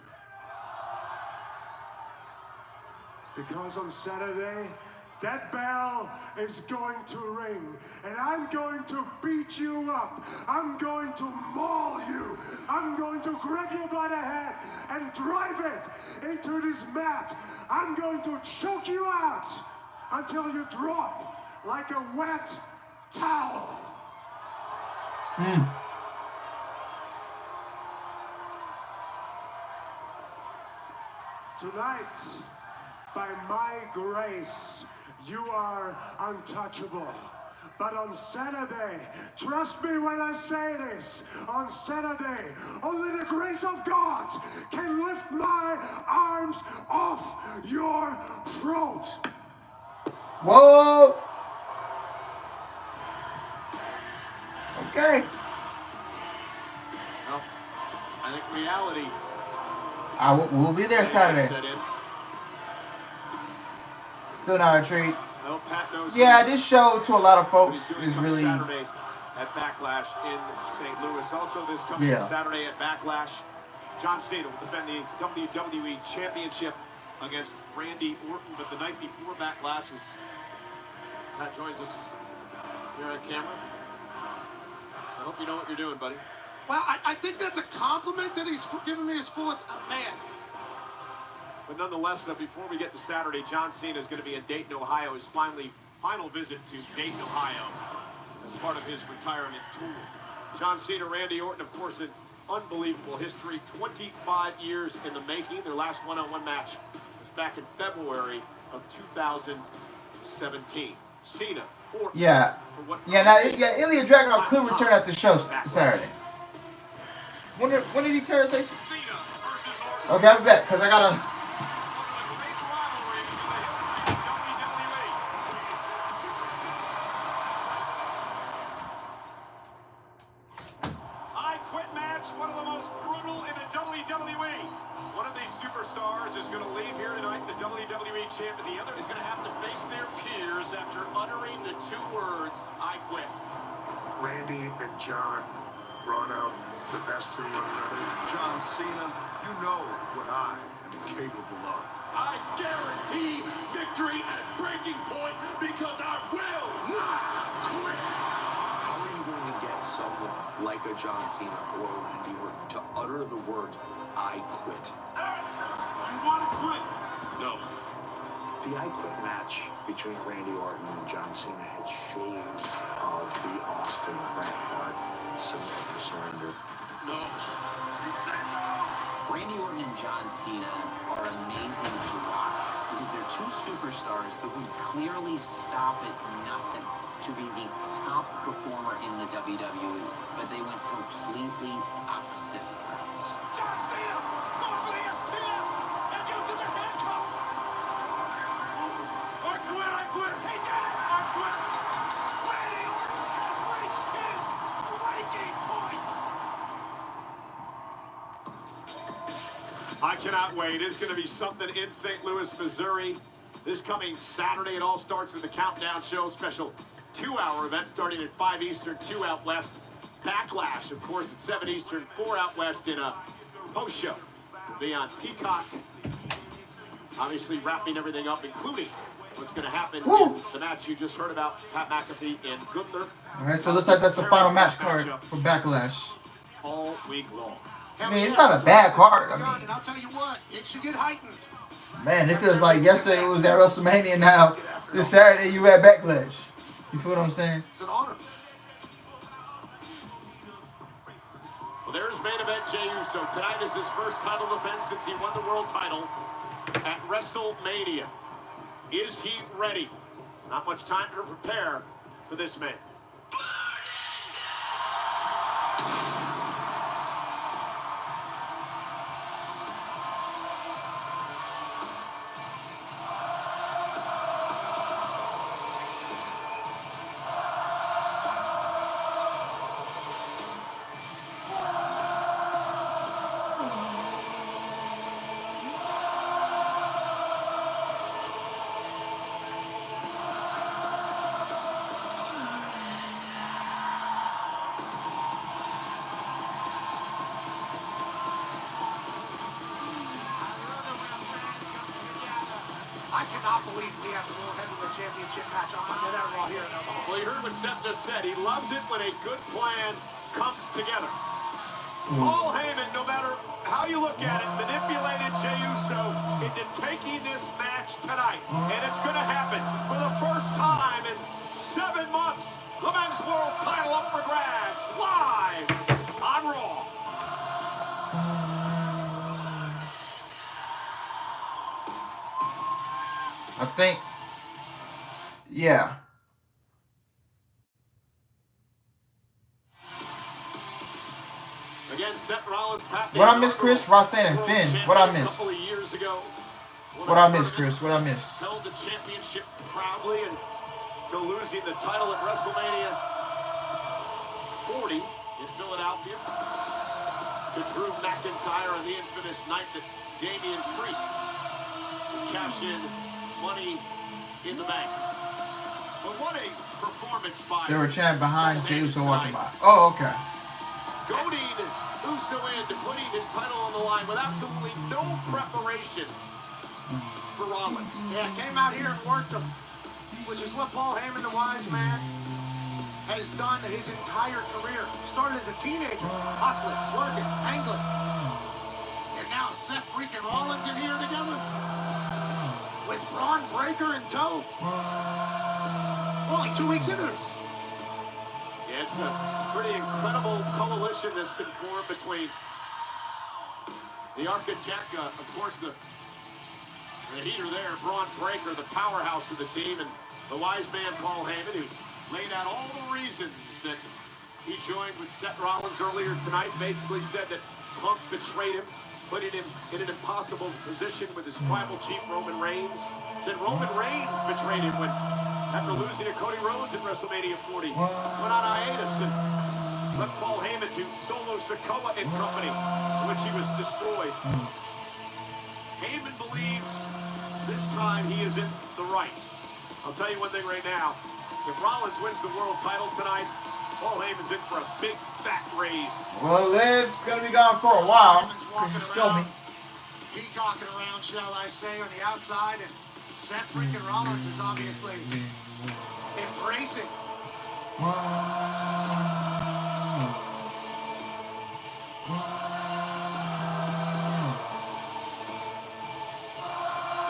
Because on Saturday, that bell is going to ring, and I'm going to beat you up. I'm going to maul you. I'm going to grab you by the head and drive it into this mat. I'm going to choke you out until you drop like a wet towel. Tonight, by my grace, you are untouchable. But on Saturday, trust me when I say this, on Saturday, only the grace of God can lift my arms off your throat. Whoa. Okay. Well, I think reality. We'll be there Saturday. Still not a treat. No, Pat knows. Yeah, this show to a lot of folks is really. Saturday at Backlash in St. Louis. Also, this coming Saturday at Backlash, John Cena will defend the WWE Championship against Randy Orton. But the night before Backlash, Pat joins us here on camera. I hope you know what you're doing, buddy. Well, I think that's a compliment that he's giving me his full man. But nonetheless, before we get to Saturday, John Cena is going to be in Dayton, Ohio. His final visit to Dayton, Ohio, as part of his retirement tour. John Cena, Randy Orton, of course, an unbelievable history. 25 years in the making. Their last one-on-one match was back in February of 2017. Cena, Orton. Yeah. Ilya Dragunov could return at the show Saturday. When did he tear his AC? Okay, I'll be back because I gotta. I Quit match, one of the most brutal in the WWE. One of these superstars is going to leave here tonight, the WWE champion. The other is going to have to face their peers after uttering the two words, I quit. Randy and John brought out the best in one another. John Cena, you know what I am capable of. I guarantee victory at breaking point because I will not quit. How are you going to get someone like a John Cena or a Randy Orton to utter the words, I quit? You want to quit? No. The I Quit match between Randy Orton and John Cena had shades of the Austin Bret Hart symbol for surrender. No. Randy Orton and John Cena are amazing to watch because they're two superstars that would clearly stop at nothing to be the top performer in the WWE, but they went completely opposite routes. John Cena, going for the STF, and using the handcuff. I quit. He did it. I quit. Randy Orton has reached his breaking point. I cannot wait. It's going to be something in St. Louis, Missouri. This coming Saturday, it all starts with the Countdown Show special 2-hour event starting at 5 Eastern, 2 out west. Backlash, of course, at 7 Eastern, 4 out west in a post-show. Will be on Peacock. Obviously wrapping everything up, including what's going to happen in the match you just heard about, Pat McAfee and Gunther. All right, so it looks like that's the final match card for Backlash. All week long. I mean, it's not a bad card. I mean, And I'll tell you what, it should get heightened. man, it feels like yesterday it was at WrestleMania. Now this Saturday you at Backlash. You feel what I'm saying? It's an honor. Well, there's main event Jey Uso. Tonight is his first title defense since he won the world title at WrestleMania. Is he ready? Not much time to prepare for this man. I cannot believe we have the World Heavyweight Championship match on Monday Night Raw here in Omaha. Well, you heard what Seth just said. He loves it when a good plan comes together. Paul Heyman, no matter how you look at it, manipulated Jey Uso into taking this match tonight. And it's going to happen for the first time in 7 months. The men's world title up for grabs live on Raw. I think, yeah. Again, Seth Rollins, Pat What I miss, Chris? Roxanne and Finn. What I miss? A couple of years ago. What I miss, Chris? What I miss? Held the championship proudly until losing the title at WrestleMania 40 in Philadelphia to Drew McIntyre on the infamous night that Damian Priest would cash in Money in the Bank. But what a performance by... They were chanting behind Jey Uso walking by. Oh, okay. Goading Uso into putting his title on the line with absolutely no preparation for Rollins. Yeah, came out here and worked him, which is what Paul Heyman, the wise man, has done his entire career. Started as a teenager, hustling, working, angling. And now Seth freaking Rollins in here together with Braun Breaker in tow. We're only 2 weeks into this. Yeah, it's a pretty incredible coalition that's been formed between the Architect, of course, the heater there, Braun Breaker, the powerhouse of the team, and the wise man, Paul Heyman, who laid out all the reasons that he joined with Seth Rollins earlier tonight, basically said that Punk betrayed him, putting him in an impossible position with his tribal chief, Roman Reigns. Said Roman Reigns betrayed him when, after losing to Cody Rhodes at WrestleMania 40, went on hiatus and left Paul Heyman to Solo Sikoa and company, in which he was destroyed. Heyman believes this time he is in the right. I'll tell you one thing right now. If Rollins wins the world title tonight, Paul Heyman's in for a big, fat raise. Well, Liv's going to be gone for a while. Can you show me? peacocking around, shall I say, on the outside, and Seth freaking Rollins is obviously embracing. You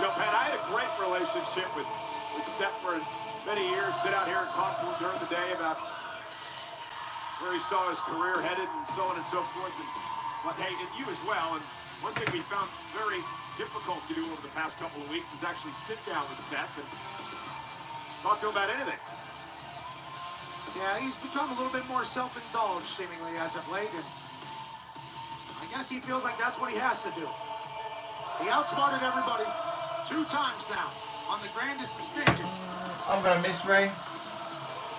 know, Pat, I had a great relationship with Seth for many years. Sit out here and talk to him during the day about where he saw his career headed and so on and so forth. But hey, and you as well. And one thing we found very difficult to do over the past couple of weeks is actually sit down with Seth and talk to him about anything. Yeah, he's become a little bit more self-indulged, seemingly, as of late, and I guess he feels like that's what he has to do. He outsmarted everybody 2 times now on the grandest of stages. I'm gonna miss Ray.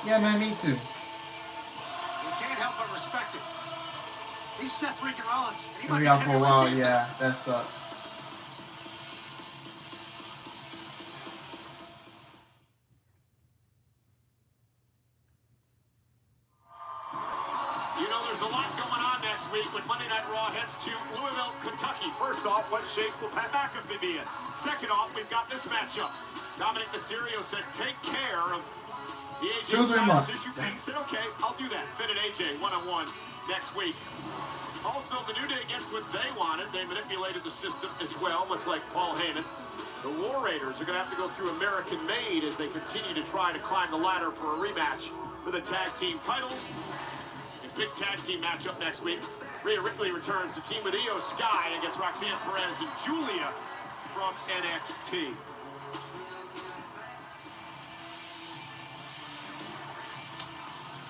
Yeah, man, me too. You can't help but respect it. He's Seth freaking Rollins. He He'll be out for a while, yeah, that sucks. You know, there's a lot going on next week when Monday Night Raw heads to Louisville, Kentucky. First off, what shape will Pat McAfee be in? Second off, we've got this matchup. Dominic Mysterio said, take care of the AJ Styles issue. He said, okay, I'll do that. Fitted AJ one-on-one next week. Also, the New Day gets what they wanted. They manipulated the system as well, much like Paul Heyman. The War Raiders are going to have to go through American Made as they continue to try to climb the ladder for a rematch for the tag team titles. Big tag team matchup next week. Rhea Ripley returns to team with Io Sky against Roxanne Perez and Julia from NXT.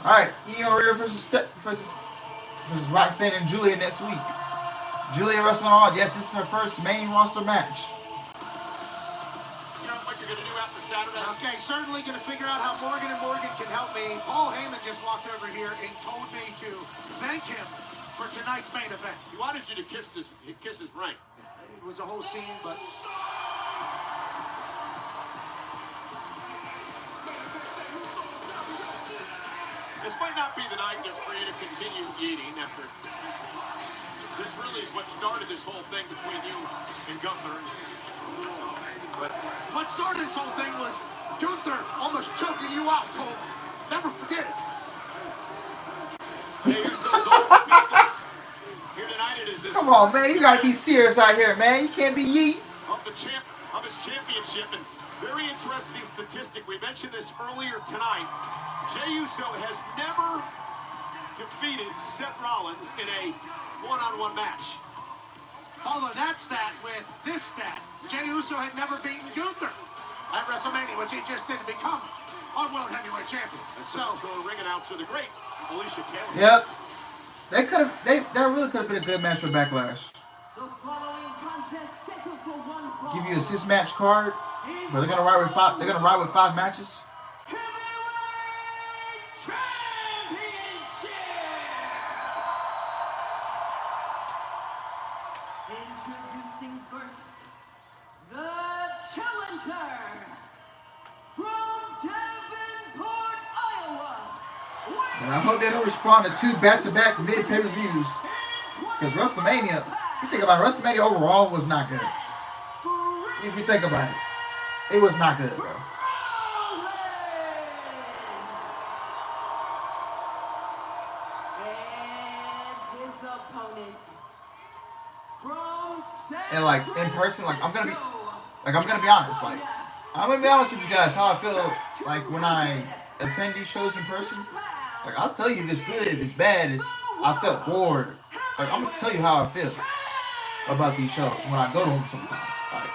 All right, Io Rhea versus Roxanne and Julia next week. Julia wrestling on. Yes, this is her first main roster match. You know what you're going to do after Saturday? Okay, certainly going to figure out how Morgan & Morgan can help me. Paul Heyman just walked over here and told me to thank him for tonight's main event. He wanted you to kiss his ring. It was a whole scene, but... This might not be the night for you to continue eating after... This really is what started this whole thing between you and Gunther. But what started this whole thing was Gunther almost choking you out, Cole. Never forget it. Hey, here's those old people. Here tonight it is this. Come on, man. You got to be serious out here, man. You can't be yeet. Of his championship. And very interesting statistic. We mentioned this earlier tonight. Jey Uso has never defeated Seth Rollins in a one-on-one match. Follow that stat with this stat. Jey Uso had never beaten Gunther at WrestleMania, which he just didn't become our World Heavyweight Champion. So, ring announcer, the great Alicia Taylor. Yep. That really could have been a good match for Backlash. The following contest scheduled for one fall. Give you a 6-match card, but they're gonna ride with 5. They're gonna ride with 5 matches. Introducing first, the challenger from Davenport, Iowa. And I hope they don't respond to 2 back-to-back mid-pay-per-views. Because WrestleMania, you think about it, WrestleMania overall was not good. If you think about it, it was not good, bro. And his opponent from And like in person, like I'm gonna be honest, like I'm gonna be honest with you guys how I feel like when I attend these shows in person. Like I'll tell you if it's good, if it's bad, if I felt bored. Like I'm gonna tell you how I feel about these shows when I go to them sometimes. Like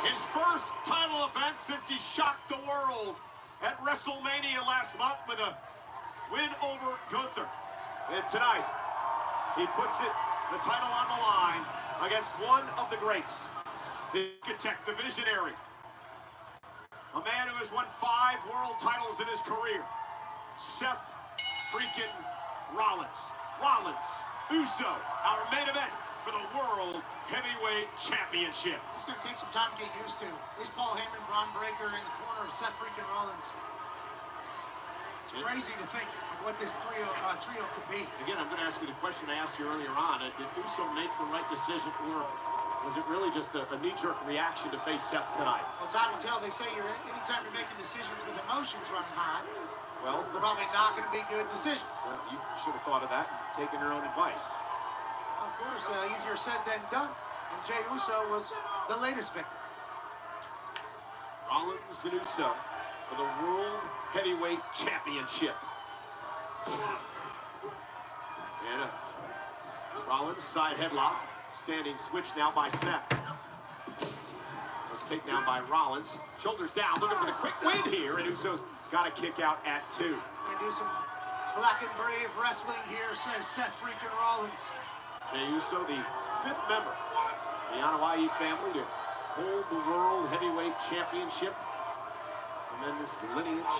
His first title event since he shocked the world at WrestleMania last month with a win over Gunther. And tonight, he puts the title on the line against one of the greats, the architect, the visionary, a man who has won 5 world titles in his career, Seth freaking Rollins. Uso, our main event for the World Heavyweight Championship. It's going to take some time to get used to. Is Paul Heyman, Braun Breaker in the corner of Seth freaking Rollins. It's crazy to think of what this trio could be. Again, I'm going to ask you the question I asked you earlier on. Did Uso make the right decision, or was it really just a knee-jerk reaction to face Seth tonight? Well, time will tell. They say anytime you're making decisions with emotions running high, well, they're probably not going to be good decisions. Well, you should have thought of that and taken your own advice. Of course, easier said than done. And Jey Uso was the latest victim. Rollins and Uso for the World Heavyweight Championship. And Rollins side headlock. Standing switch now by Seth. Let's take down by Rollins. Shoulders down, looking for the quick win here. And Uso's got a kick out at 2. We do some black and brave wrestling here, says Seth freaking Rollins. Jey Uso, the 5th member of the Anoa'i family to hold the World Heavyweight Championship. Tremendous lineage.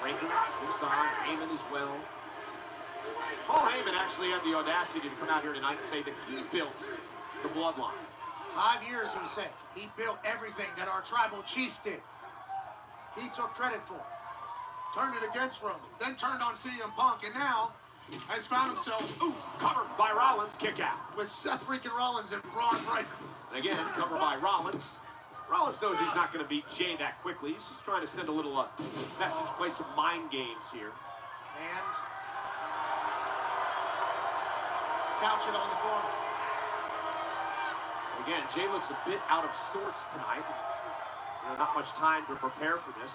Breaker, moves on, Heyman as well. Paul Heyman actually had the audacity to come out here tonight and say that he built the bloodline. 5 years, he said. He built everything that our tribal chief did. He took credit for it. Turned it against Roman. Then turned on CM Punk. And now has found himself covered by Rollins, kick out. With Seth freaking Rollins and Braun Breaker. Again, covered by Rollins. Rollins knows he's not going to beat Jey that quickly. He's just trying to send a little message, play some mind games here. And couch it on the corner. Again, Jey looks a bit out of sorts tonight. Not much time to prepare for this.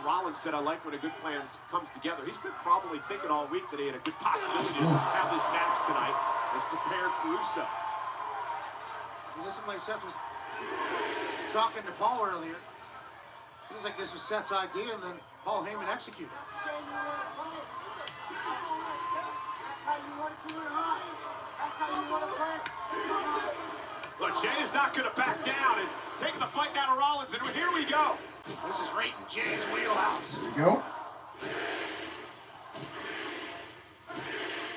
Rollins said, I like when a good plan comes together. He's been probably thinking all week that he had a good possibility to have this match tonight as prepared for Rusev. You listen to my Seth was talking to Paul earlier. Feels like this was Seth's idea, and then Paul Heyman executed. Look, Jey is not going to back down and taking the fight down to Rollins, and here we go. This is right in Jey's wheelhouse. There you go.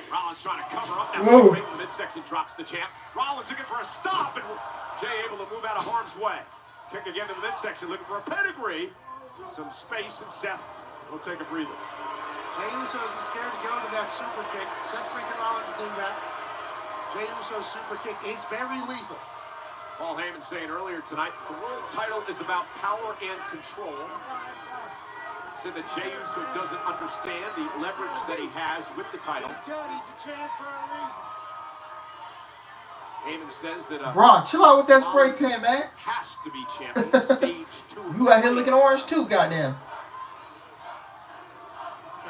Rollins trying to cover up. Now right in the midsection drops the champ. Rollins looking for a stop, and Jey able to move out of harm's way. Kick again to the midsection, looking for a pedigree. Some space, and Seth will take a breather. Jey Uso isn't scared to go to that super kick. Seth freaking Rollins do that. Jey Uso's super kick is very lethal. Paul Heyman saying earlier tonight, the world title is about power and control. Said that Jey Uso doesn't understand the leverage that he has with the title. He's good. He's the champ for a reason. Heyman says that Bro, chill out with that spray tan, man. Has to be champion. Stage 2. You out here looking orange too, goddamn.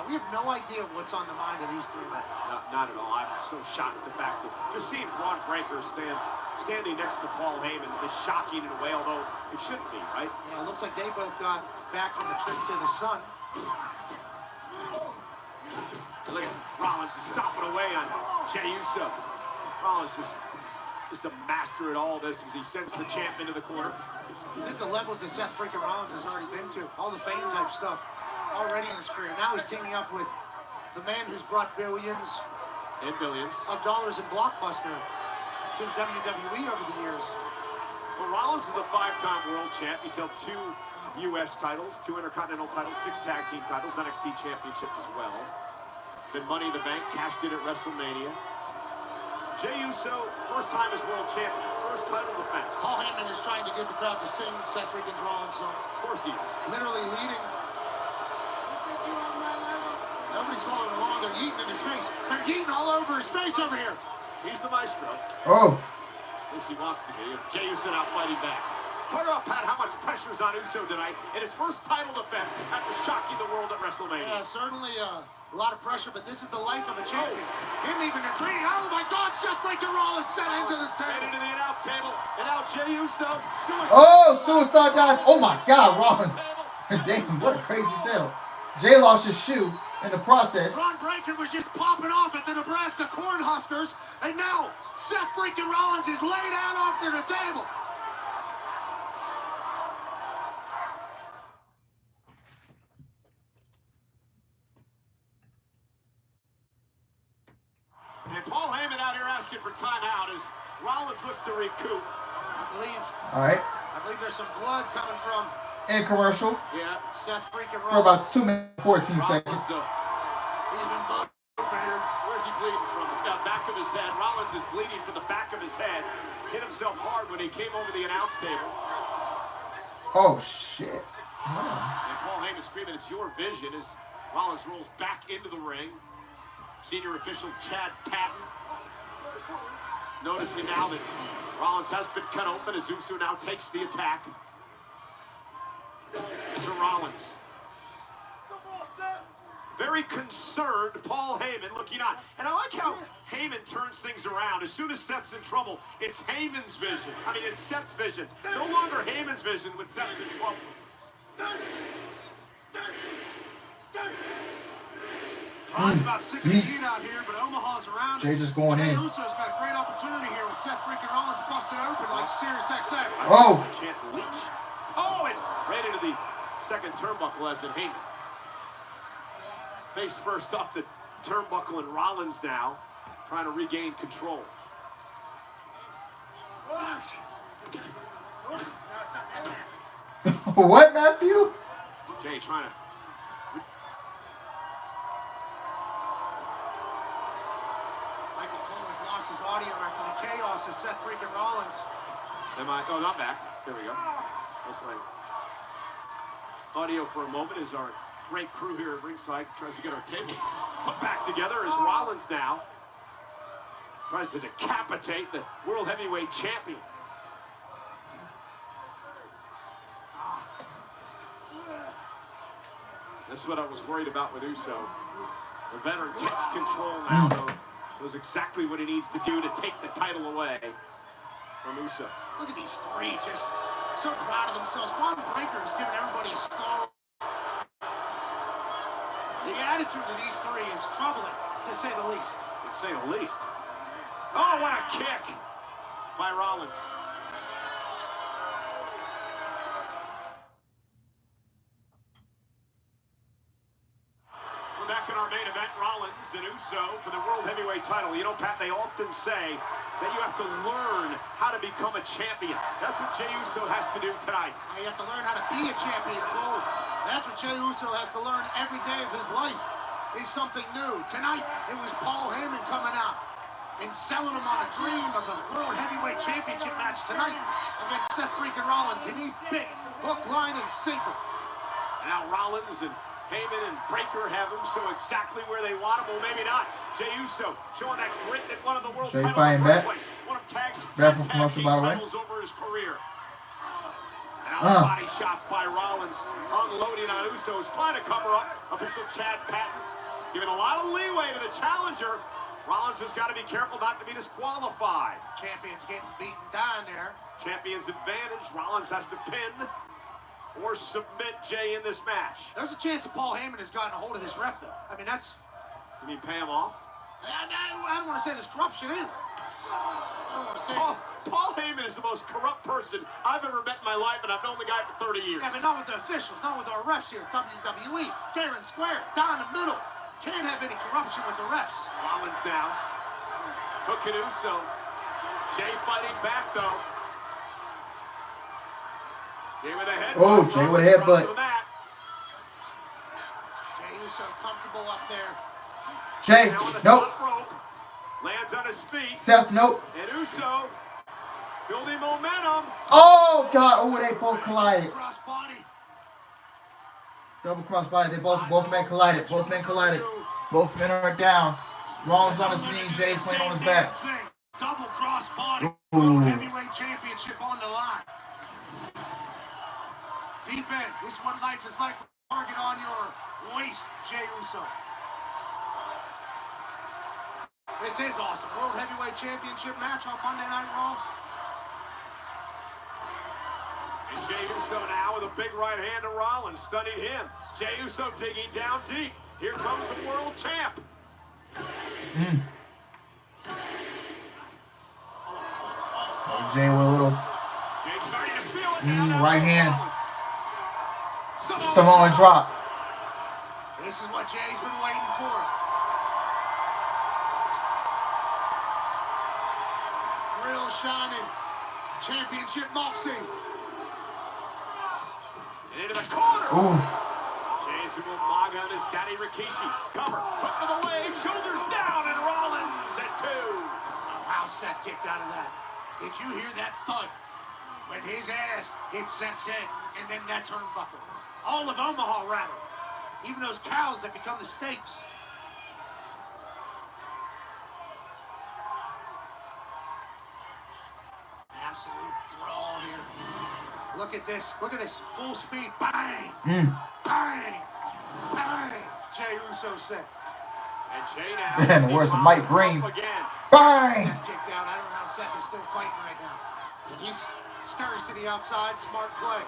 We have no idea what's on the mind of these 3 men. Not at all. I'm so shocked at the fact that just seeing Braun Breaker standing next to Paul Heyman is shocking in a way, although it shouldn't be, right? Yeah, it looks like they both got back from the trip to the sun. Look at Rollins is stomping away on Jey Uso. Rollins just a master at all this as he sends the champ into the corner. You think the levels that Seth freaking Rollins has already been to, all the fame type stuff already in his career. Now he's teaming up with the man who's brought billions of dollars in Blockbuster to the WWE over the years. Well, Rollins is a 5-time world champ. He's held 2 U.S. titles, 2 Intercontinental titles, 6 tag team titles, NXT championship as well. Been Money in the Bank, cashed in at WrestleMania. Jey Uso, first time as world champion, first title defense. Paul Heyman is trying to get the crowd to sing Seth freaking Rollins' song. Of course he is. Literally leading. Nobody's following along. They're yeeting in his face. They're yeeting all over his face over here. He's the maestro. Oh. At least he wants to be. Jey Uso out fighting back. Talk about, Pat, how much pressure's on Uso tonight in his first title defense after shocking the world at WrestleMania. Yeah, certainly a lot of pressure, but this is the life of a champion. Him even agreeing. Oh my God, Seth freaking Rollins sent into the table. And into the announce table. And now Jey Uso. Suicide dive. Oh my God, Rollins. Damn, what a crazy sell. Jey lost his shoe in the process. Braun Breaker was just popping off at the Nebraska Cornhuskers, and now Seth freaking Rollins is laid out after the table. And Paul Heyman out here asking for timeout as Rollins looks to recoup. I believe All right. there's some blood coming from in commercial Yeah, Seth freaking for about 2 minutes 14 seconds. He's been bugged. Where's he bleeding from? The back of his head. Rollins is bleeding from the back of his head. Hit himself hard when he came over the announce table. Oh shit! And Paul Heyman screaming, "It's your vision!" as Rollins rolls back into the ring. Senior official Chad Patton noticing now that Rollins has been cut open as Uso now takes the attack to Rollins. Very concerned, Paul Heyman looking on. And I like how Heyman turns things around. As soon as Seth's in trouble, it's Heyman's vision. I mean, it's Seth's vision. No longer Heyman's vision when Seth's in trouble. Ron's about 6 feet out here, but Omaha's around. Jay just going in. Uso's got a great opportunity here with Seth freaking Rollins busted open like Sirius XM. Oh! Lynch. Oh, and right into the second turnbuckle as in Heyman. Face first off the turnbuckle and Rollins now trying to regain control. What, Matthew? Jay trying to. Michael Cole has lost his audio after the chaos of Seth freaking Rollins. Am I? Oh, not back. There we go. That's right. Audio for a moment as our great crew here at ringside tries to get our table put back together as Rollins now tries to decapitate the World Heavyweight Champion. That's what I was worried about with Uso. The veteran takes control now, though. Knows exactly what he needs to do to take the title away from Uso. Look at these three, just so proud of themselves. One Breaker is giving everybody a star. The attitude of these three is troubling, to say the least. To say the least. Oh, what a kick by Rollins. We're back in our main event, Rollins and Uso for the World Heavyweight title. You know, Pat, they often say that you have to learn how to become a champion. That's what Jey Uso has to do tonight. You have to learn how to be a champion, Cole. That's what Jey Uso has to learn every day of his life. Is something new. Tonight, it was Paul Heyman coming out and selling him on a dream of a World Heavyweight Championship match tonight against Seth freaking Rollins. And he's big, hook, line, and sinker. Now Rollins and Heyman and Breaker have him so exactly where they want him. Well, maybe not. Jey Uso showing that grit that one of the world titles fighting back. One of tag promotion, by the way. titles over his career. Now body shots by Rollins, unloading on Usos, trying to cover up. Official Chad Patton giving a lot of leeway to the challenger. Rollins has got to be careful not to be disqualified. Champion's getting beaten down there. Champion's advantage. Rollins has to pin or submit Jey in this match. There's a chance that Paul Heyman has gotten a hold of this ref, though. I mean, that's... You mean pay him off? I don't want to say there's corruption in it. I don't want to say... Paul Heyman is the most corrupt person I've ever met in my life, and I've known the guy for 30 years. Yeah, but not with the officials, not with our refs here at WWE. Fair and square, down the middle. Can't have any corruption with the refs. Rollins now. Hooking Uso. Jey fighting back, though. Jey with a headbutt. Oh, Jey with a headbutt. Jey Uso comfortable up there. Jey, nope. Lands on his feet. Seth, nope. And Uso building momentum. Oh, God. Oh, they both collided. Cross body. Double cross body. They both men collided. Both men collided. Both men are down. Rollins on his knee. Jey laying on his back. Double cross body. Ooh. Heavyweight championship on the line. Deep end. This is what life is like. Target on your waist, Jey Uso. This is awesome. World Heavyweight Championship match on Monday Night Raw. And Jey Uso now with a big right hand to Rollins, stunning him. Jey Uso digging down deep. Here comes the world champ. Oh, Jey with a little right hand. Samoan drop. This is what Jey's been waiting for. Real shining championship boxing. And into the corner. Oof. JD McDonagh and his daddy Rikishi. Cover. Hook to the leg. Shoulders down. And Rollins at 2. How Seth kicked out of that. Did you hear that thud? When his ass hit Seth's head and then that turnbuckle. All of Omaha rattled. Even those cows that become the steaks. Absolute brawl here. Look at this. Look at this. Full speed. Bang. Bang. Bang. Jey Uso said. And Jey now. Man, the words of Mike Green. Again. Bang. Seth kicked out. I don't know how Seth is still fighting right now. And he scurries to the outside. Smart play.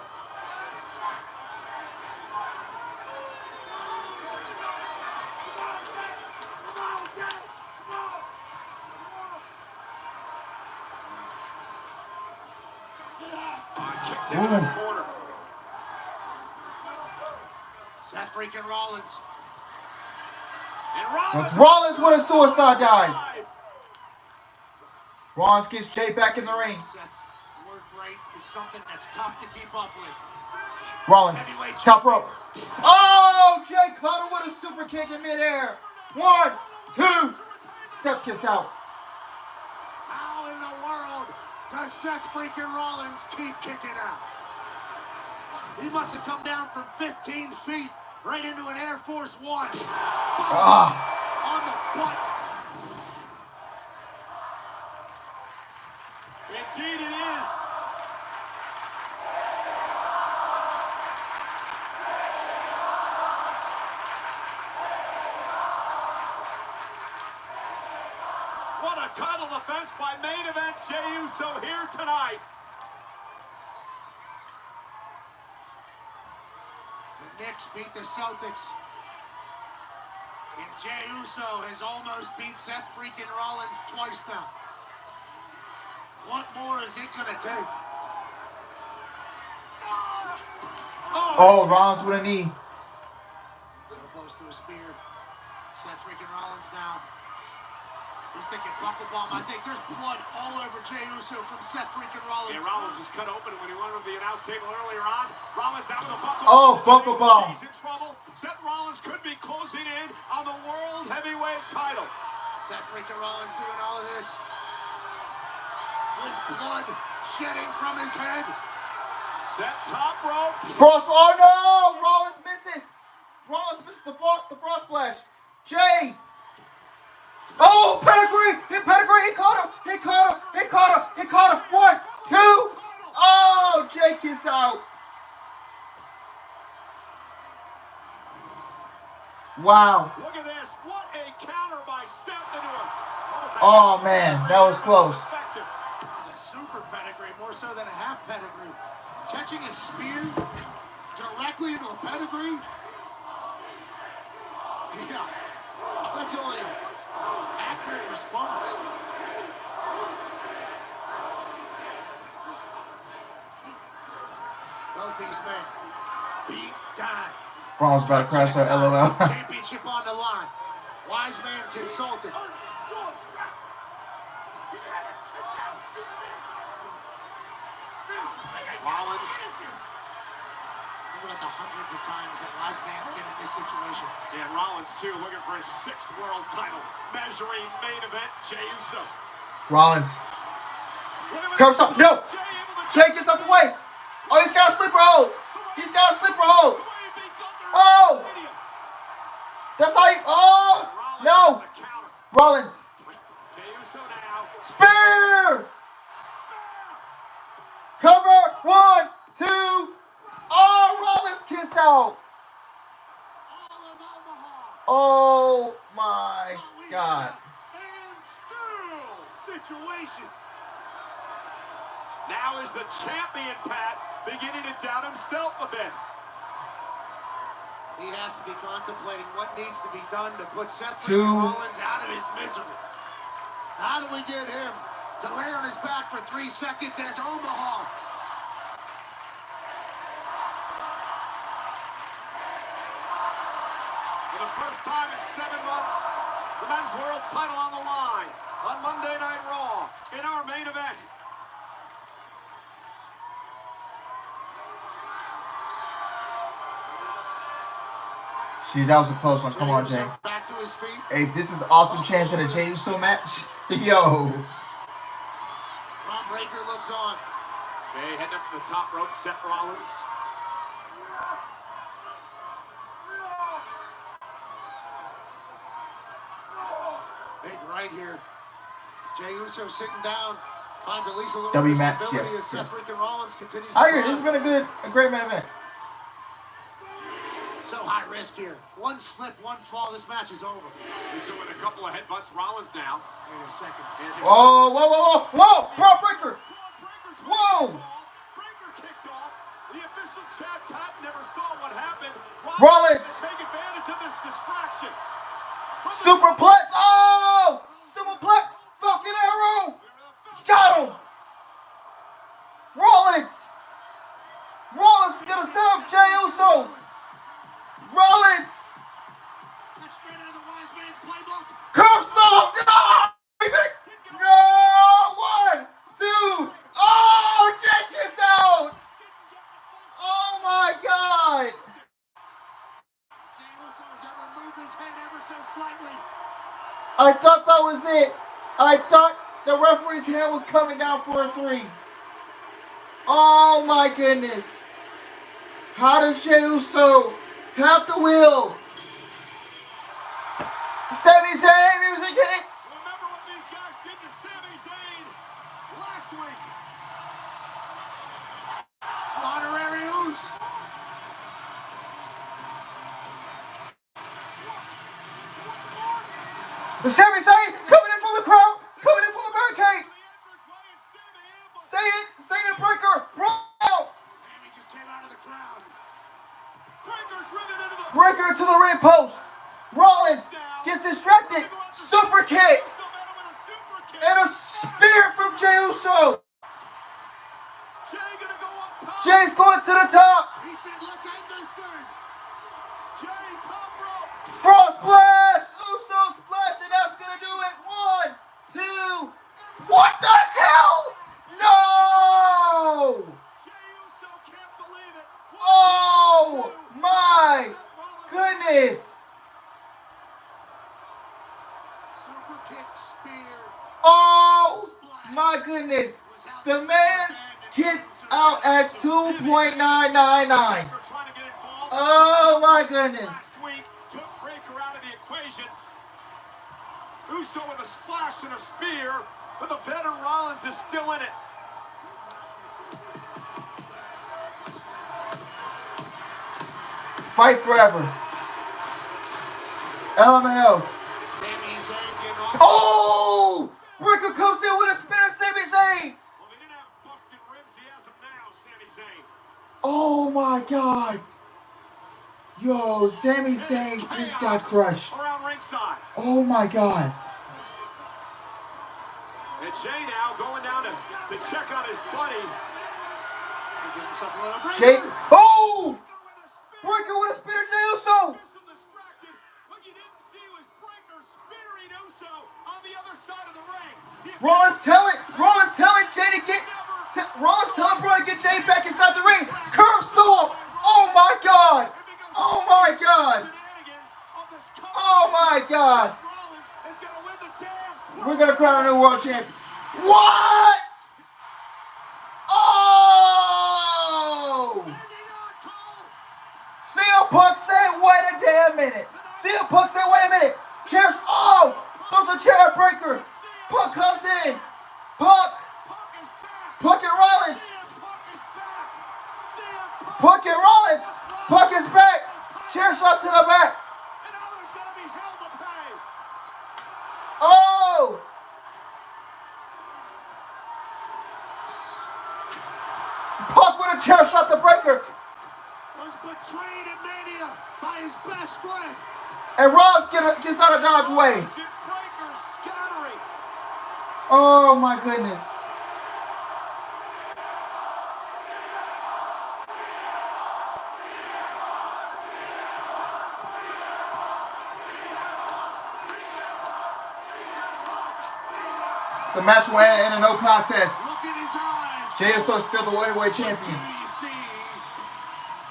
Down in the corner. Seth freaking Rollins. And Rollins. That's Rollins with a suicide dive. Rollins gets Jey back in the ring. Seth's work rate is something that's tough to keep up with. Rollins, top rope. Oh, Jey caught him with a super kick in midair. 1, 2. Seth kiss out. How in the world does Seth freaking Rollins keep kicking out? He must have come down from 15 feet right into an Air Force One. On the butt. Indeed it is. What a title defense by main event Jey Uso here tonight. The Knicks beat the Celtics. And Jey Uso has almost beat Seth freaking Rollins twice now. What more is it gonna take? Oh, Rollins with a knee. So close to a spear. Seth freaking Rollins now. He's thinking buckle bomb. I think there's blood all over Jey Uso from Seth freaking Rollins. Yeah, Rollins was cut open when he went over the announce table earlier on. Rollins out with a buckle. Oh, buckle bomb. He's in trouble. Seth Rollins could be closing in on the World Heavyweight title. Seth freaking Rollins doing all of this. With blood shedding from his head. Set top rope. Frost. Oh no! Rollins misses. Rollins misses the frost splash. Jey. Oh, pedigree! He pedigree! He caught him! He caught him! He caught him! He caught him! 1, 2! Oh, Jey kiss out. Wow. Look at this. What a counter by Seth into him. Oh man, that was close. It's a super pedigree, more so than a half pedigree. Catching a spear directly into a pedigree. Yeah, that's only an accurate response. Both these men beat down. Rollins about to crash that LOL. Championship on the line. Wise man consulted. Rollins. Think about the hundreds of times that Wise man's been in this situation. Yeah, Rollins too, looking for his 6th world title. Measuring main event, Jey Uso. Rollins. Curse up. No! Jey gets out the way. Oh, he's got a slipper hold. He's got a slipper hold. Oh! That's how he... Oh! No! Rollins. Spear! Cover. 1, 2. Oh, Rollins kiss out. Oh my God. Situation. Now is the champion, Pat, beginning to doubt himself a bit. He has to be contemplating what needs to be done to put Seth 2. Rollins out of his misery. How do we get him to lay on his back for 3 seconds as Omaha? For the first time in 7 months, the men's world title on the line on Monday Night Raw in our main event. Jeez, that was a close one. Come on, Jay. Back to his feet. Hey, this is awesome chance in a Jey Uso match. Yo. Ron Breakker looks on. Okay, heading up to the top rope, Seth Rollins. Big right here. Jey Uso sitting down. Finds at least a little W bit of match, stability yes, as Seth yes. freaking Rollins continues I to hear this has climb. been a great main event. So high risk here. One slip, one fall, this match is over. Uso with a couple of headbutts. Rollins now. Wait a second. Oh, whoa! Bro, Breakker! Whoa! Breakker kicked off. The official Chad Patton never saw what happened. Rollins! Take advantage of this distraction. Superplex! Oh! Superplex! Fucking arrow! Got him! Rollins! Rollins is gonna set up Jey Uso! Rollins! Curb stomp! No! No! 1, 2. Oh! Check this out! Oh my God! I thought that was it. I thought the referee's hand was coming down for a 3. Oh my goodness. How does Jey Uso have the wheel? Sami Zayn music hits. Remember what these guys did to Sami Zayn last week. Honorary Uso. The Sami Zayn coming in from the crowd, coming in from the barricade. Zayn and Breakker broke out. Sami just came out of the crowd. Breakker to the ring post. Rollins gets distracted. Super kick. And a spear from Jey Uso. Jey's going to the top. He said, let's end this thing. Jey, top rope. Front splash. Uso splash, and that's going to do it. 1, 2. What the hell? No. Oh my goodness. Super kick, spear. Oh my goodness. The man kicked out at 2.999. Oh my goodness. Last week took Breakker out of the equation. Uso with a splash and a spear, but the veteran Rollins is still in it. Fight forever. LMAO. Sami Zayn getting off. Oh! Breakker comes in with a spinner, Sami Zayn. Well, they didn't have busted ribs. He has them now, Sami Zayn. Oh my God. Yo, Sami Zayn just got crushed. Around ringside. Oh my God. And Jey now going down to check on his buddy. Give himself a little break. Jey. Oh! Breakker with a spinner, Jey Uso. What you didn't see was Breakker spearing Uso on the other side of the ring. Rollins telling Jey to get. Rollins telling Bro to get Jey back inside the ring. Curb stomp. Oh my God. Oh my God. Oh my God. We're gonna crown a new world champion. What? Oh! CM Punk said, wait a damn minute. CM Punk said, wait a minute. Chairs. Oh! Throws a chair at Breakker. Punk comes in. Punk and Rollins. Punk and Rollins. Punk is back. Chair shot to the back. Oh! Punk with a chair shot to Breakker. Was betrayed in Mania by his best friend. And Rollins gets out of Dodge way. Breakker scattering. Oh my goodness. The match will end in a no contest. Look in his eyes. Jey Uso is still the heavyweight champion.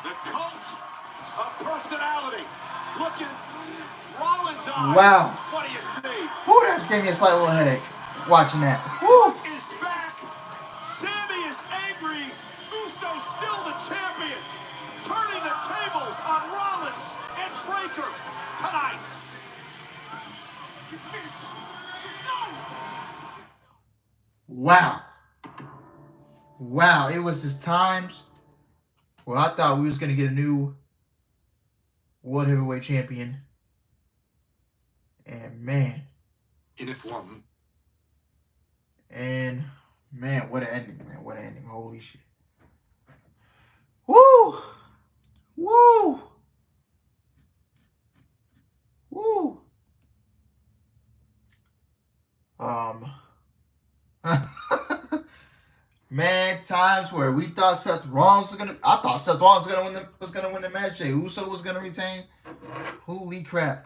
The cult of personality. Look in Rollins' eyes. Wow. What do you see? Woo, that just gave me a slight little headache watching that. Woo. Is back. Sammy is angry. Uso's still the champion. Turning the tables on Rollins and Breaker tonight. Wow. Wow. It was just times where I thought we was going to get a new World Heavyweight Champion. And man. In it one. And man, what an ending, man. What an ending. Holy shit. Woo! Woo! Woo! Man, times where we thought Seth Rollins I thought Seth Rollins was gonna win the match. Jey Uso was gonna retain. Holy crap.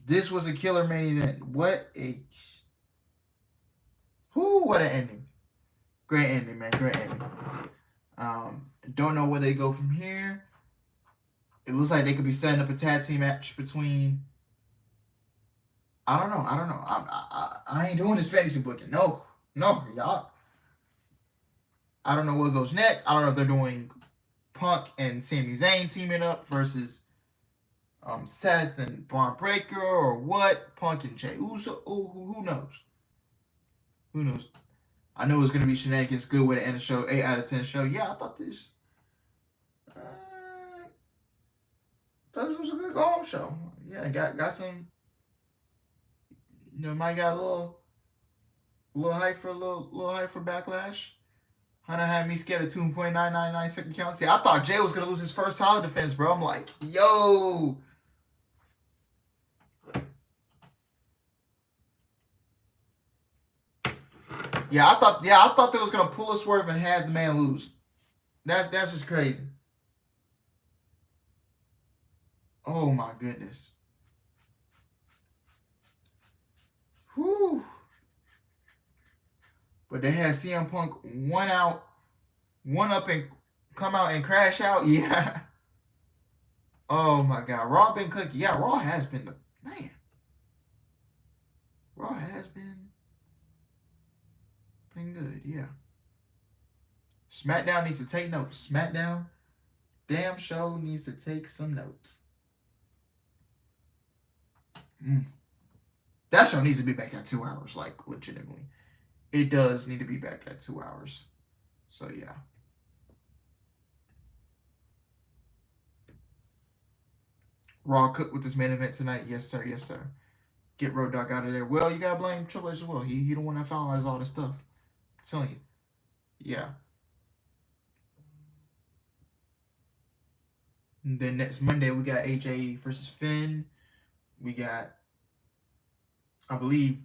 This was a killer main event. What an ending. Great ending, man. Great ending. Don't know where they go from here. It looks like they could be setting up a tag team match between. I don't know. I ain't doing this fantasy booking. No, y'all. I don't know what goes next. I don't know if they're doing Punk and Sami Zayn teaming up versus Seth and Braun Breaker or what. Punk and Jey Uso. Who knows? Who knows? I know it's going to be shenanigans. Good way to end the show. 8 out of 10 show. Yeah, I thought this was a good go-home show. Yeah, got some. You know, might got a little hype for Backlash. Hunter had me scared of 2.999 second count. See, I thought Jay was gonna lose his first title defense, bro. I'm like, yo. Yeah, I thought they was gonna pull a swerve and have the man lose. That's just crazy. Oh my goodness. Whew. But they had CM Punk one up and come out and crash out. Yeah. Oh my God. Raw been cooking. Yeah, Raw has been the man. Raw has been good. Yeah. SmackDown needs to take notes. SmackDown damn show needs to take some notes. That show needs to be back at 2 hours, like legitimately. It does need to be back at 2 hours. So yeah. Raw cooked with this main event tonight. Yes, sir. Yes, sir. Get Road Dogg out of there. Well, you gotta blame Triple H as well. He the one that finalized all this stuff. I'm telling you. Yeah. And then next Monday we got AJ versus Finn. We got, I believe,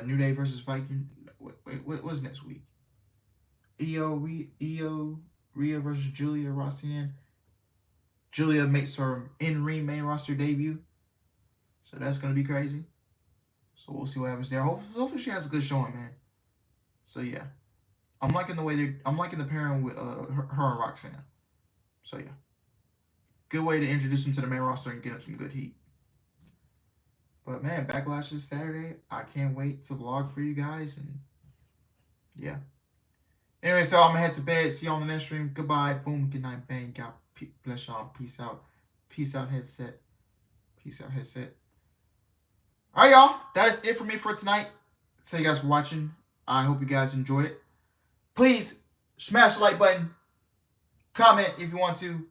New Day versus Viking. Wait, what's next week? Rhea versus Julia Roxanne. Julia makes her in-ring main roster debut. So that's going to be crazy. So we'll see what happens there. Hopefully she has a good showing, man. So yeah. I'm liking the pairing with her and Roxanne. So yeah. Good way to introduce them to the main roster and get them some good heat. But man, Backlash is Saturday. I can't wait to vlog for you guys. And yeah. Anyway, so I'm going to head to bed. See you on the next stream. Goodbye. Boom. Good night. Bang. God bless y'all. Peace out. Peace out, headset. Peace out, headset. All right, y'all. That is it for me for tonight. Thank you guys for watching. I hope you guys enjoyed it. Please smash the like button. Comment if you want to.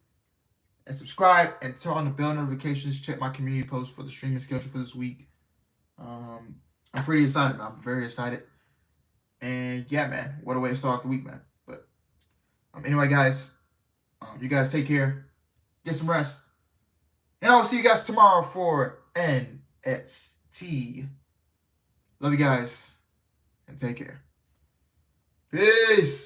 And subscribe and turn on the bell notifications. Check my community post for the streaming schedule for this week. I'm pretty excited, man. I'm very excited. And yeah, man, what a way to start off the week, man. But anyway, guys, you guys take care. Get some rest. And I'll see you guys tomorrow for NXT. Love you guys. And take care. Peace.